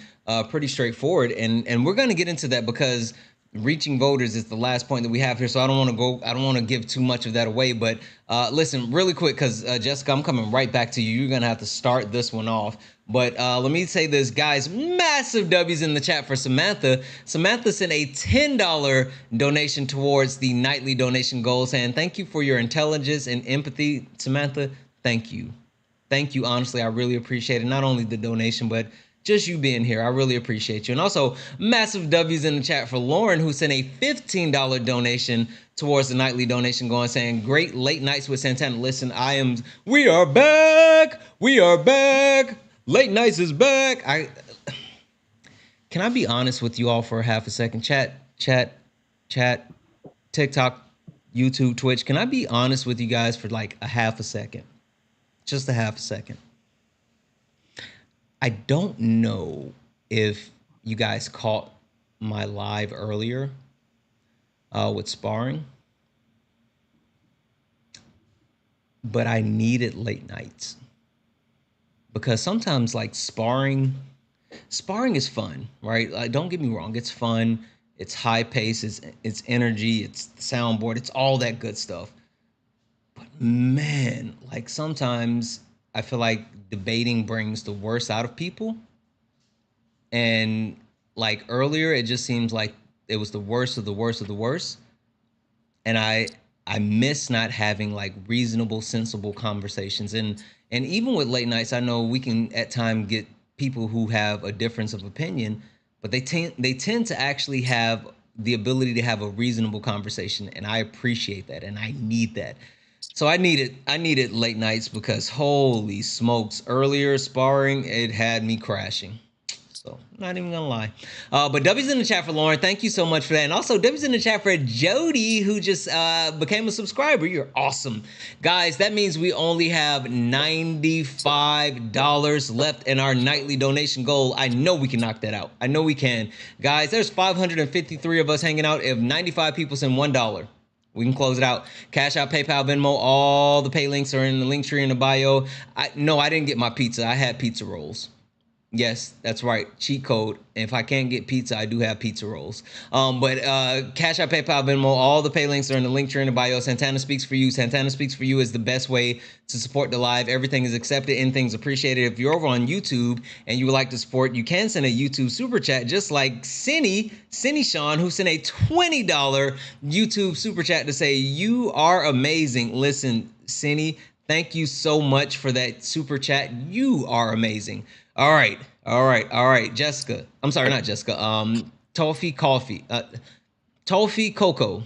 pretty straightforward. And we're going to get into that because reaching voters is the last point that we have here. So I don't want to give too much of that away. But listen, really quick, because Jessica, I'm coming right back to you. You're going to have to start this one off. But let me say this, guys, massive W's in the chat for Samantha. Samantha sent a $10 donation towards the nightly donation goal, saying, thank you for your intelligence and empathy. Samantha, thank you. Thank you. Honestly, I really appreciate it. Not only the donation, but just you being here. I really appreciate you. And also, massive W's in the chat for Lauren, who sent a $15 donation towards the nightly donation going, saying, great late nights with Santana. Listen, we are back. We are back. Late nights is back. Can I be honest with you all for half a second? Chat, TikTok, YouTube, Twitch. Can I be honest with you guys for like a half a second? Just a half a second. I don't know if you guys caught my live earlier with sparring, but I needed late nights because sometimes like sparring is fun, right? Like, don't get me wrong, it's fun, it's high pace, it's energy, it's soundboard, it's all that good stuff. But man, like sometimes I feel like debating brings the worst out of people. And like earlier, it just seems like it was the worst of the worst of the worst. And I miss not having like reasonable, sensible conversations. And even with late nights, I know we can at times get people who have a difference of opinion, but they tend to actually have the ability to have a reasonable conversation, and I appreciate that, and I need that. So I needed late nights because holy smokes, earlier sparring it had me crashing. So not even gonna lie. But W's in the chat for Lauren. Thank you so much for that. And also W's in the chat for Jody, who just became a subscriber. You're awesome. Guys, that means we only have $95 left in our nightly donation goal. I know we can knock that out. I know we can. Guys, there's 553 of us hanging out. If 95 people send $1, we can close it out. Cash App, PayPal, Venmo, all the pay links are in the link tree in the bio. No, I didn't get my pizza. I had pizza rolls. Yes, that's right. Cheat code. If I can't get pizza, I do have pizza rolls. But Cash App, PayPal, Venmo, all the pay links are in the link tree in the bio. Santana Speaks for You. Santana Speaks for You is the best way to support the live. Everything is accepted. Anything's appreciated. If you're over on YouTube and you would like to support, you can send a YouTube super chat, just like Cindy Sean, who sent a $20 YouTube super chat to say, "You are amazing." Listen, Cindy, thank you so much for that super chat. You are amazing. All right. Jessica. I'm sorry, not Jessica. Tofi Coffee. Tofi Coco.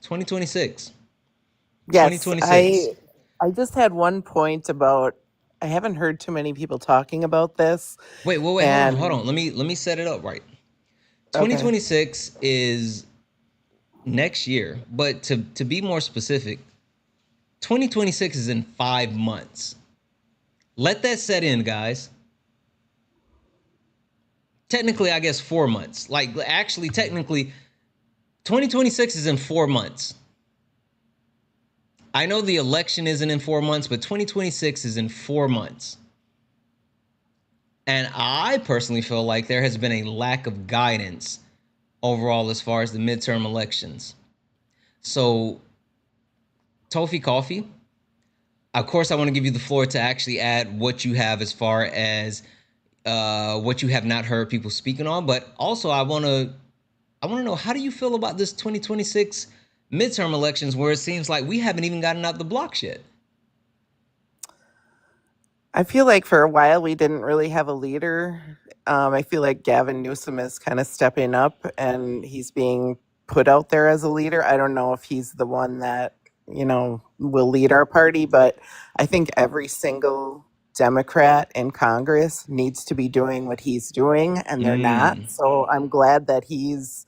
2026.
Yes,
2026.
I just had one point about I haven't heard too many people talking about this.
Wait. Hold on. Let me set it up right.
Okay.
2026 is next year, but to be more specific, 2026 is in 5 months. Let that set in, guys. Technically, I guess 4 months. Like, actually, technically, 2026 is in 4 months. I know the election isn't in 4 months, but 2026 is in 4 months. And I personally feel like there has been a lack of guidance overall as far as the midterm elections. So, Tofi Coffee, of course, I want to give you the floor to actually add what you have as far as what you have not heard people speaking on, but also I want to know, how do you feel about this 2026 midterm elections where it seems like we haven't even gotten out the blocks yet?
I feel like for a while we didn't really have a leader. I feel like Gavin Newsom is kind of stepping up and he's being put out there as a leader. I don't know if he's the one that, will lead our party, but I think every single Democrat in Congress needs to be doing what he's doing, and they're not. So I'm glad that he's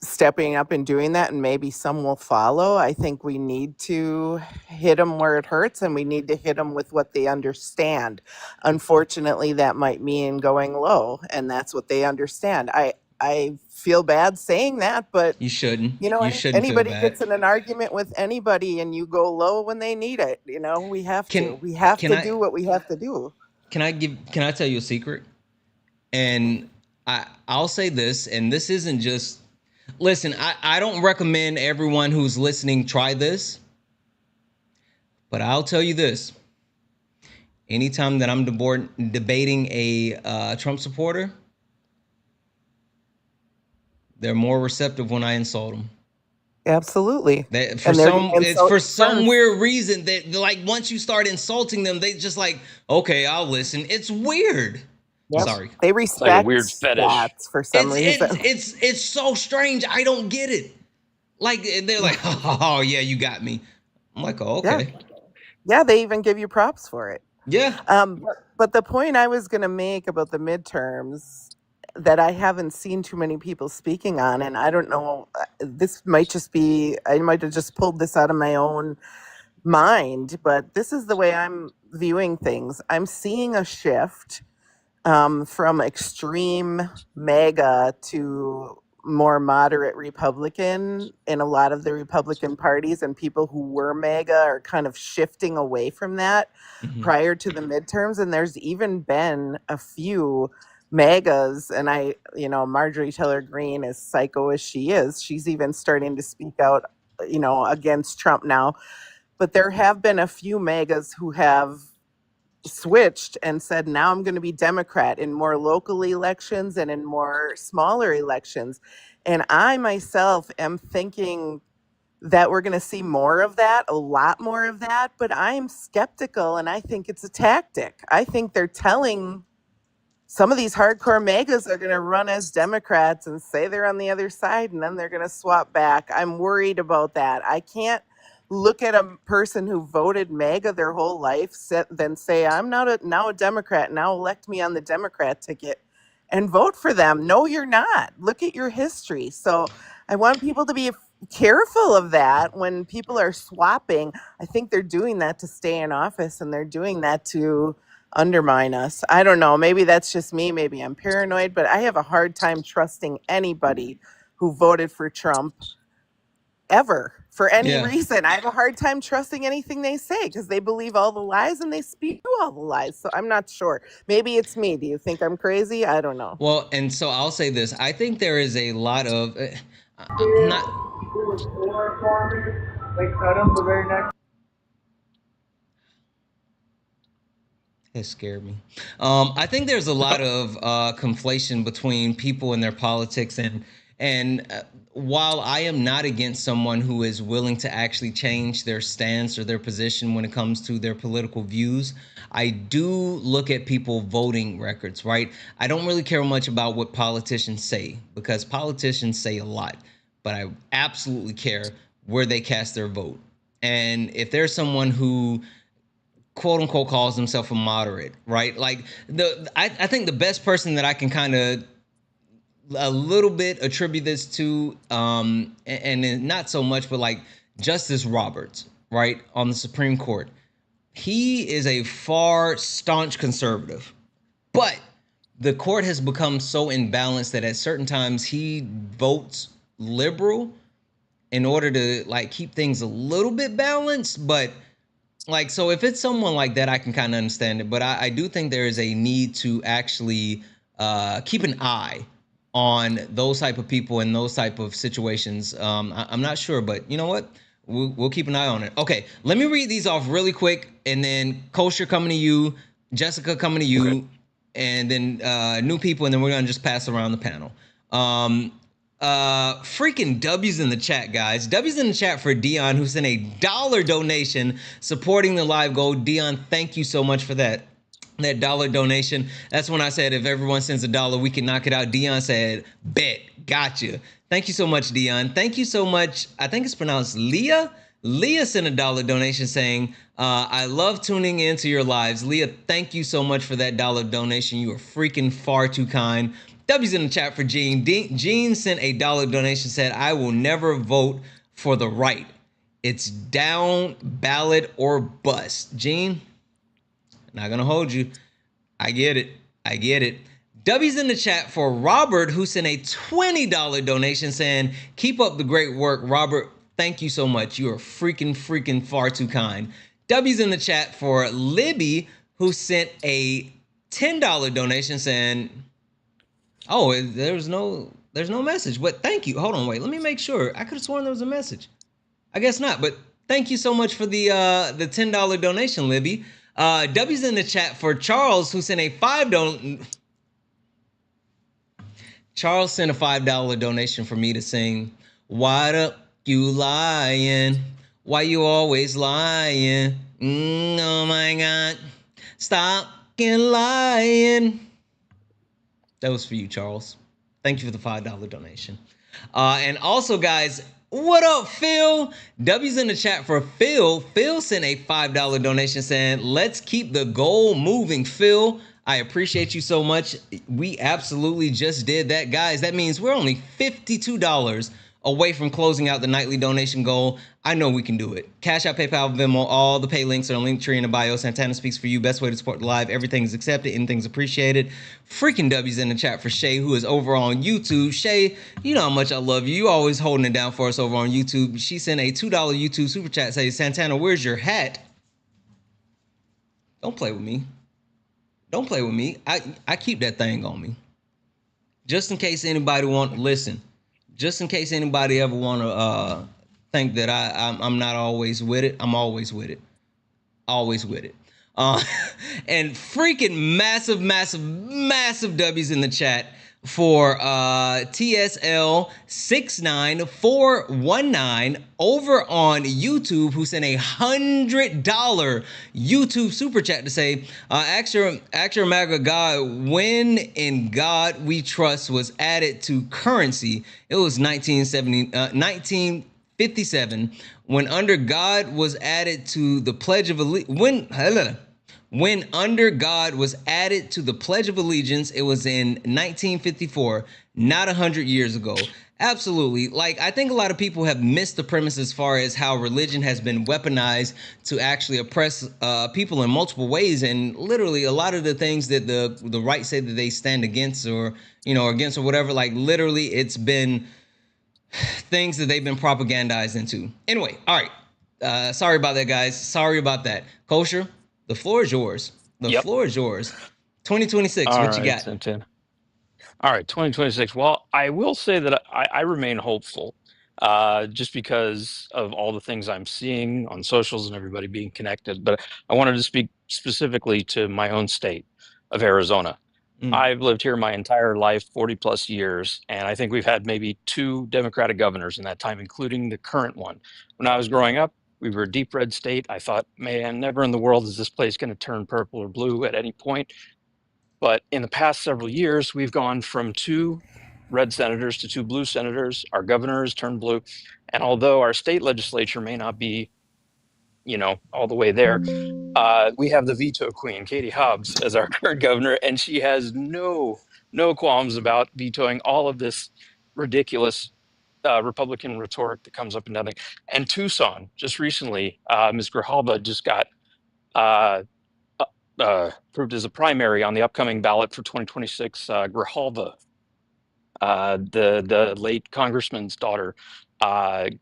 stepping up and doing that, and maybe some will follow. I think we need to hit them where it hurts, and we need to hit them with what they understand. Unfortunately, that might mean going low, and that's what they understand. I feel bad saying that, but
You shouldn't. You shouldn't feel
anybody
bad.
gets in an argument with anybody and you go low when they need it. We have
Can
to. We have
can
to
I
do what we have to do.
can I tell you a secret? And I'll say this, and this isn't just, listen, I don't recommend everyone who's listening try this, but I'll tell you this. Anytime that I'm debating a Trump supporter, they're more receptive when I insult them.
Absolutely.
That
And they're gonna
it's
insult
for
you
some
first.
weird reason that, like, once you start insulting them, they just like, okay, I'll listen. It's weird.
Yep.
Sorry.
They
It's like a
respect
weird fetish.
that for some reason.
It's so strange. I don't get it. Like, they're like, oh yeah, you got me. I'm like, oh, okay.
Yeah, they even give you props for it.
Yeah.
But the point I was going to make about the midterms, that I haven't seen too many people speaking on. And I don't know, this might just be, I might have just pulled this out of my own mind, but this is the way I'm viewing things. I'm seeing a shift from extreme MAGA to more moderate Republican in a lot of the Republican parties, and people who were MAGA are kind of shifting away from that prior to the midterms. And there's even been a few MAGAs, and Marjorie Taylor Greene, as psycho as she is, she's even starting to speak out, against Trump now. But there have been a few MAGAs who have switched and said, now I'm going to be Democrat in more local elections and in more smaller elections. And I myself am thinking that we're going to see more of that, a lot more of that. But I'm skeptical, and I think it's a tactic. I think they're telling some of these hardcore MAGAs are going to run as Democrats and say they're on the other side, and then they're going to swap back. I'm worried about that. I can't look at a person who voted MAGA their whole life, then say, I'm now a Democrat, now elect me on the Democrat ticket and vote for them. No, you're not. Look at your history. So I want people to be careful of that when people are swapping. I think they're doing that to stay in office, and they're doing that to undermine us. I don't know. Maybe that's just me. Maybe I'm paranoid, but I have a hard time trusting anybody who voted for Trump ever for any reason. I have a hard time trusting anything they say because they believe all the lies and they speak all the lies. So I'm not sure. Maybe it's me. Do you think I'm crazy? I don't know.
Well, and so I'll say this. I think there is a lot of not. It scared me. I think there's a lot of conflation between people and their politics, and while I am not against someone who is willing to actually change their stance or their position when it comes to their political views, I do look at people voting records, right? I don't really care much about what politicians say because politicians say a lot, but I absolutely care where they cast their vote. And if there's someone who quote unquote calls himself a moderate, right? Like I think the best person that I can kind of a little bit attribute this to, and not so much, but like Justice Roberts, right, on the Supreme Court. He is a far staunch conservative, but the court has become so imbalanced that at certain times he votes liberal in order to like keep things a little bit balanced, but like, so if it's someone like that, I can kind of understand it. But I do think there is a need to actually keep an eye on those type of people in those type of situations. I'm not sure, but you know what? We'll keep an eye on it. Okay, let me read these off really quick, and then Kosher coming to you, Jessica coming to you, and then new people, and then we're gonna just pass around the panel. Freaking W's in the chat, guys. W's in the chat for Dion, who sent a $1 donation supporting the live goal. Dion, thank you so much for that $1 donation. That's when I said if everyone sends $1, we can knock it out. Dion said, bet, gotcha. Thank you so much, Dion. Thank you so much. I think it's pronounced Leah. Leah sent a $1 donation saying, I love tuning into your lives. Leah, thank you so much for that $1 donation. You are freaking far too kind. W's in the chat for Gene. Gene sent a $1 donation, said, I will never vote for the right. It's down ballot or bust. Gene, not gonna hold you. I get it. I get it. W's in the chat for Robert, who sent a $20 donation saying, keep up the great work. Robert, thank you so much. You are freaking far too kind. W's in the chat for Libby, who sent a $10 donation saying, oh, there's no message. But thank you. Hold on, wait. Let me make sure. I could have sworn there was a message. I guess not. But thank you so much for the $10 donation, Libby. W's in the chat for Charles, who sent a $5. Charles sent a $5 donation for me to sing. Why up you lying? Why you always lying? Oh my God. Stop lying. That was for you, Charles. Thank you for the $5 donation. And also, guys, what up, Phil? W's in the chat for Phil. Phil sent a $5 donation saying, let's keep the goal moving, Phil. I appreciate you so much. We absolutely just did that, guys. That means we're only $52 away from closing out the nightly donation goal. I know we can do it. Cash App, PayPal, Venmo, all the pay links are in Linktree in the bio. Santana speaks for you. Best way to support the live. Everything is accepted. Anything's appreciated. Freaking W's in the chat for Shay, who is over on YouTube. Shay, you know how much I love you. You always holding it down for us over on YouTube. She sent a $2 YouTube super chat. Says, Santana, where's your hat? Don't play with me. Don't play with me. I keep that thing on me. Just in case anybody want to listen. Just in case anybody ever want to think that I'm not always with it. I'm always with it. Always with it. Uh, and freaking massive W's in the chat for TSL 69419 over on YouTube, who sent $100 YouTube super chat to say, Actor MAGA God, when in God we trust was added to currency. It was 1957 when under God was added to the Pledge of Allegiance. When under God was added to the Pledge of Allegiance, it was in 1954, not 100 years ago. Absolutely. Like, I think a lot of people have missed the premise as far as how religion has been weaponized to actually oppress people in multiple ways. And literally a lot of the things that the right say that they stand against or, against or whatever, like literally it's been things that they've been propagandized into. Anyway, all right. Sorry about that, guys. Sorry about that. Kosher, the floor is yours. The
Yep.
floor is yours. 2026,
All
what you
right,
got?
Santana. All right, 2026. Well, I will say that I remain hopeful, just because of all the things I'm seeing on socials and everybody being connected. But I wanted to speak specifically to my own state of Arizona. I've lived here my entire life, 40 plus years, and I think we've had maybe 2 Democratic governors in that time, including the current one. When I was growing up, we were a deep red state. I thought, man, never in the world is this place going to turn purple or blue at any point. But in the past several years, we've gone from 2 red senators to 2 blue senators. Our governor has turned blue. And although our state legislature may not be, all the way there, we have the veto queen, Katie Hobbs, as our current governor, and she has no qualms about vetoing all of this ridiculous Republican rhetoric that comes up and down. And Tucson, just recently, Ms. Grijalva just got uh, approved as a primary on the upcoming ballot for 2026. Grijalva, the late congressman's daughter,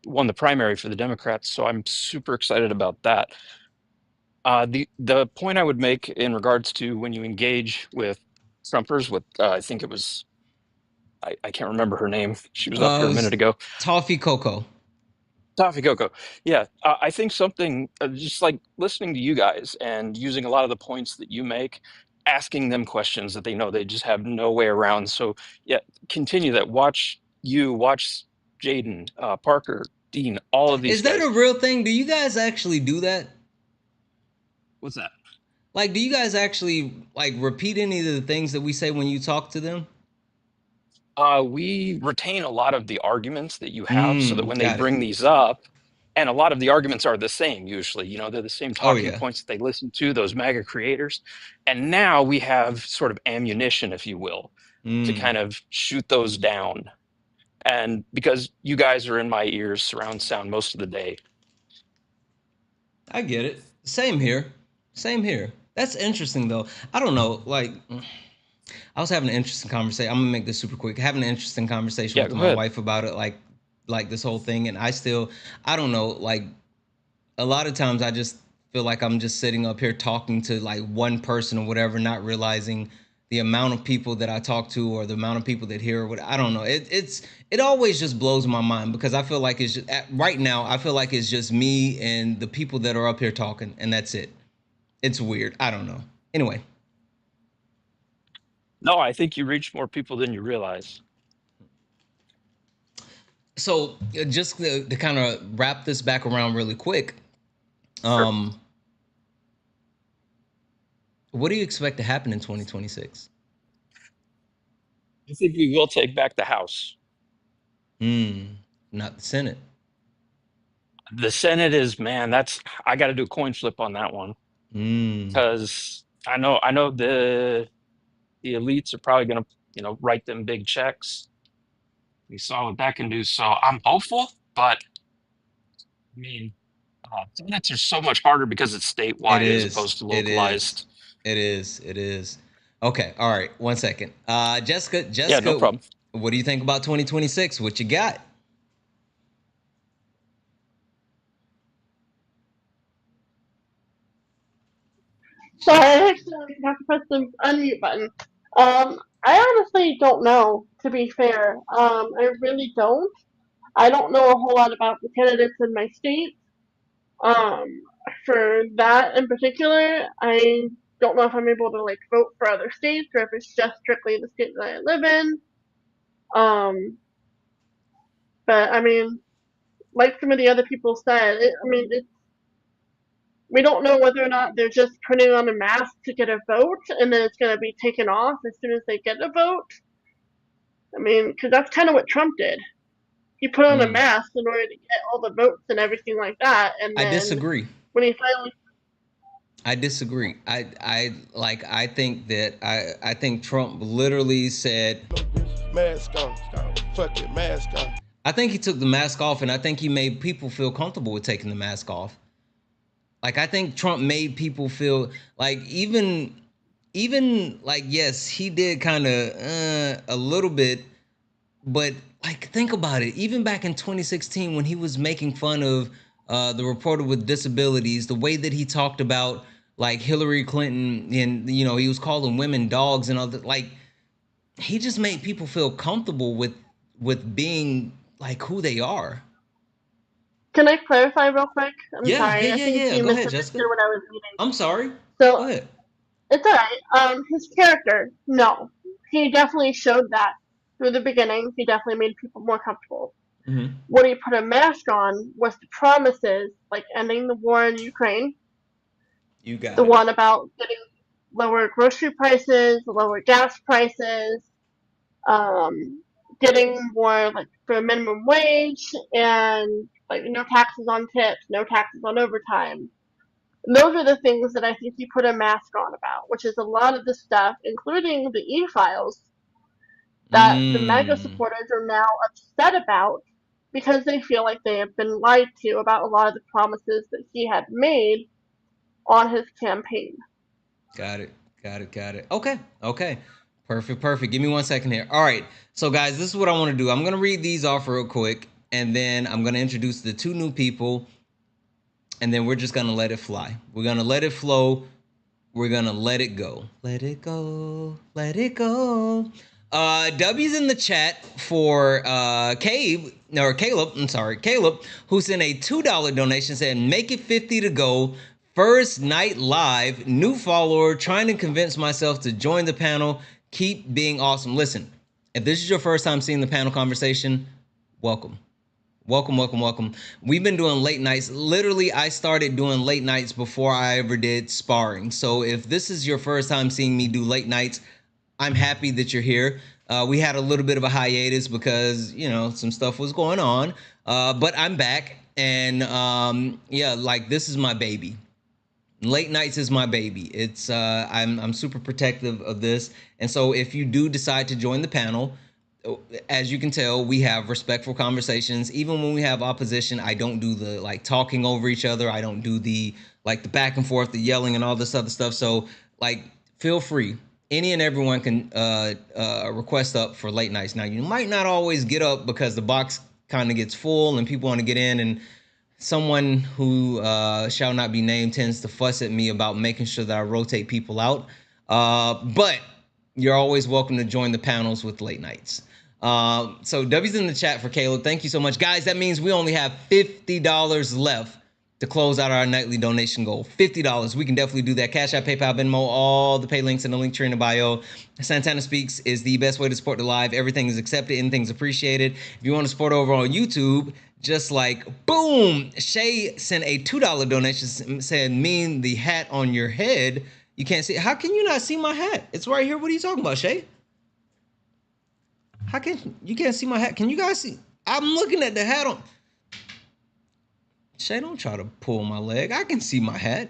won the primary for the Democrats. So I'm super excited about that. The point I would make in regards to when you engage with Trumpers, with I think it was I can't remember her name. She was up here a minute ago.
Toffee Coco.
Toffee Coco. Yeah, I think something just like listening to you guys and using a lot of the points that you make, asking them questions that they know they just have no way around. So yeah, continue that. Watch Jaden, Parker, Dean, all of these
Is that
guys.
a real thing? Do you guys actually do that?
What's that?
Like, do you guys actually like repeat any of the things that we say when you talk to them?
We retain a lot of the arguments that you have so that when they
Got it.
bring these up, and a lot of the arguments are the same usually, they're the same
Oh
talking
yeah.
points that they listen to, those MAGA creators. And now we have sort of ammunition, if you will, to kind of shoot those down. And because you guys are in my ears, surround sound most of the day.
I get it. Same here. Same here. That's interesting though. I don't know. Like, I was having an interesting conversation. I'm gonna make this super quick. Having an interesting conversation
Yeah,
with
go
my
ahead.
wife about it, like this whole thing, and I don't know. Like, a lot of times I just feel like I'm just sitting up here talking to like one person or whatever, not realizing the amount of people that I talk to or the amount of people that hear what I don't know. It always just blows my mind because I feel like it's just, right now I feel like it's just me and the people that are up here talking, and that's it. It's weird. I don't know. Anyway,
No, I think you reach more people than you realize.
so just to kind of wrap this back around really quick,
Sure.
what do you expect to happen in 2026?
I think we will take back the House.
Not the Senate.
The Senate is, man, I got to do a coin flip on that one. Because I know the elites are probably going to, write them big checks. We saw what that can do. So I'm hopeful, but I mean, finance are so much harder because it's
It
statewide as
is.
opposed to
It is.
localized.
It is. It is. Okay. All right. 1 second. Jessica.
Yeah, no
Jessica,
problem.
what do you think about 2026? What you got?
Sorry, I actually have to press the unmute button. I honestly don't know, to be fair. I really don't. I don't know a whole lot about the candidates in my state. Um, for that in particular, I don't know if I'm able to like vote for other states or if it's just strictly the state that I live in. Um, but I mean, like some of the other people said, we don't know whether or not they're just putting on a mask to get a vote and then it's going to be taken off as soon as they get a vote. I mean, because that's kind of what Trump did. He put on a
Mm,
mask in order to get all the votes and everything like that, and
I
then
disagree.
when he finally
I disagree. I think that I think Trump literally said,
Mask on. Fuck it, mask on.
I think he took the mask off, and I think he made people feel comfortable with taking the mask off. Like I think Trump made people feel like even like yes, he did kind of a little bit, but like think about it. Even back in 2016 when he was making fun of the reporter with disabilities, the way that he talked about like Hillary Clinton and he was calling women dogs and all that, like he just made people feel comfortable with being like who they are.
can I clarify real quick? I'm
Yeah, yeah,
sorry, I
yeah,
think
yeah.
you
Go ahead,
misunderstood
Jessica.
what I was reading.
I'm sorry.
So
Go ahead.
it's alright. His character, no, he definitely showed that through the beginning. He definitely made people more comfortable.
Mm-hmm.
What he put a mask on was the promises, like ending the war in Ukraine,
You
the
got it.
one about getting lower grocery prices, lower gas prices, um, getting more like for a minimum wage, and like no taxes on tips, no taxes on overtime. And those are the things that I think he put a mask on about, which is a lot of the stuff, including the e-files, that the MAGA
Mm,
supporters are now upset about because they feel like they have been lied to about a lot of the promises that he had made on his campaign.
got it. Got it. Got it. Okay. Okay. Perfect. Perfect. Give me 1 second here. All right. So, guys, this is what I want to do. I'm going to read these off real quick, and then I'm going to introduce the two new people, and then we're just going to let it fly. We're going to let it flow. We're going to let it go. Let it go. Let it go. W's in the chat for Caleb, I'm sorry, Caleb, who sent a $2 donation saying, make it 50 to go. First night live, new follower, trying to convince myself to join the panel. Keep being awesome. Listen, if this is your first time seeing the panel conversation, welcome. Welcome, welcome, welcome. We've been doing late nights. Literally, I started doing late nights before I ever did sparring. So if this is your first time seeing me do late nights, I'm happy that you're here. We had a little bit of a hiatus because, some stuff was going on. But I'm back. And yeah, like this is my baby. Late nights is my baby. It's I'm super protective of this. And so if you do decide to join the panel, as you can tell, we have respectful conversations. Even when we have opposition, I don't do the like talking over each other. I don't do the like the back and forth, the yelling and all this other stuff. So like feel free. Any and everyone can request up for late nights. Now you might not always get up because the box kind of gets full and people want to get in, and someone who shall not be named tends to fuss at me about making sure that I rotate people out. But you're always welcome to join the panels with late nights. So W's in the chat for Caleb. Thank you so much. Guys, that means we only have $50 left to close out our nightly donation goal. $50. We can definitely do that. Cash App, PayPal, Venmo, all the pay links in the link tree in the bio. Santana Speaks is the best way to support the live. Everything is accepted. Anything's appreciated. If you want to support over on YouTube, just like boom, Shay sent a $2 donation saying, mean the hat on your head. You can't see it. How can you not see my hat? It's right here. What are you talking about, Shay? How can you can't see my hat? Can you guys see? I'm looking at the hat on. Shay, don't try to pull my leg. I can see my hat.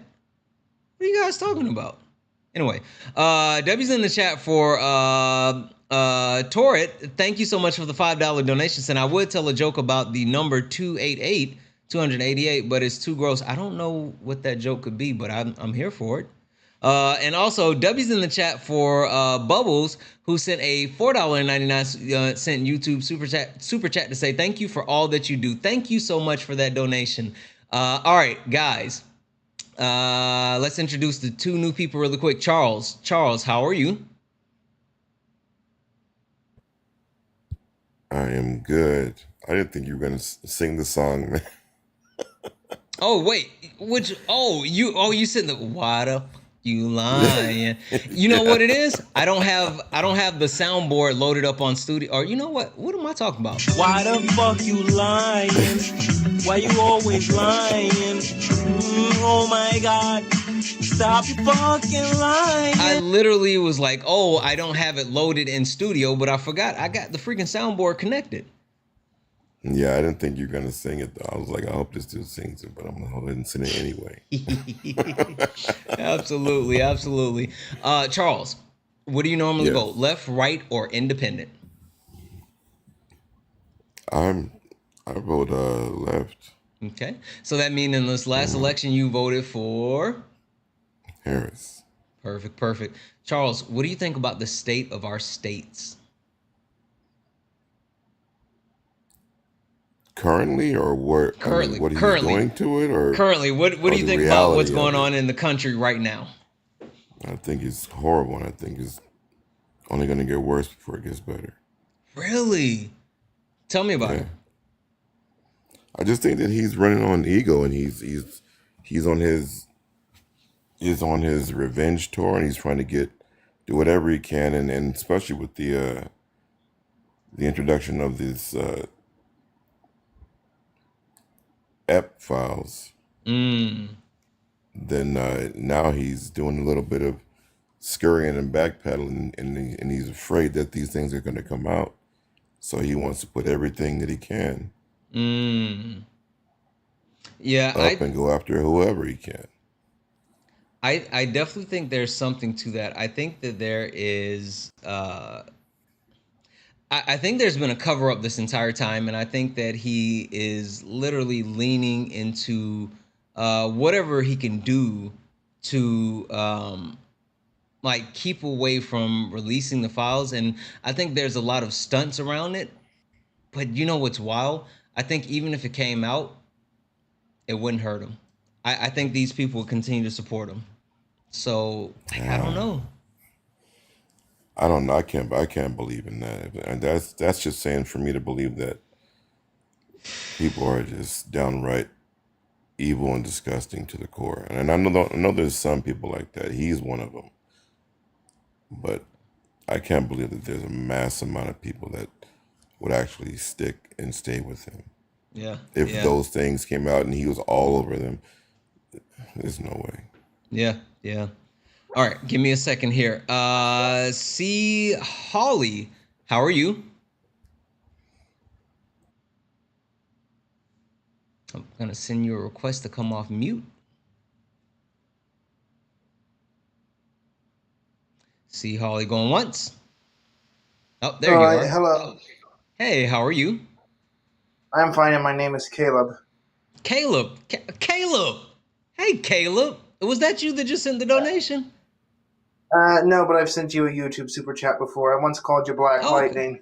What are you guys talking about? Anyway, W's in the chat for Torrit. Thank you so much for the $5 donations. And I would tell a joke about the number 288, but it's too gross. I don't know what that joke could be, but I'm here for it. And also, W's in the chat for Bubbles, who sent a $4.99 YouTube super chat to say thank you for all that you do. Thank you so much for that donation. All right, guys. Let's introduce the two new people really quick. Charles, how are you?
I am good. I didn't think you were gonna sing the song, man.
Oh wait, you said the why the fuck you lying? You know what it is? I don't have the soundboard loaded up on studio. Or you know what? What am I talking about?
Why the fuck you lying? Why you always lying? Oh my god. Stop fucking lying.
I literally was like, oh, I don't have it loaded in studio, but I forgot I got the freaking soundboard connected.
Yeah, I didn't think you were gonna sing it though. I was like, I hope this dude sings it, but I'm gonna go ahead and sing it anyway.
Absolutely. Charles, what do you normally vote? Left, right, or independent?
I vote left.
Okay. So that means in this last election you voted for
Harris.
Perfect. Charles, what do you think about the state of our states?
Currently, or what?
Currently,
what he's
currently
going to it, or
currently, what do you think about what's going on in the country right now?
I think it's horrible, and I think it's only going to get worse before it gets better.
Really? Tell me about it.
I just think that he's running on ego, and he's on his revenge tour, and he's trying to do whatever he can, and especially with the introduction of this EP files. Then now he's doing a little bit of scurrying and backpedaling, and he's afraid that these things are going to come out. So he wants to put everything that he can up and go after whoever he can.
I definitely think there's something to that. I think that there is. I think there's been a cover up this entire time, and I think that he is literally leaning into whatever he can do to like keep away from releasing the files. And I think there's a lot of stunts around it. But you know what's wild? I think even if it came out, it wouldn't hurt him. I think these people will continue to support him. So I don't know.
I don't know. I can't believe in that. And that's just saying for me to believe that people are just downright evil and disgusting to the core. And I know there's some people like that. He's one of them. But I can't believe that there's a mass amount of people that would actually stick and stay with him.
Yeah.
If those things came out and he was all over them, there's no way.
Yeah. All right, give me a second here. C. Holly, how are you? I'm gonna send you a request to come off mute. C. Holly going once. Oh, there you are.
Hello.
Hey, how are you?
I'm fine, and my name is Caleb.
Caleb. Caleb. Hey, Caleb. Was that you that just sent the donation?
No, but I've sent you a YouTube super chat before. I once called you Black Lightning.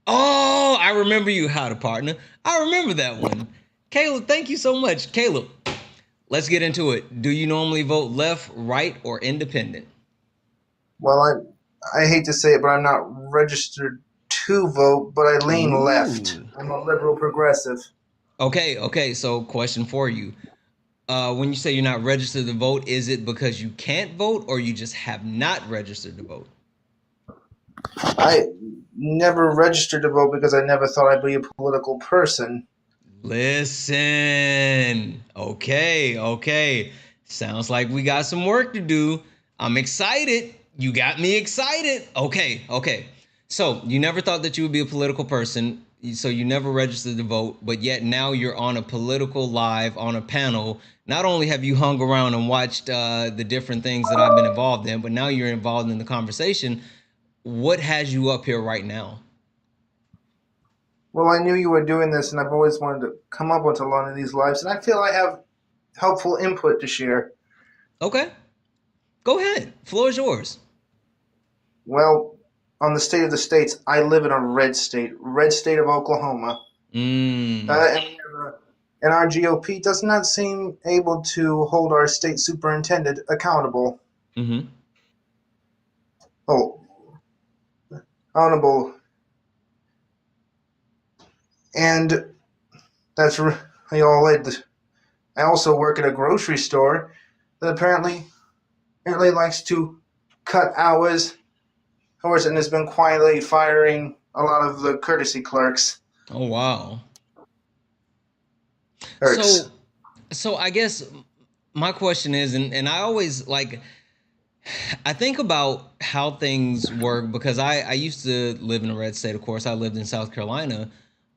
Oh, I remember you, How to Partner. I remember that one. Caleb, thank you so much. Caleb, let's get into it. Do you normally vote left, right, or independent?
Well, I hate to say it, but I'm not registered to vote, but I lean left. I'm a liberal progressive.
Okay, so question for you. When you say you're not registered to vote, is it because you can't vote or you just have not registered to vote?
I never registered to vote because I never thought I'd be a political person.
Listen. Okay. Sounds like we got some work to do. I'm excited. You got me excited. Okay. So you never thought that you would be a political person. so you never registered to vote, but yet now you're on a political live on a panel. Not only have you hung around and watched the different things that I've been involved in, but now you're involved in the conversation. What has you up here right now?
Well, I knew you were doing this, and I've always wanted to come up with a lot of these lives, and I feel I have helpful input to share.
Okay, go ahead. Floor is yours.
Well, on the state of the states, I live in a red state of Oklahoma.
Mm.
And our GOP does not seem able to hold our state superintendent accountable.
Mm-hmm.
Oh, accountable. And that's really all it. I also work at a grocery store that apparently likes to cut hours, and has been quietly firing a lot of the courtesy clerks.
Oh wow.
Clerks.
So I guess my question is, and I always like, I think about how things work because I used to live in a red state. Of course, I lived in South Carolina,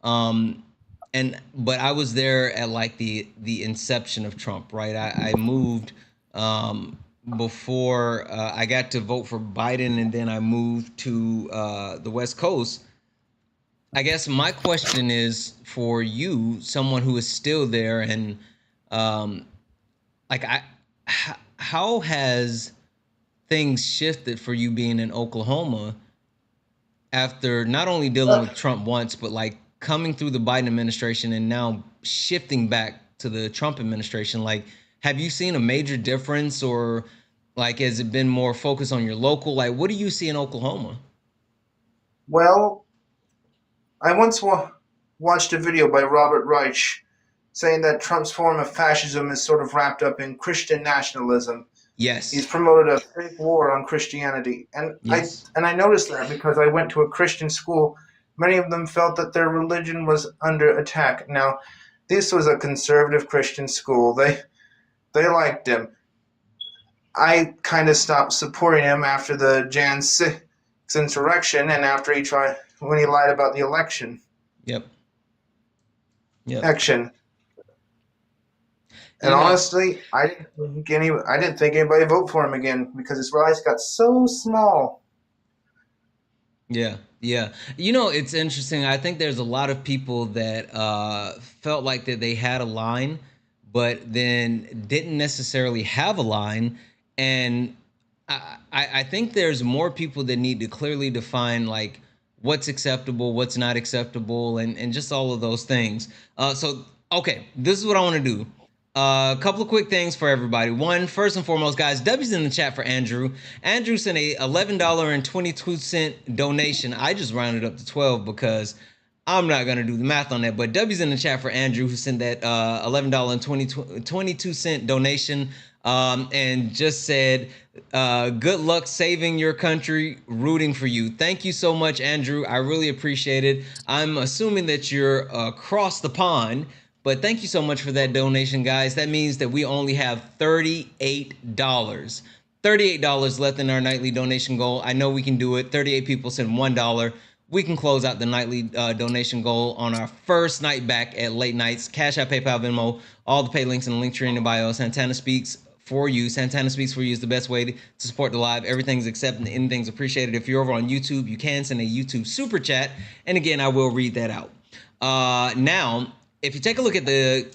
but I was there at like the inception of Trump, right? I moved before I got to vote for Biden, and then I moved to the West Coast. I guess my question is for you, someone who is still there, and like how has things shifted for you being in Oklahoma after not only dealing with Trump once, but like coming through the Biden administration and now shifting back to the Trump administration? Like, have you seen a major difference, or like has it been more focused on your local? Like, what do you see in Oklahoma?
Well, I once watched a video by Robert Reich saying that Trump's form of fascism is sort of wrapped up in Christian nationalism.
Yes.
He's promoted a fake war on Christianity. And
yes.
I noticed that because I went to a Christian school. Many of them felt that their religion was under attack. Now, this was a conservative Christian school. They liked him. I kind of stopped supporting him after the Jan 6th insurrection and after when he lied about the election.
Yep.
Action. And honestly, I didn't think anybody would vote for him again because his rise got so small.
Yeah. It's interesting. I think there's a lot of people that felt like that they had a line, but then didn't necessarily have a line. And I think there's more people that need to clearly define like what's acceptable, what's not acceptable, and just all of those things. Okay, this is what I want to do. A couple of quick things for everybody. One, first and foremost, guys, W's in the chat for Andrew. Andrew sent a $11.22 donation. I just rounded up to 12 because I'm not going to do the math on that. But W's in the chat for Andrew, who sent that $11.22 donation and just said, good luck saving your country, rooting for you. Thank you so much, Andrew. I really appreciate it. I'm assuming that you're across the pond. But thank you so much for that donation, guys. That means that we only have $38. $38 left in our nightly donation goal. I know we can do it. 38 people sent $1. We can close out the nightly donation goal on our first night back at Late Nights. Cash App, PayPal, Venmo, all the pay links in the link tree in the bio. Santana Speaks for you. Santana Speaks for you is the best way to support the live. Everything's accepted and anything's appreciated. If you're over on YouTube, you can send a YouTube super chat. And again, I will read that out. Now, if you take a look at if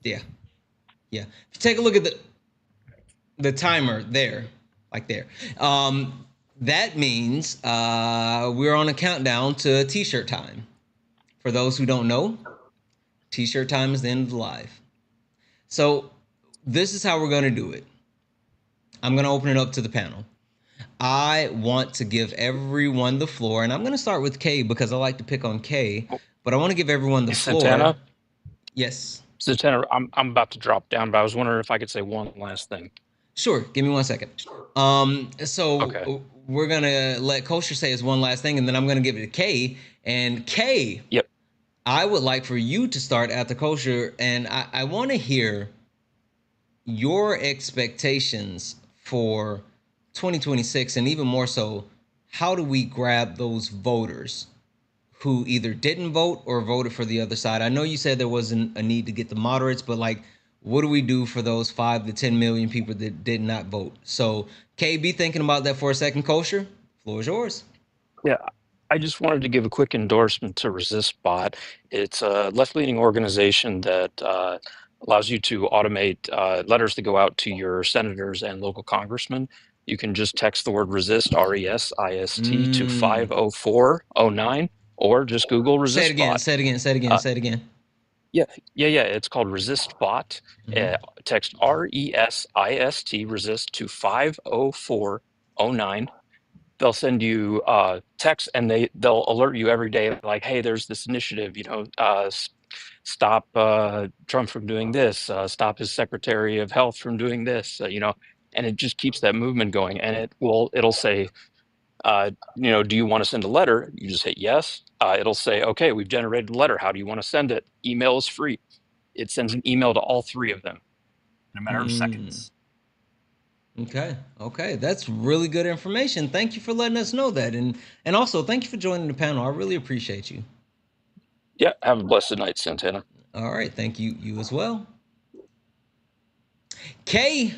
you take a look at the timer there, like there, that means we're on a countdown to t-shirt time. For those who don't know, t-shirt time is the end of the live. So this is how we're going to do it. I'm going to open it up to the panel. I want to give everyone the floor, and I'm going to start with Kay because I like to pick on Kay. But I want to give everyone the floor.
Santana?
Yes.
Santana, I'm about to drop down, but I was wondering if I could say one last thing.
Sure. Give me 1 second. Okay. We're going to let Kosher say his one last thing, and then I'm going to give it to Kay. And Kay,
yep.
I would like for you to start at the Kosher, and I want to hear your expectations for 2026, and even more so, how do we grab those voters who either didn't vote or voted for the other side? I know you said there wasn't a need to get the moderates, but like, what do we do for those 5 to 10 million people that did not vote? So, KB, thinking about that for a second, Kosher, floor is yours.
Yeah, I just wanted to give a quick endorsement to ResistBot. It's a left-leaning organization that allows you to automate letters that go out to your senators and local congressmen. You can just text the word resist, RESIST, to 50409, or just Google
Say it again.
ResistBot.
Say it again. Say it again.
Uh,
Say it again.
yeah. It's called ResistBot. Text RESIST, resist, to 50409. They'll send you text, and they'll alert you every day, like, hey, there's this initiative, stop Trump from doing this, stop his Secretary of Health from doing this, and it just keeps that movement going. And it'll say, do you want to send a letter? You just hit yes. It'll say, okay, we've generated a letter. How do you want to send it? Email is free. It sends an email to all three of them in a matter of seconds.
Okay. Okay. That's really good information. Thank you for letting us know that. And also thank you for joining the panel. I really appreciate you.
Yeah. Have a blessed night, Santana.
All right. Thank you. You as well. K,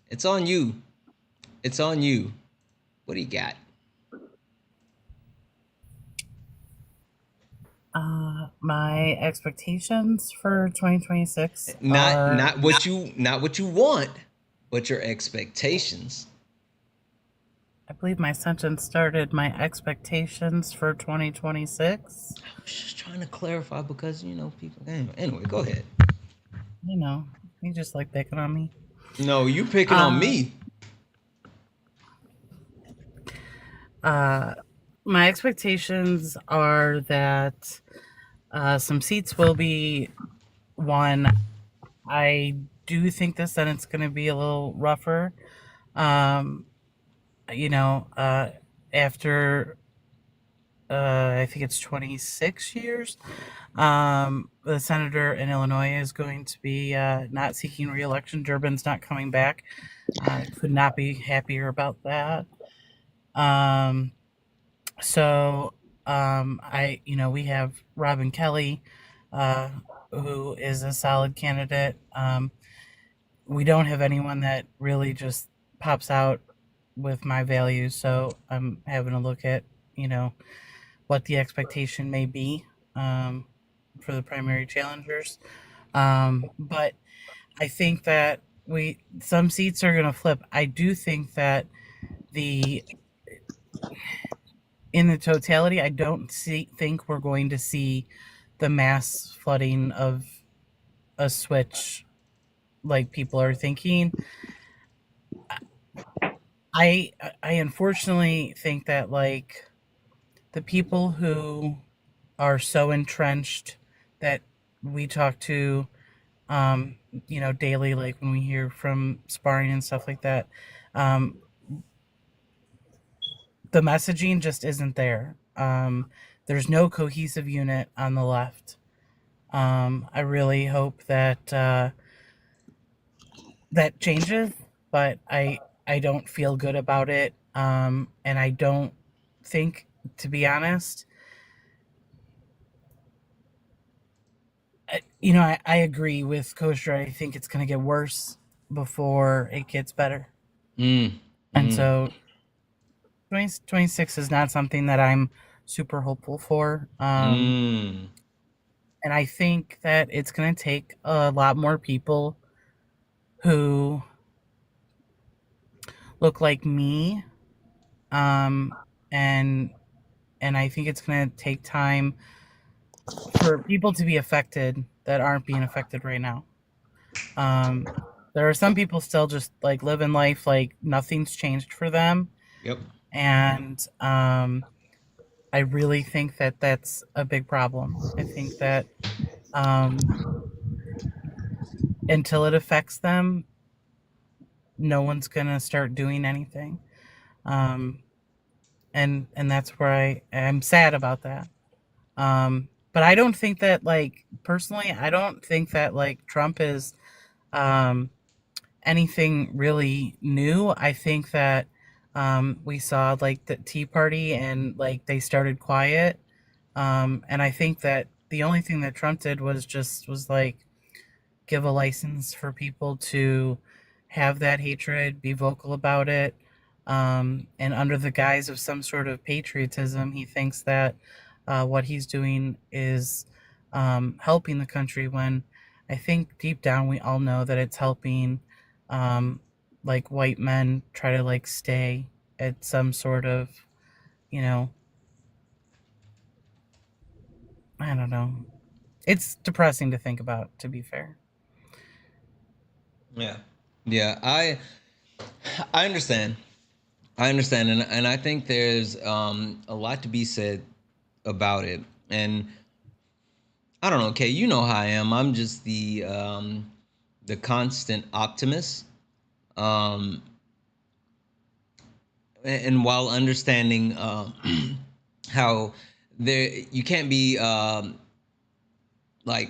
it's on you. It's on you. What do you got?
My expectations for 2026
Not what you want, but your expectations.
I believe my sentence started, my expectations for 2026.
I was just trying to clarify because people. Anyway, go ahead.
You just like picking on me.
No, you picking on me.
My expectations are that some seats will be won. I do think the Senate's going to be a little rougher. After I think it's 26 years, the senator in Illinois is going to be not seeking re-election. Durbin's not coming back. Could not be happier about that. We have Robin Kelly, who is a solid candidate. We don't have anyone that really just pops out with my values, so I'm having a look at, what the expectation may be for the primary challengers. But I think that some seats are going to flip. I do think that in the totality, I don't think we're going to see the mass flooding of a switch like people are thinking. I unfortunately think that the people who are so entrenched that we talk to, daily, like when we hear from sparring and stuff like that, the messaging just isn't there. There's no cohesive unit on the left. I really hope that that changes, but I don't feel good about it. And I don't think, to be honest, I agree with Kosher. I think it's going to get worse before it gets better. And so 2026 is not something that I'm super hopeful for. And I think that it's going to take a lot more people who look like me. And I think it's going to take time for people to be affected that aren't being affected right now. There are some people still just living life like nothing's changed for them.
Yep.
And I really think that that's a big problem. I think that until it affects them, no one's gonna start doing anything. And that's where I'm sad about that. But I don't think that personally, I don't think that Trump is anything really new. I think that we saw the Tea Party and they started quiet. And I think that the only thing that Trump did was like give a license for people to have that hatred, be vocal about it, and under the guise of some sort of patriotism, he thinks that what he's doing is helping the country. When I think deep down we all know that it's helping, um, like white men try to like stay at some sort of, you know, I don't know. It's depressing to think about, to be fair.
Yeah. Yeah, I understand. I understand, and I think there's a lot to be said about it. And I don't know, okay, you know how I am. I'm just the constant optimist. Um, and while understanding how there you can't be like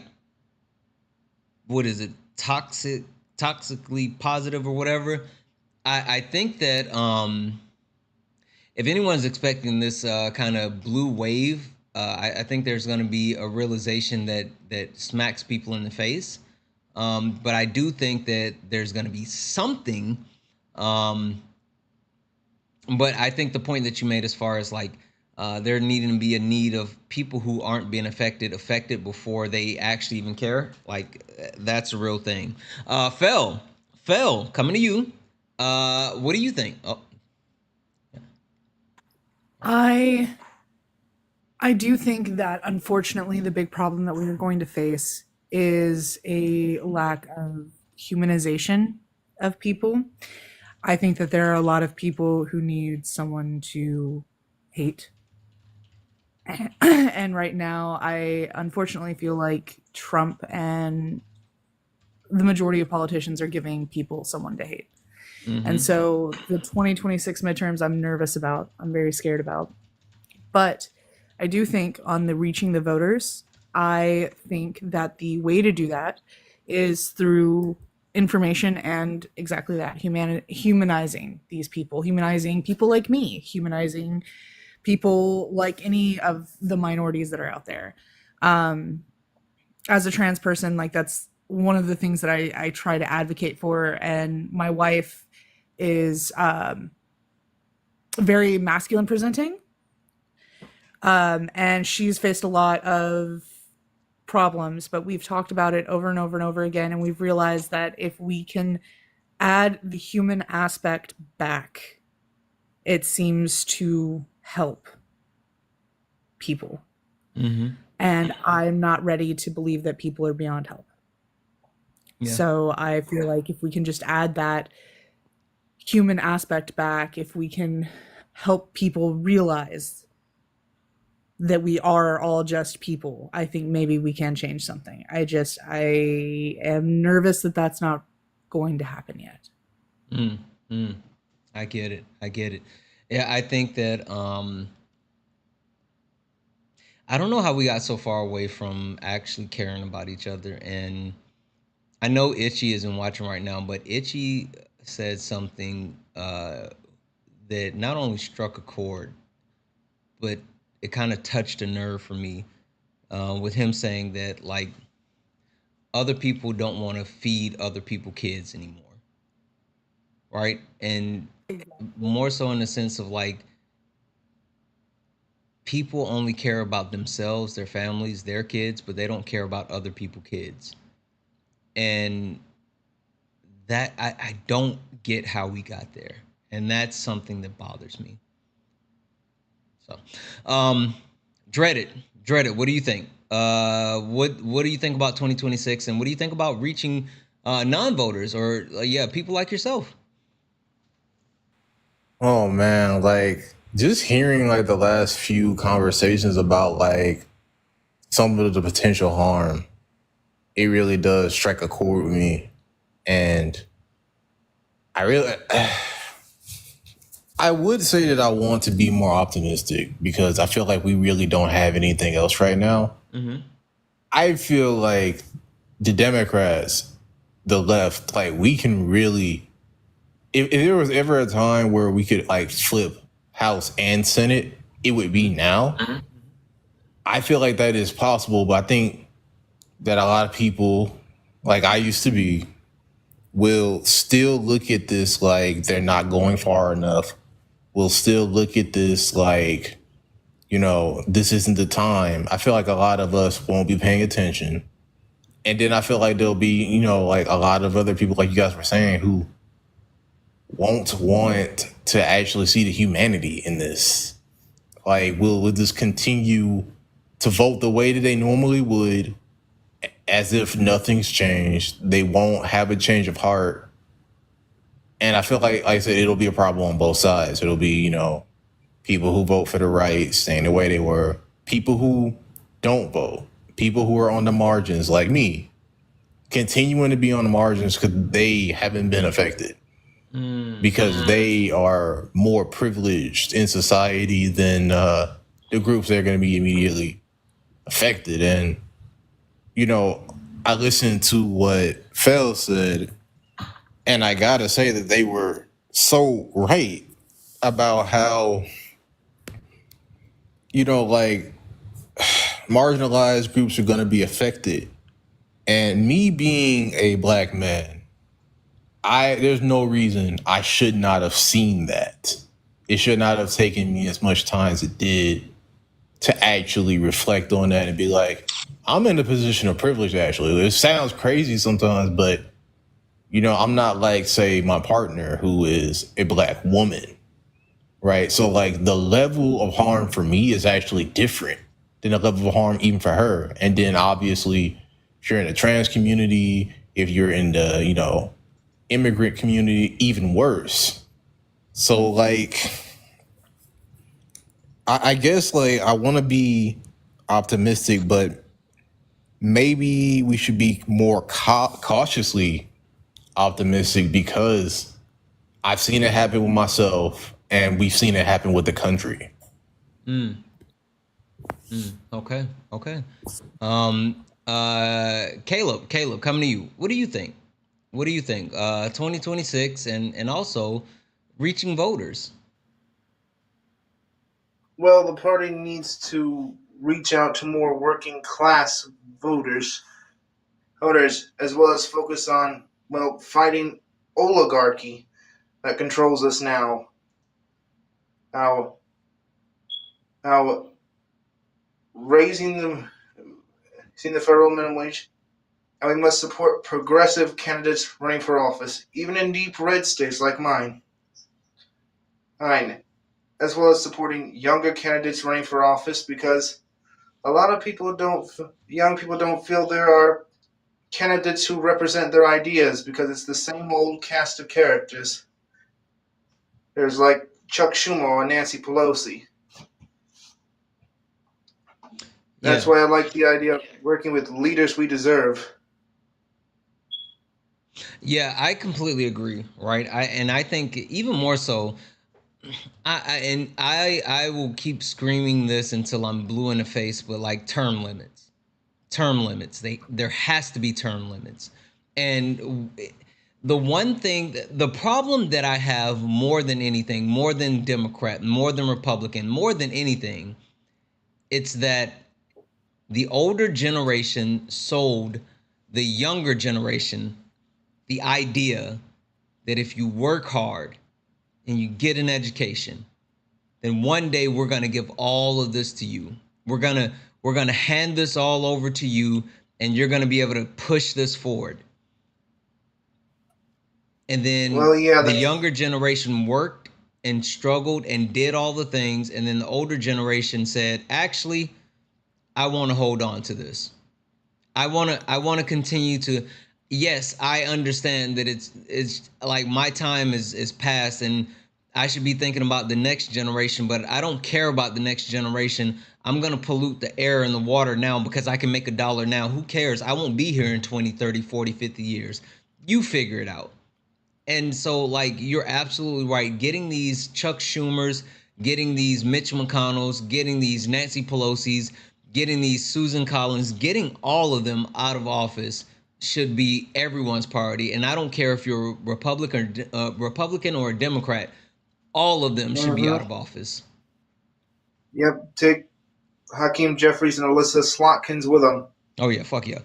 what is it, toxically positive or whatever. I think that if anyone's expecting this kind of blue wave, I think there's going to be a realization that smacks people in the face. But I do think that there's going to be something. Um, but I think the point that you made, as far as like there needing to be a need of people who aren't being affected before they actually even care, like that's a real thing. Fell, coming to you. What do you think? Oh,
I I do think that unfortunately the big problem that we are going to face is a lack of humanization of people. I think that there are a lot of people who need someone to hate. And right now, I unfortunately feel like Trump and the majority of politicians are giving people someone to hate. And
mm-hmm.
so the 2026 midterms, I'm nervous about, I'm very scared about. But I do think on the reaching the voters, I think that the way to do that is through information and exactly that, humanizing these people, humanizing people like me, humanizing people like any of the minorities that are out there. Um, as a trans person, like that's one of the things that I try to advocate for. And my wife is very masculine presenting. And she's faced a lot of problems, but we've talked about it over and over and over again. And we've realized that if we can add the human aspect back, it seems to help people.
Mm-hmm.
And I'm not ready to believe that people are beyond help.
Yeah.
So I feel like if we can just add that human aspect back, if we can help people realize that we are all just people, I think maybe we can change something. I am nervous that that's not going to happen yet.
I get it. Yeah, I think that I don't know how we got so far away from actually caring about each other. And I know Itchy isn't watching right now, but Itchy said something that not only struck a chord, but it kind of touched a nerve for me, with him saying that like other people don't want to feed other people kids anymore, right? And more so in the sense of like people only care about themselves, their families, their kids, but they don't care about other people's kids. And that I don't get how we got there. And that's something that bothers me. So dread it. What do you think? What do you think about 2026, and what do you think about reaching non-voters or yeah, people like yourself?
Oh man, like just hearing like the last few conversations about like some of the potential harm, it really does strike a chord with me. And I really I would say that I want to be more optimistic because I feel like we really don't have anything else right now.
Mm-hmm.
I feel like the Democrats, the left, like we can really, if there was ever a time where we could like flip House and Senate, it would be now. I feel like that is possible, but I think that a lot of people, like I used to be, will still look at this like they're not going far enough. Will still look at this like, this isn't the time. I feel like a lot of us won't be paying attention. And then I feel like there'll be, like a lot of other people, like you guys were saying, who won't want to actually see the humanity in this. Like, will just continue to vote the way that they normally would, as if nothing's changed. They won't have a change of heart. And I feel like I said, it'll be a problem on both sides. It'll be, people who vote for the right staying the way they were, people who don't vote, people who are on the margins like me, continuing to be on the margins because they haven't been affected. Because they are more privileged in society than the groups that are going to be immediately affected. And, I listened to what Fel said, and I got to say that they were so right about how, like marginalized groups are going to be affected. And me being a black man, there's no reason I should not have seen that. It should not have taken me as much time as it did to actually reflect on that and be like, I'm in a position of privilege, actually. It sounds crazy sometimes, but, I'm not like, say, my partner who is a black woman, right? So, like, the level of harm for me is actually different than the level of harm even for her. And then, obviously, if you're in the trans community, if you're in the, immigrant community, even worse. So like, I guess like I want to be optimistic, but maybe we should be more cautiously optimistic because I've seen it happen with myself and we've seen it happen with the country.
Okay. Caleb, coming to you. What do you think? 2026 and also reaching voters.
Well, the party needs to reach out to more working class voters, as well as focus on, fighting oligarchy that controls us now. How raising the federal minimum wage, and we must support progressive candidates running for office, even in deep red states like mine. As well as supporting younger candidates running for office because a lot of young people don't feel there are candidates who represent their ideas because it's the same old cast of characters. There's like Chuck Schumer and Nancy Pelosi. That's why I like the idea of working with leaders we deserve.
Yeah, I completely agree. Right. I think even more so, I will keep screaming this until I'm blue in the face, but like term limits. There has to be term limits. And the problem that I have more than anything, more than Democrat, more than Republican, more than anything, it's that the older generation sold the younger generation the idea that if you work hard and you get an education, then one day we're going to give all of this to you. We're going to hand this all over to you and you're going to be able to push this forward. And then the younger generation worked and struggled and did all the things, and then the older generation said, "Actually, I want to hold on to this. I want to continue to." Yes, I understand that it's like my time is past and I should be thinking about the next generation, but I don't care about the next generation. I'm going to pollute the air and the water now because I can make $1 now. Who cares? I won't be here in 20, 30, 40, 50 years. You figure it out. And so, like, you're absolutely right. Getting these Chuck Schumers, getting these Mitch McConnells, getting these Nancy Pelosi's, getting these Susan Collins, getting all of them out of office should be everyone's priority. And I don't care if you're a Republican or a Democrat. All of them should be out of office.
Yep, take Hakeem Jeffries and Alyssa Slotkins with them.
Oh yeah, fuck yeah.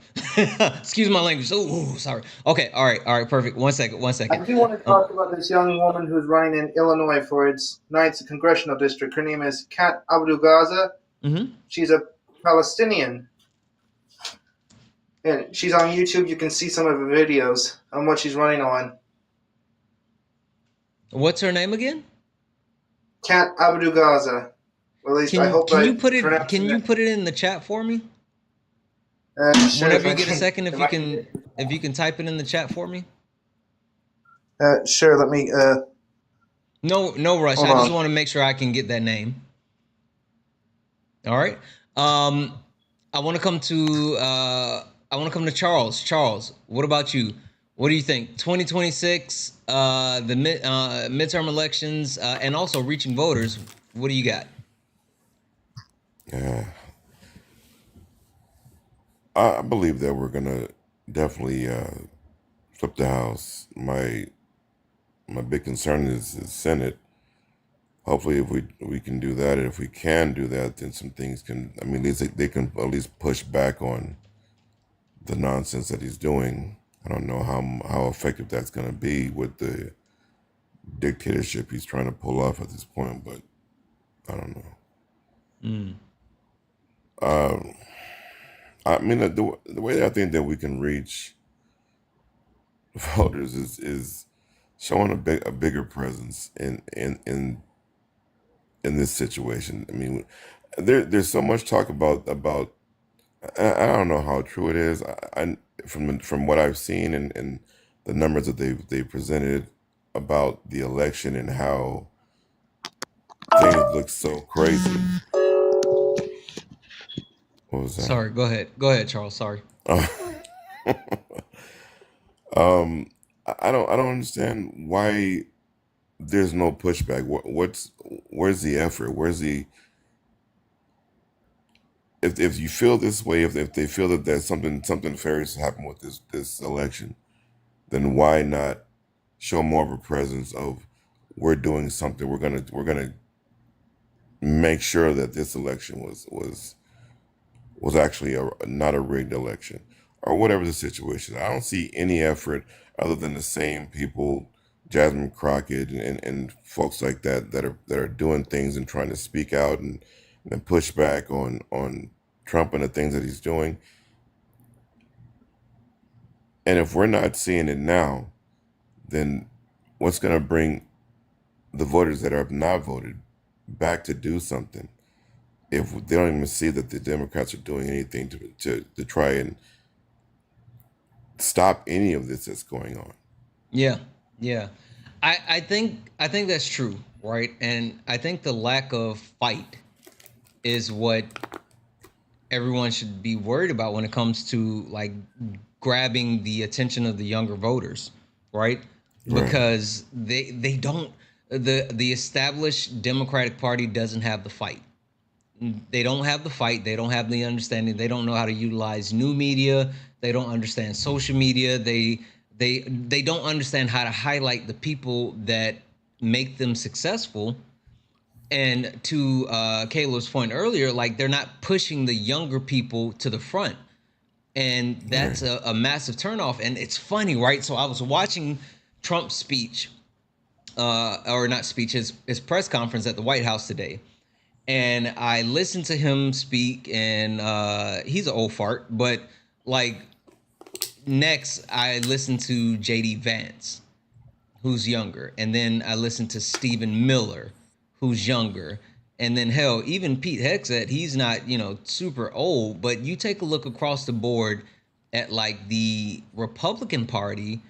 Excuse my language. Oh, sorry. Okay, all right, perfect. One second.
I do want to talk about this young woman who's running in Illinois for its 9th congressional district. Her name is Kat Abdul Gaza.
Mm-hmm.
She's a Palestinian. And she's on YouTube. You can see some of her videos on what she's running on.
What's her name again?
Kat Abdul Gaza. Or at least I hope
Can
I
you put it?
pronounced
Can you put it in the chat for me?
Sure,
Whenever
if I
you get a
can-
second, if you can type it in the chat for me.
Sure, let me.
No rush.
Hold
I just
on.
want to make sure I can get that name. All right. I want to come to Charles. Charles, what about you? What do you think? 2026, the midterm elections, and also reaching voters. What do you got?
Yeah, I believe that we're gonna definitely flip the house. My big concern is the Senate. Hopefully, if we can do that, and if we can do that, then some things can. I mean, they can at least push back on the nonsense that he's doing. I don't know how effective that's going to be with the dictatorship he's trying to pull off at this point, but I don't know. I mean, the way that I think that we can reach voters is showing a bigger presence in this situation. I mean, there's so much talk about. I don't know how true it is. From what I've seen and the numbers that they presented about the election and how things look so crazy. What was that?
Sorry, go ahead. Go ahead, Charles. Sorry.
I don't understand why there's no pushback. Where's the effort? Where's the if you feel this way, if they feel that there's something nefarious happened with this election, then why not show more of a presence of we're doing something. We're gonna make sure that this election was actually not a rigged election or whatever the situation. I don't see any effort other than the same people, Jasmine Crockett and folks like that are doing things and trying to speak out and push back on Trump and the things that he's doing. And if we're not seeing it now, then what's going to bring the voters that have not voted back to do something if they don't even see that the Democrats are doing anything to try and stop any of this that's going on?
Yeah, yeah. I think that's true, right? And I think the lack of fight is what everyone should be worried about when it comes to like grabbing the attention of the younger voters, right?
Right.
Because they don't the established Democratic Party doesn't have the fight. They don't have the fight. They don't have the understanding. They don't know how to utilize new media. They don't understand social media. They don't understand how to highlight the people that make them successful. And to Caleb's point earlier, like they're not pushing the younger people to the front, and that's
Right.
a massive turnoff. And it's funny, right? So I was watching Trump's speech, or not speech, his press conference at the White House today, and I listened to him speak, and he's an old fart, but like next I listened to JD Vance, who's younger, and then I listened to Stephen Miller, who's younger, and then hell, even Pete Hegseth, he's not super old, but you take a look across the board at like the Republican Party,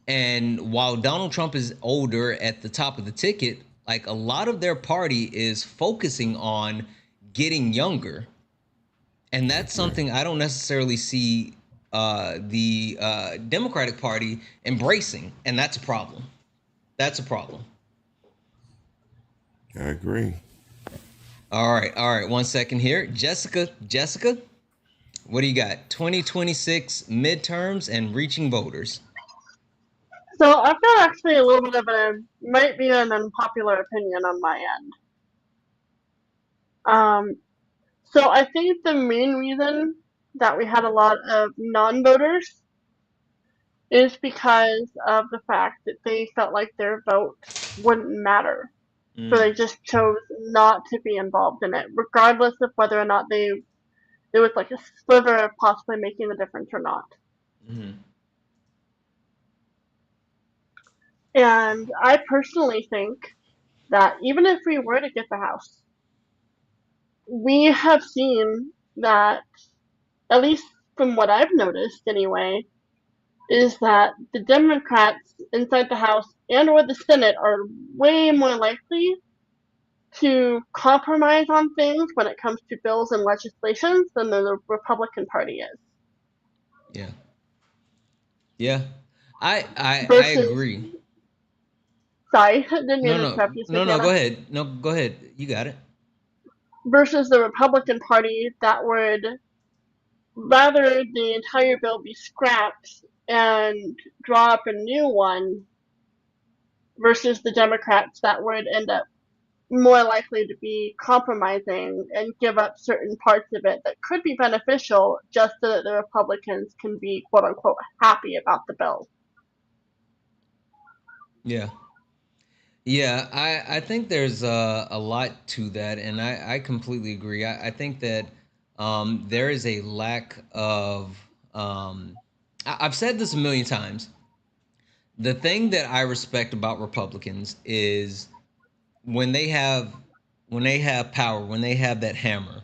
and while Donald Trump is older at the top of the ticket, like a lot of their party is focusing on getting younger. And that's
Right.
something I don't necessarily see the Democratic Party embracing. And that's a problem. That's a problem.
I agree.
All right. All right. 1 second here. Jessica, what do you got? 2026 midterms and reaching voters.
So I've got actually a little bit of might be an unpopular opinion on my end. So I think the main reason that we had a lot of non-voters is because of the fact that they felt like their vote wouldn't matter. So they just chose not to be involved in it, regardless of whether or not there was like a sliver of possibly making a difference or not.
Mm-hmm.
And I personally think that even if we were to get the House, we have seen that, at least from what I've noticed anyway, is that the Democrats inside the House and or the Senate are way more likely to compromise on things when it comes to bills and legislations than the Republican Party is.
Yeah. Yeah. I
Versus,
agree.
sorry, didn't mean
No,
to
no,
interrupt you,
no, no. Go
Santana.
ahead. No, go ahead. You got it.
Versus the Republican Party that would rather the entire bill be scrapped and draw up a new one versus the Democrats that would end up more likely to be compromising and give up certain parts of it that could be beneficial just so that the Republicans can be quote unquote happy about the bill.
Yeah. Yeah, I think there's a lot to that, and I completely agree. I think that there is a lack of. I've said this a million times. The thing that I respect about Republicans is when they have power, when they have that hammer,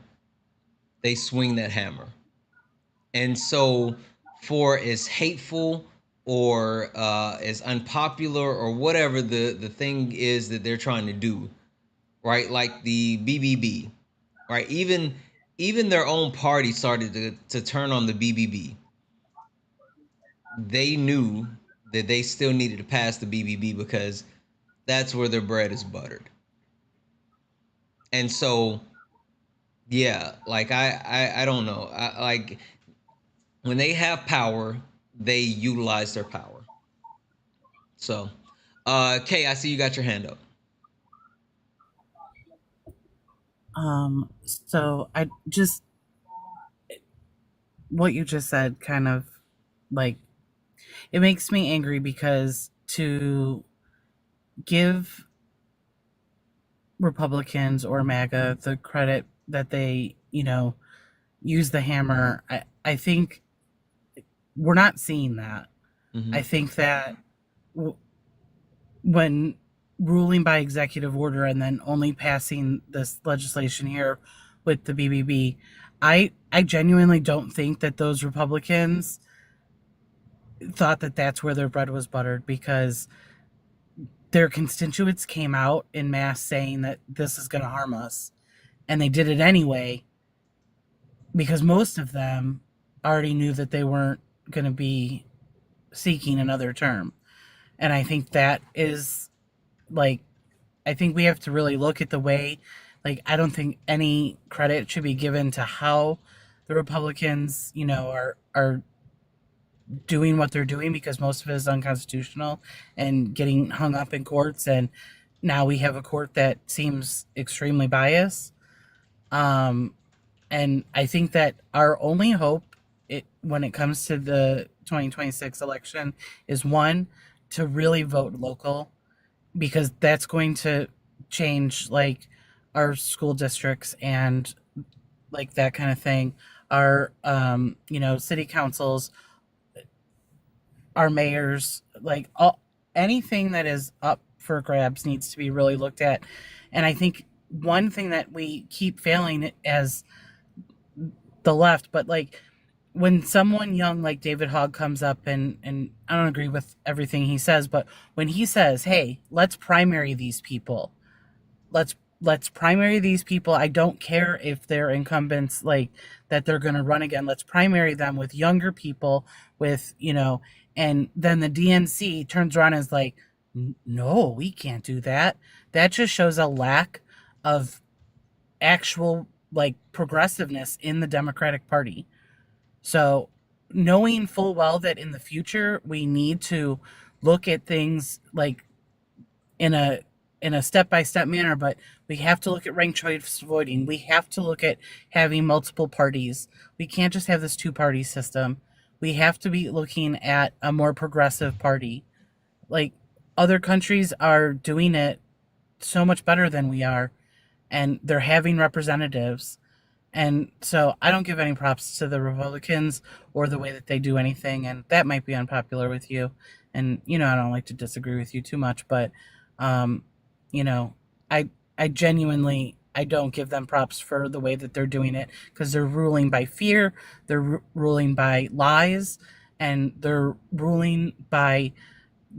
they swing that hammer. And so, for as hateful or as unpopular or whatever the thing is that they're trying to do, right? Like the BBB, right? Even their own party started to turn on the BBB. They knew that they still needed to pass the BBB because that's where their bread is buttered. And so, yeah, like I don't know. Like when they have power, they utilize their power. So, Kay, I see you got your hand up.
So I just what you just said kind of like it makes me angry because to give Republicans or MAGA the credit that they, use the hammer, I think we're not seeing that. I
Mm-hmm.
think that when ruling by executive order and then only passing this legislation here with the BBB, I genuinely don't think that those Republicans thought that that's where their bread was buttered because their constituents came out in mass saying that this is going to harm us, and they did it anyway because most of them already knew that they weren't going to be seeking another term. And I think that is like I think we have to really look at the way, like, I don't think any credit should be given to how the Republicans, are doing what they're doing because most of it is unconstitutional and getting hung up in courts. And now we have a court that seems extremely biased. Um, and I think that our only hope when it comes to the 2026 election is one, to really vote local because that's going to change like our school districts and like that kind of thing, our city councils, our mayors, like all anything that is up for grabs needs to be really looked at. And I think one thing that we keep failing as the left, but like when someone young like David Hogg comes up and I don't agree with everything he says, but when he says, "Hey, let's primary these people. Let's primary these people. I don't care if they're incumbents like that they're going to run again. Let's primary them with younger people with, and then the DNC turns around and is like, "No, we can't do that." That just shows a lack of actual like progressiveness in the Democratic Party. So, knowing full well that in the future we need to look at things like in a in a step-by-step manner, but we have to look at ranked choice voting. We have to look at having multiple parties. We can't just have this two-party system. We have to be looking at a more progressive party. Like, other countries are doing it so much better than we are, and they're having representatives. And so I don't give any props to the Republicans or the way that they do anything. And that might be unpopular with you. And, I don't like to disagree with you too much, but, um, you know, I, I genuinely, I don't give them props for the way that they're doing it, because they're ruling by fear. They're ruling by lies, and they're ruling by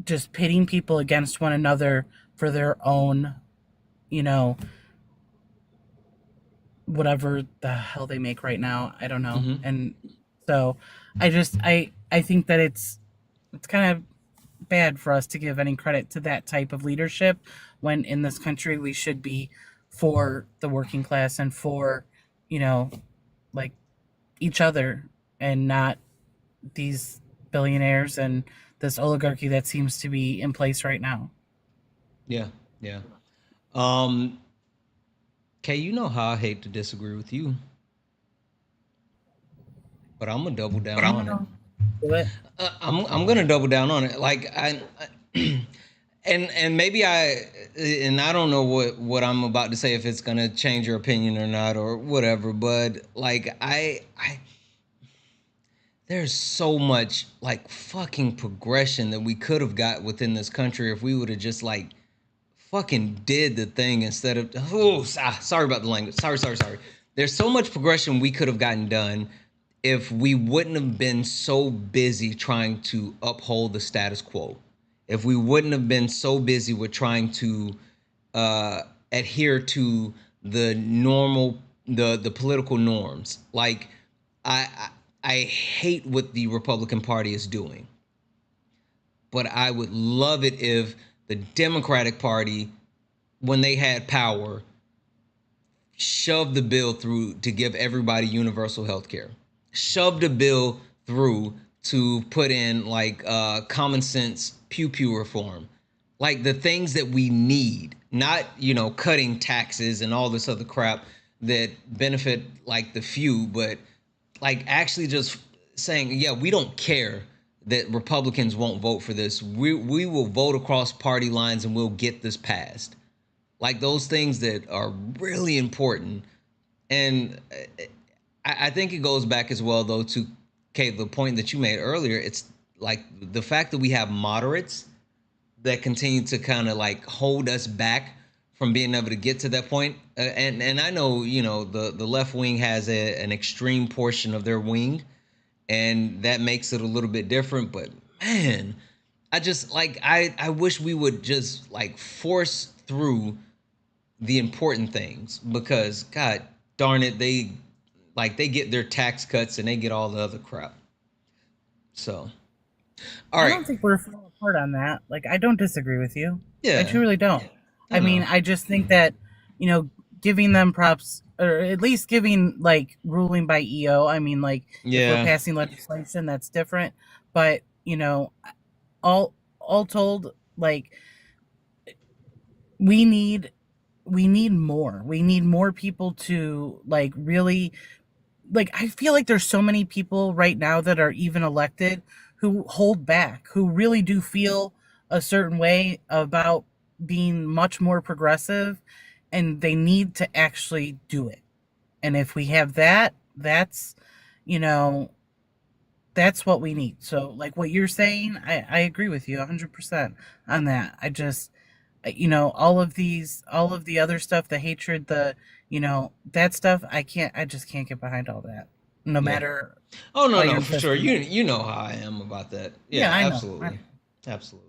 just pitting people against one another for their own, you know, whatever the hell they make right now. I don't know. And so I think that it's kind of bad for us to give any credit to that type of leadership, when in this country we should be for the working class and for, like, each other, and not these billionaires and this oligarchy that seems to be in place right now.
Yeah, yeah. Kay, you know how I hate to disagree with you, but I'm gonna double down on it.
Do it.
I'm gonna double down on it. Like and maybe I don't know what I'm about to say, if it's gonna change your opinion or not or whatever. But like I there's so much like fucking progression that we could have got within this country if we would have just like fucking did the thing instead of sorry about the language. Sorry. There's so much progression we could have gotten done if we wouldn't have been so busy trying to uphold the status quo. If we wouldn't have been so busy with trying to adhere to the political norms. Like I hate what the Republican Party is doing, but I would love it if the Democratic Party, when they had power, shoved the bill through to give everybody universal health care, shoved a bill through to put in like common sense pew pew reform, like the things that we need, not cutting taxes and all this other crap that benefit like the few, but like actually just saying, yeah, we don't care that Republicans won't vote for this. We will vote across party lines and we'll get this passed. Like those things that are really important. And I think it goes back as well, though, to the point that you made earlier. It's like the fact that we have moderates that continue to kind of like hold us back from being able to get to that point. And I know, the left wing has an extreme portion of their wing, and that makes it a little bit different. But man, I just like I wish we would just like force through the important things, because God darn it, they get their tax cuts and they get all the other crap. So, all
I
right.
don't think we're falling apart on that. Like, I don't disagree with you.
Yeah.
I truly don't.
I
I mean,
know.
I just think that, giving them props, or at least giving, like, ruling by EO. I mean, like, if we're
Yeah.
passing legislation, that's different. But, all told, like, we need more. We need more people to, like, really, like, I feel like there's so many people right now that are even elected who hold back, who really do feel a certain way about being much more progressive, and they need to actually do it. And if we have that, you know, that's what we need. So, like what you're saying, I agree with you 100% on that. I just, all of the other stuff, the hatred, that stuff, I just can't get behind all that. No
Yeah.
matter.
Oh no,
Iron
for
Fist
sure.
and
You know how I am about that. Yeah,
I know.
absolutely. Absolutely.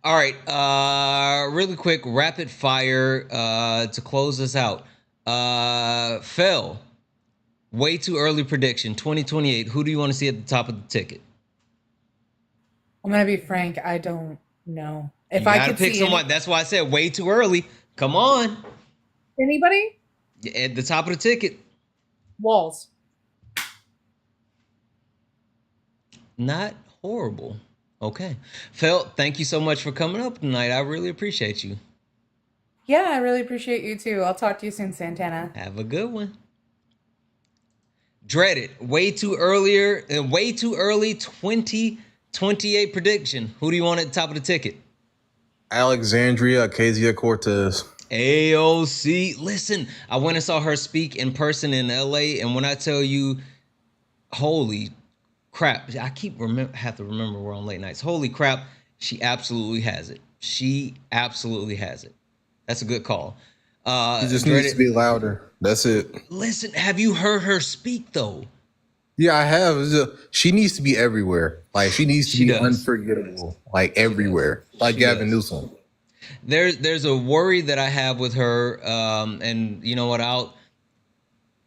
All right. Really quick, rapid fire to close this out. Phil, way too early prediction. 2028. Who do you want to see at the top of the ticket?
I'm gonna be frank. I don't know. If
You
I
got to
could
pick
see
someone. That's why I said way too early. Come on.
anybody,
At the top of the ticket.
Walls.
Not horrible. Okay. Phil, thank you so much for coming up tonight. I really appreciate you.
Yeah, I really appreciate you too. I'll talk to you soon, Santana.
Have a good one. Dreaded. Way too early 2028 prediction. Who do you want at the top of the ticket?
Alexandria Ocasio-Cortez.
AOC. Listen, I went and saw her speak in person in LA, and when I tell you, holy crap, I have to remember we're on late nights. Holy crap, she absolutely has it. She absolutely has it. That's a good call.
She just needs to be louder. That's it.
Listen, have you heard her speak though?
Yeah, I have. She needs to be everywhere. Like she needs to
She
be
does.
unforgettable. Like everywhere. Like
She
Gavin
does.
Newsom.
There's a worry that I have with her, and you know what? I'll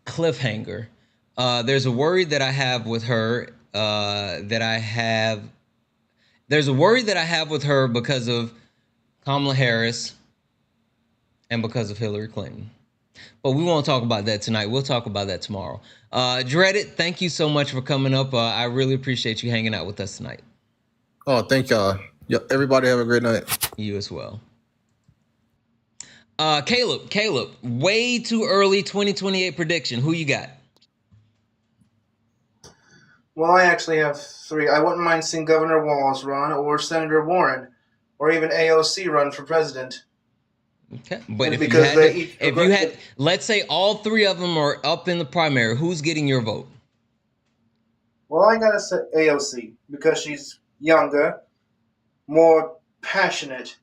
cliffhanger. There's a worry that I have with her. There's a worry that I have with her because of Kamala Harris and because of Hillary Clinton. But we won't talk about that tonight. We'll talk about that tomorrow. Dreaded, thank you so much for coming up. I really appreciate you hanging out with us tonight.
Oh, thank y'all. Everybody have a great night.
You as well. Caleb, way too early 2028 prediction. Who you got?
Well, I actually have three. I wouldn't mind seeing Governor Walz run, or Senator Warren, or even AOC run for president.
Okay, but
And
if you
because
had,
they
to,
each
if you had, let's say all three of them are up in the primary, who's getting your vote?
Well, I gotta say AOC because she's younger, more passionate,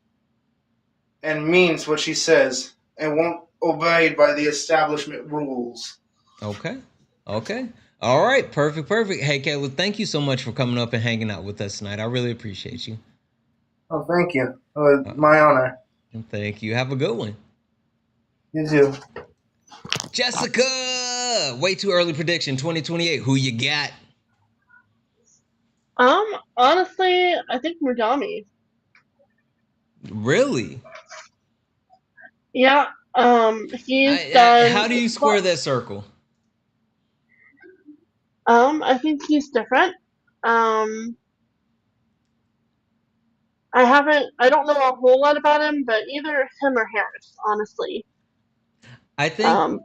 and means what she says, and won't obey by the establishment rules.
Okay. All right. Perfect. Hey, Caleb, thank you so much for coming up and hanging out with us tonight. I really appreciate you.
Oh, thank you. My honor.
Thank you. Have a good one.
You too.
Jessica, way too early prediction 2028. Who you got?
Honestly, I think Murgami.
Really?
Yeah. He's done.
How do you square that circle?
I think he's different. I don't know a whole lot about him, but either him or Harris, honestly.
I think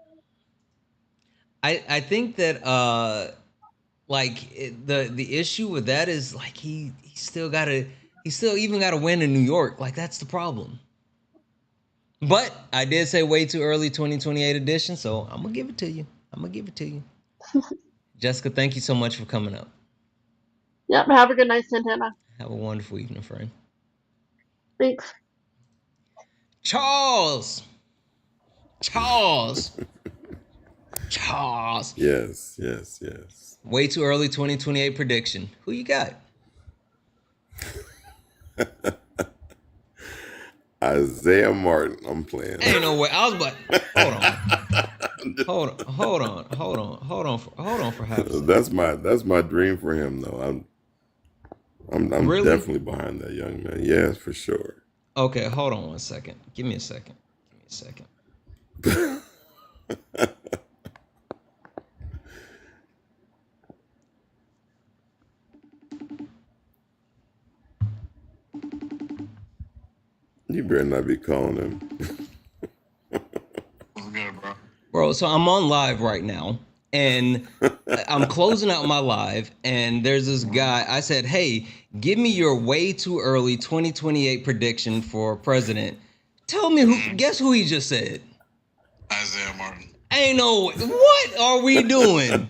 I think that the issue with that is like he still even gotta win in New York. Like that's the problem. But I did say way too early 2028 edition, so I'm gonna give it to you. Jessica, thank you so much for coming up.
Yep. Have a good night, Santana.
Have a wonderful evening, friend.
Thanks.
Charles.
Yes.
Way too early 2028 prediction. Who you got?
Isaiah Martin. I'm playing.
Ain't no way. I was about. Hold on for half a second.
That's my dream for him, though. I'm
really?
definitely behind that young man. Yes, for sure.
Okay, hold on 1 second. Give me a second.
You better not be calling him.
What's good, bro?
Bro, so I'm on live right now, and I'm closing out my live, and there's this guy. I said, hey, give me your way too early 2028 prediction for president. Tell me guess who he just said?
Isaiah Martin.
Ain't no way. What are we doing?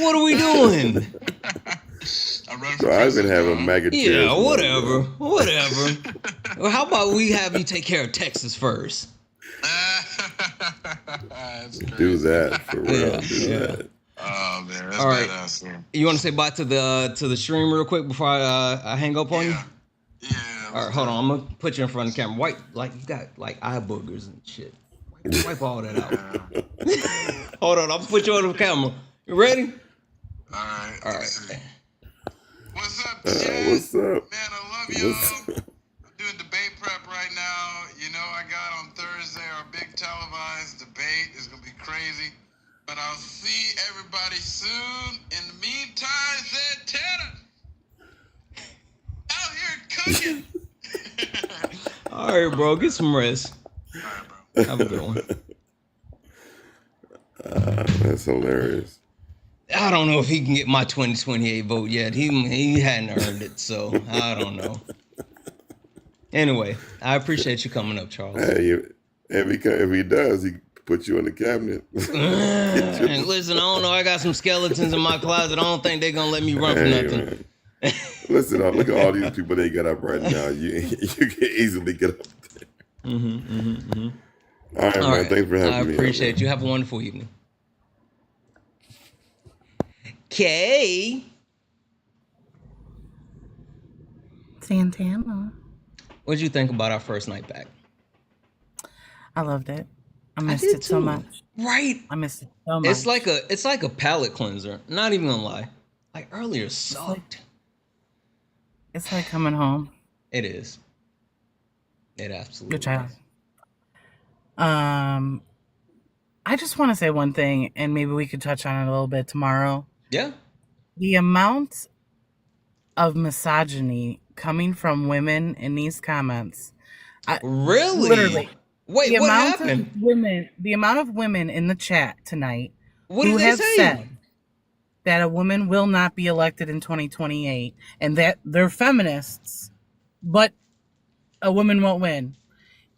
What are we doing?
So I even have a maggot.
Yeah, whatever. Well, how about we have you take care of Texas first?
Do that for real. Do that.
Oh man, that's
all right.
badass. Man.
You want to say bye to the stream real quick before I hang up on you?
Yeah.
All right, hold on. I'm gonna put you in front of the camera. Like you got like eye boogers and shit. Wipe all that out. Hold on, I'll put you on the camera. You ready?
All right. What's up,
What's up?
Man, I love y'all. I'm doing debate prep right now. You know, I got on Thursday our big televised debate. It's gonna be crazy. But I'll see everybody soon. In the meantime, Santana out here cooking.
All right, bro. Get some rest. Have a good one.
That's hilarious.
I don't know if he can get my 2028 vote yet. He hadn't earned it, so I don't know. Anyway, I appreciate you coming up, Charles.
Hey, if he does, he put you in the cabinet.
And listen, I don't know. I got some skeletons in my closet. I don't think they're gonna let me run for nothing.
Man. Listen, look at all these people they got up right now. You can easily get up there. All right,
All
man.
right.
Thanks for having me.
I appreciate you. Have a wonderful evening. Kay.
Santana.
What'd you think about our first night back?
I loved it. I missed it so much.
Right?
I missed it so much.
It's like a palate cleanser. Not even gonna lie. Like earlier sucked.
It's like coming home.
It is. It absolutely
Which I just want to say one thing, and maybe we could touch on it a little bit tomorrow.
Yeah.
The amount of misogyny coming from women in these comments.
Really?
Literally.
Wait, what happened?
The amount of women in the chat tonight
What
who
did they
have
say?
said that a woman will not be elected in 2028 and that they're feminists, but a woman won't win.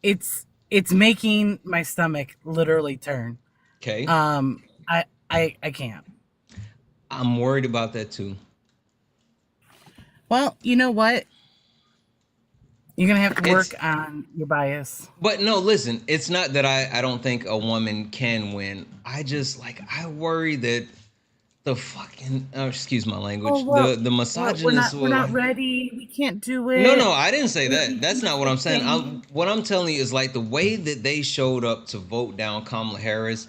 It's making my stomach literally turn.
Okay.
I can't.
I'm worried about that too.
Well, you know what? You're gonna have to work on your bias.
But no, listen, it's not that I don't think a woman can win. I just I worry that the fucking excuse my language. The misogynist
we're not ready. We can't do it.
No, I didn't say that. That's not what I'm saying. What I'm telling you is the way that they showed up to vote down Kamala Harris,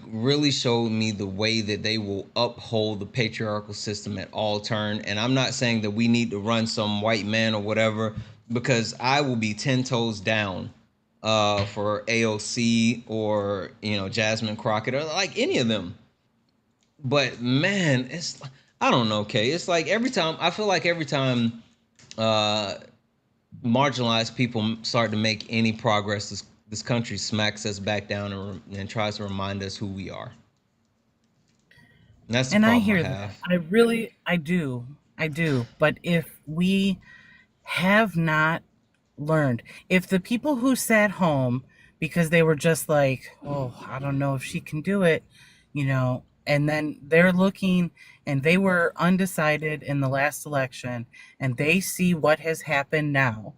really showed me the way that they will uphold the patriarchal system at all turn. And I'm not saying that we need to run some white man or whatever, because I will be 10 toes down for AOC or Jasmine Crockett or any of them. But man, I don't know, Kay. It's every time marginalized people start to make any progress, this country smacks us back down and tries to remind us who we are. And that's the problem
I hear that. I do. But if we have not learned, if the people who sat home because they were just oh, I don't know if she can do it, and then they're looking and they were undecided in the last election and they see what has happened now,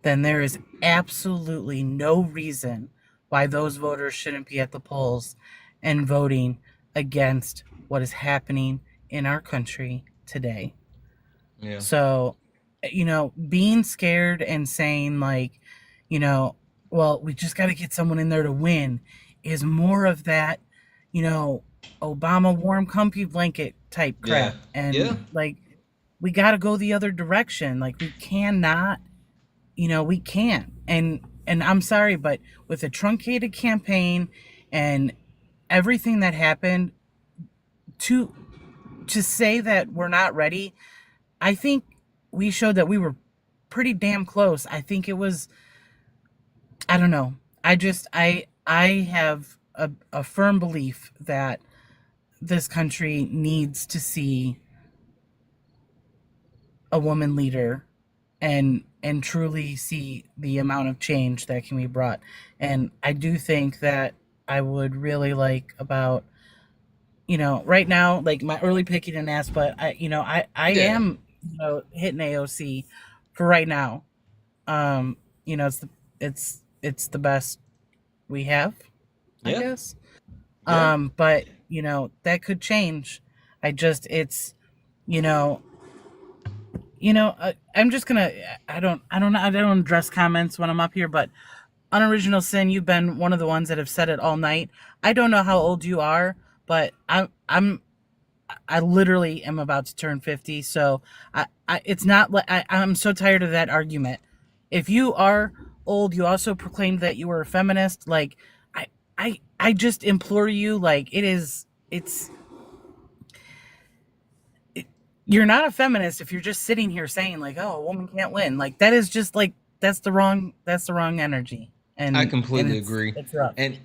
then there is absolutely no reason why those voters shouldn't be at the polls and voting against what is happening in our country today.
Yeah.
So, being scared and saying well, we just got to get someone in there to win is more of that, Obama warm comfy blanket type crap.
Yeah.
And we got to go the other direction. We cannot, we can't. And I'm sorry, but with a truncated campaign and everything that happened, to say that we're not ready, I think we showed that we were pretty damn close. I think it was, I don't know. I have a firm belief that this country needs to see a woman leader and truly see the amount of change that can be brought. And I do think that I would really like about, right now, my early pick you didn't ask, but I am, hitting AOC for right now. It's the best we have, I guess. But that could change. I'm just gonna, I don't address comments when I'm up here, but Unoriginal Sin, you've been one of the ones that have said it all night. I don't know how old you are, but I literally am about to turn 50, so it's not I'm so tired of that argument. If you are old, you also proclaimed that you were a feminist. I just implore you, you're not a feminist if you're just sitting here saying like, "Oh, a woman can't win." Like that is just like that's the wrong energy,
I
and
completely agree.
it's rough.
And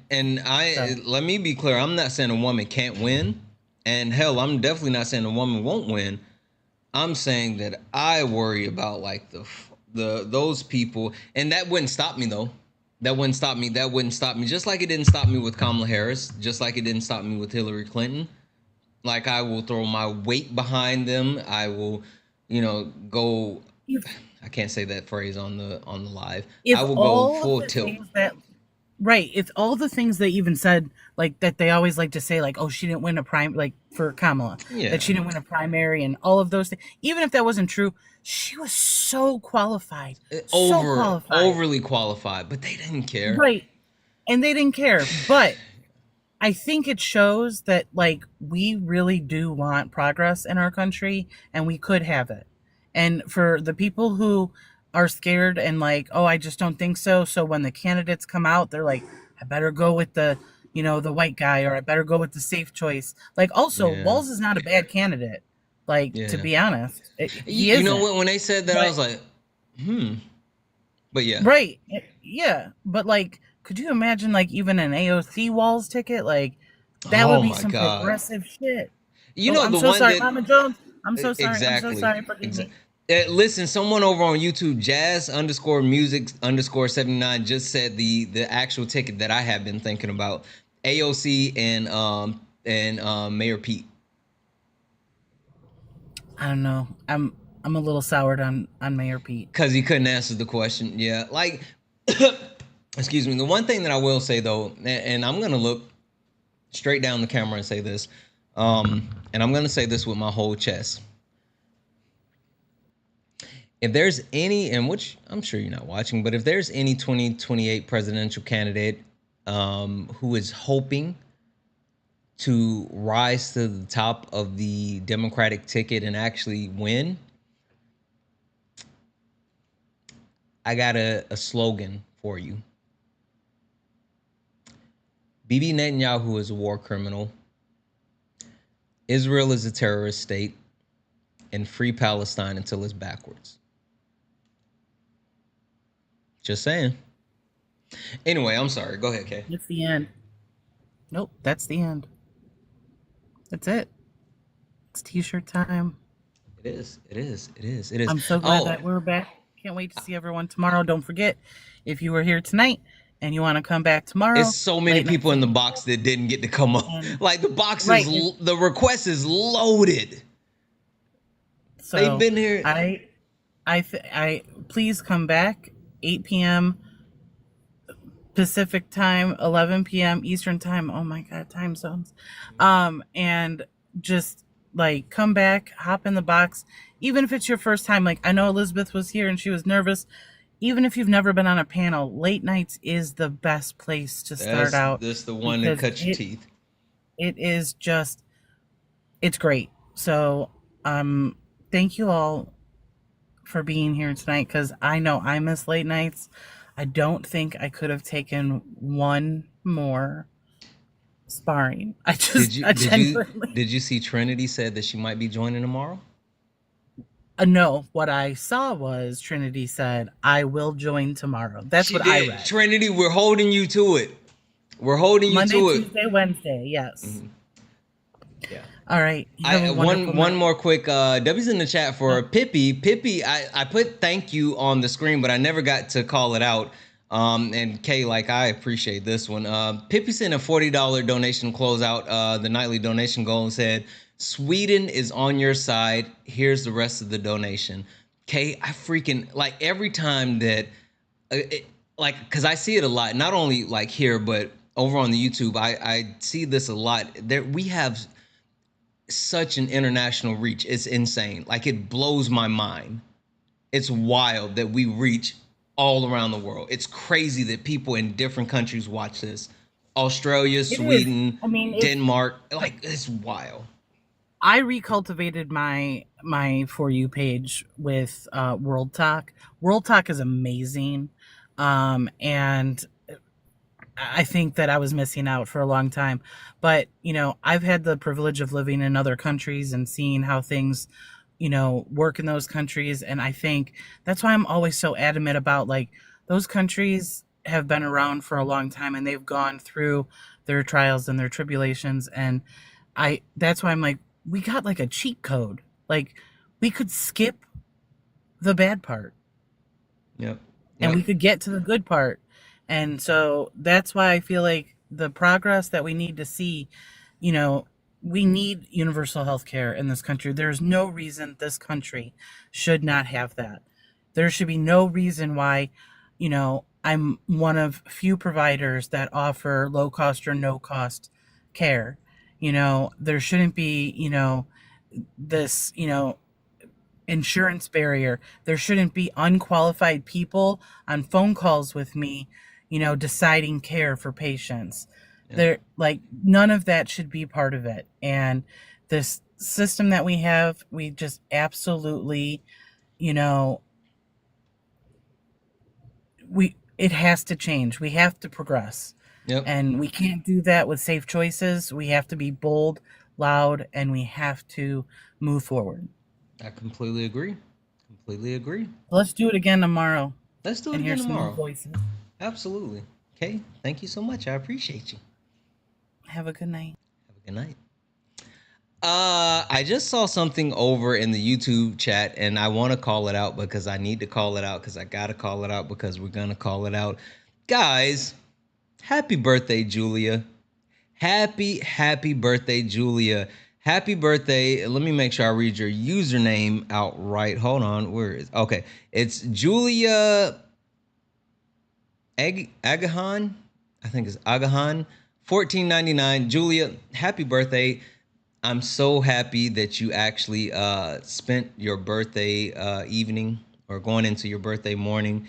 I
So
let me be clear. I'm not saying a woman can't win, and hell, I'm definitely not saying a woman won't win. I'm saying that I worry about like the those people, and that wouldn't stop me though. That wouldn't stop me. That wouldn't stop me. Just like it didn't stop me with Kamala Harris. Just like it didn't stop me with Hillary Clinton. Like I will throw my weight behind them. I will, go.
if
I can't say that phrase on the live. I
if
will go
all of
full
the
tilt.
things that right, if all the things they even said, like that they always like to say, like, oh, she didn't win a prime, like for Kamala, that
Yeah.
she didn't win a primary and all of those things, even if that wasn't true, she was so qualified,
Overly qualified, but they didn't care.
right? And they didn't care. But I think it shows that like we really do want progress in our country and we could have it. And for the people who are scared and like, oh, I just don't think so. So when the candidates come out, they're like, I better go with the white guy or I better go with the safe choice. Like also,
Yeah.
Walz is not a bad candidate. Like to
Yeah.
be honest, he
You know
isn't.
what? When they said that, I
But
was like, hmm. But yeah.
right, yeah. But like, could you imagine like even an AOC Walz ticket? Like that would
Oh
be
my
some
God.
progressive shit.
You
Oh,
know
I'm
the
so
one
sorry,
that
Mama Jones. I'm so sorry. I'm so
exactly.
sorry. Forgive me.
Listen, someone over on YouTube, Jazz underscore music underscore 79, just said the actual ticket that I have been thinking about. AOC and Mayor Pete.
I don't know. I'm a little soured on Mayor Pete.
Because he couldn't answer the question. Yeah. Like excuse me. The one thing that I will say though, and I'm gonna look straight down the camera and say this. And I'm gonna say this with my whole chest. If there's any, and which I'm sure you're not watching, but if there's any 2028 presidential candidate who is hoping to rise to the top of the Democratic ticket and actually win, I got a slogan for you. Bibi Netanyahu is a war criminal. Israel is a terrorist state. And free Palestine until it's backwards. Just saying. Anyway, I'm sorry. Go ahead, Kay.
It's the end. Nope, that's the end. That's it. It's t-shirt time.
It is. It is. It is. It is.
I'm so glad that we're back. Can't wait to see everyone tomorrow. Don't forget, if you were here tonight and you want to come back tomorrow,
it's so many people in the box that didn't get to come up. Like the box
right,
is, the request is loaded.
So
they've been here.
I please come back 8 p.m. Pacific time, 11 p.m. Eastern time. Oh my God, time zones. And just like come back, hop in the box, even if it's your first time. Like I know Elizabeth was here and she was nervous. Even if you've never been on a panel, late nights is the best place to start out.
This the one that cuts your teeth.
It is just, it's great. So, thank you all for being here tonight because I know I miss late nights. I don't think I could have taken one more sparring.
Did you see Trinity said that she might be joining tomorrow?
No, what I saw was Trinity said, I will join tomorrow. That's what I read.
Trinity, we're holding you to it. We're holding you
Monday,
to it.
Tuesday, Wednesday, yes.
Mm-hmm. Yeah.
All right.
One more quick. W's in the chat for Pippi. Pippi, I put thank you on the screen, but I never got to call it out. And Kay, like I appreciate this one. Pippi sent a $40 donation to close out the nightly donation goal and said, Sweden is on your side. Here's the rest of the donation. Kay, I freaking like every time that because I see it a lot, not only like here, but over on the YouTube, I see this a lot. We have such an international reach. It's insane. Like it blows my mind. It's wild that we reach all around the world. It's crazy that people in different countries watch this. Australia, Sweden, Denmark, like it's wild.
I recultivated my For You page with World Talk. World Talk is amazing. And I think that I was missing out for a long time. But, I've had the privilege of living in other countries and seeing how things work in those countries. And I think that's why I'm always so adamant about, like, those countries have been around for a long time and they've gone through their trials and their tribulations. And that's why I'm like, we got like a cheat code. Like, we could skip the bad part
Yep.
and
Yep.
we could get to the good part. And so that's why I feel like the progress that we need to see, you know, we need universal health care in this country. There's no reason this country should not have that. There should be no reason why, I'm one of few providers that offer low cost or no cost care. There shouldn't be, this, insurance barrier. There shouldn't be unqualified people on phone calls with me, deciding care for patients.
Yeah.
There, like, none of that should be part of it. And this system that we have, we just absolutely, it has to change. We have to progress.
Yep.
And we can't do that with safe choices. We have to be bold, loud, and we have to move forward.
I completely agree. Completely agree.
Let's do it again tomorrow.
Let's do it
and
again
hear some more
tomorrow.
voices.
Absolutely. Okay. Thank you so much. I appreciate you.
Have a good night.
Have a good night. I just saw something over in the YouTube chat, and I want to call it out because I need to call it out because I got to call it out because we're going to call it out. Guys, happy birthday, Julia. Happy birthday, Julia. Happy birthday. Let me make sure I read your username out right. Hold on. Where is okay. It's Julia Agahan. I think it's Agahan. 1499. Julia, happy birthday. I'm so happy that you actually spent your birthday evening or going into your birthday morning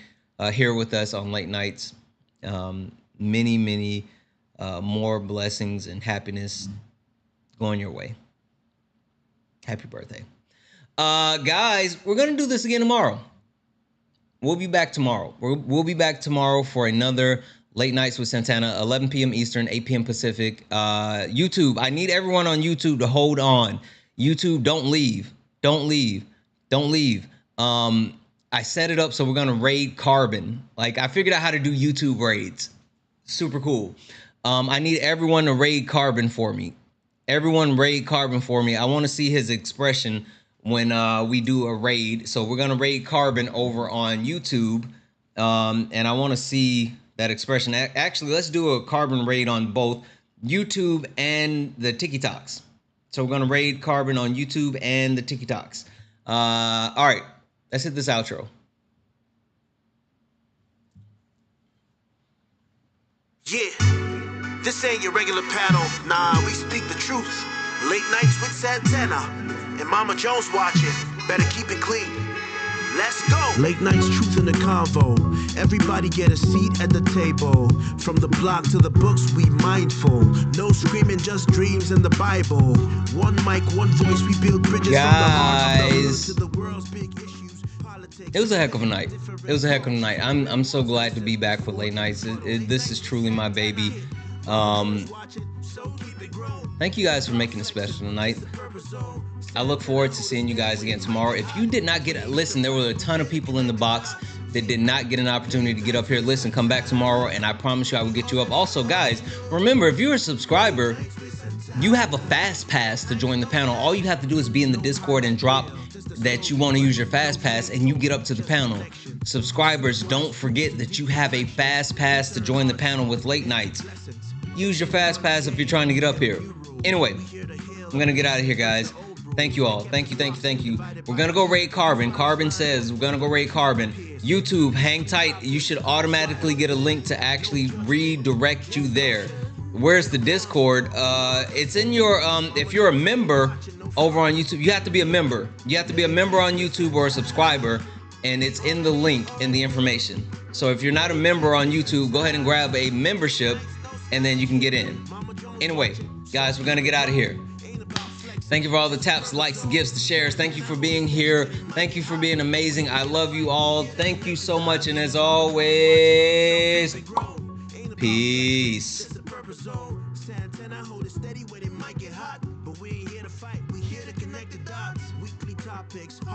here with us on Late Nights. Many more blessings and happiness going your way. Happy birthday. Guys, we're going to do this again tomorrow. We'll be back tomorrow. We'll be back tomorrow for another Late Nights with Santana, 11 p.m. Eastern, 8 p.m. Pacific. YouTube, I need everyone on YouTube to hold on. YouTube, don't leave. Don't leave. Don't leave. I set it up so we're going to raid Carbon. Like, I figured out how to do YouTube raids. Super cool. I need everyone to raid Carbon for me. Everyone raid Carbon for me. I want to see his expression when we do a raid. So we're going to raid Carbon over on YouTube. And I want to see that expression. Actually, let's do a Carbon raid on both YouTube and the TikToks. So we're going to raid Carbon on YouTube and the TikToks. All right, let's hit this outro.
Yeah, this ain't your regular panel. Nah, we speak the truth. Late Nights with Santana and Mama Jones watching. Better keep it clean. Let's go. Late Nights, truth in the convo. Everybody get a seat at the table. From the block to the books, we mindful. No screaming, just dreams in the Bible. One mic, one voice, we build bridges.
Guys,
from the world's big issues.
It was a heck of a night. It was a heck of a night. I'm so glad to be back with Late Nights. This is truly my baby. Thank you guys for making it special tonight. I look forward to seeing you guys again tomorrow. If you did not listen, there were a ton of people in the box that did not get an opportunity to get up here. Listen, come back tomorrow, and I promise you I will get you up. Also, guys, remember, if you're a subscriber, you have a fast pass to join the panel. All you have to do is be in the Discord and drop that you want to use your fast pass, and you get up to the panel. Subscribers, don't forget that you have a fast pass to join the panel with Late Nights. Use your fast pass if you're trying to get up here. Anyway, I'm going to get out of here, guys. Thank you all. Thank you. We're going to go raid Carbon. Carbon says we're going to go raid Carbon. YouTube, hang tight. You should automatically get a link to actually redirect you there. Where's the Discord? It's in your, if you're a member over on YouTube, you have to be a member. You have to be a member on YouTube or a subscriber, and it's in the link in the information. So if you're not a member on YouTube, go ahead and grab a membership, and then you can get in. Anyway, guys, we're going to get out of here. Thank you for all the taps, the likes, the gifts, the shares. Thank you for being here. Thank you for being amazing. I love you all. Thank you so much. And as always, peace. Santana hold it steady when it might get hot, but we ain't here to fight. We here to connect the dots. Weekly talk.
topics. Hard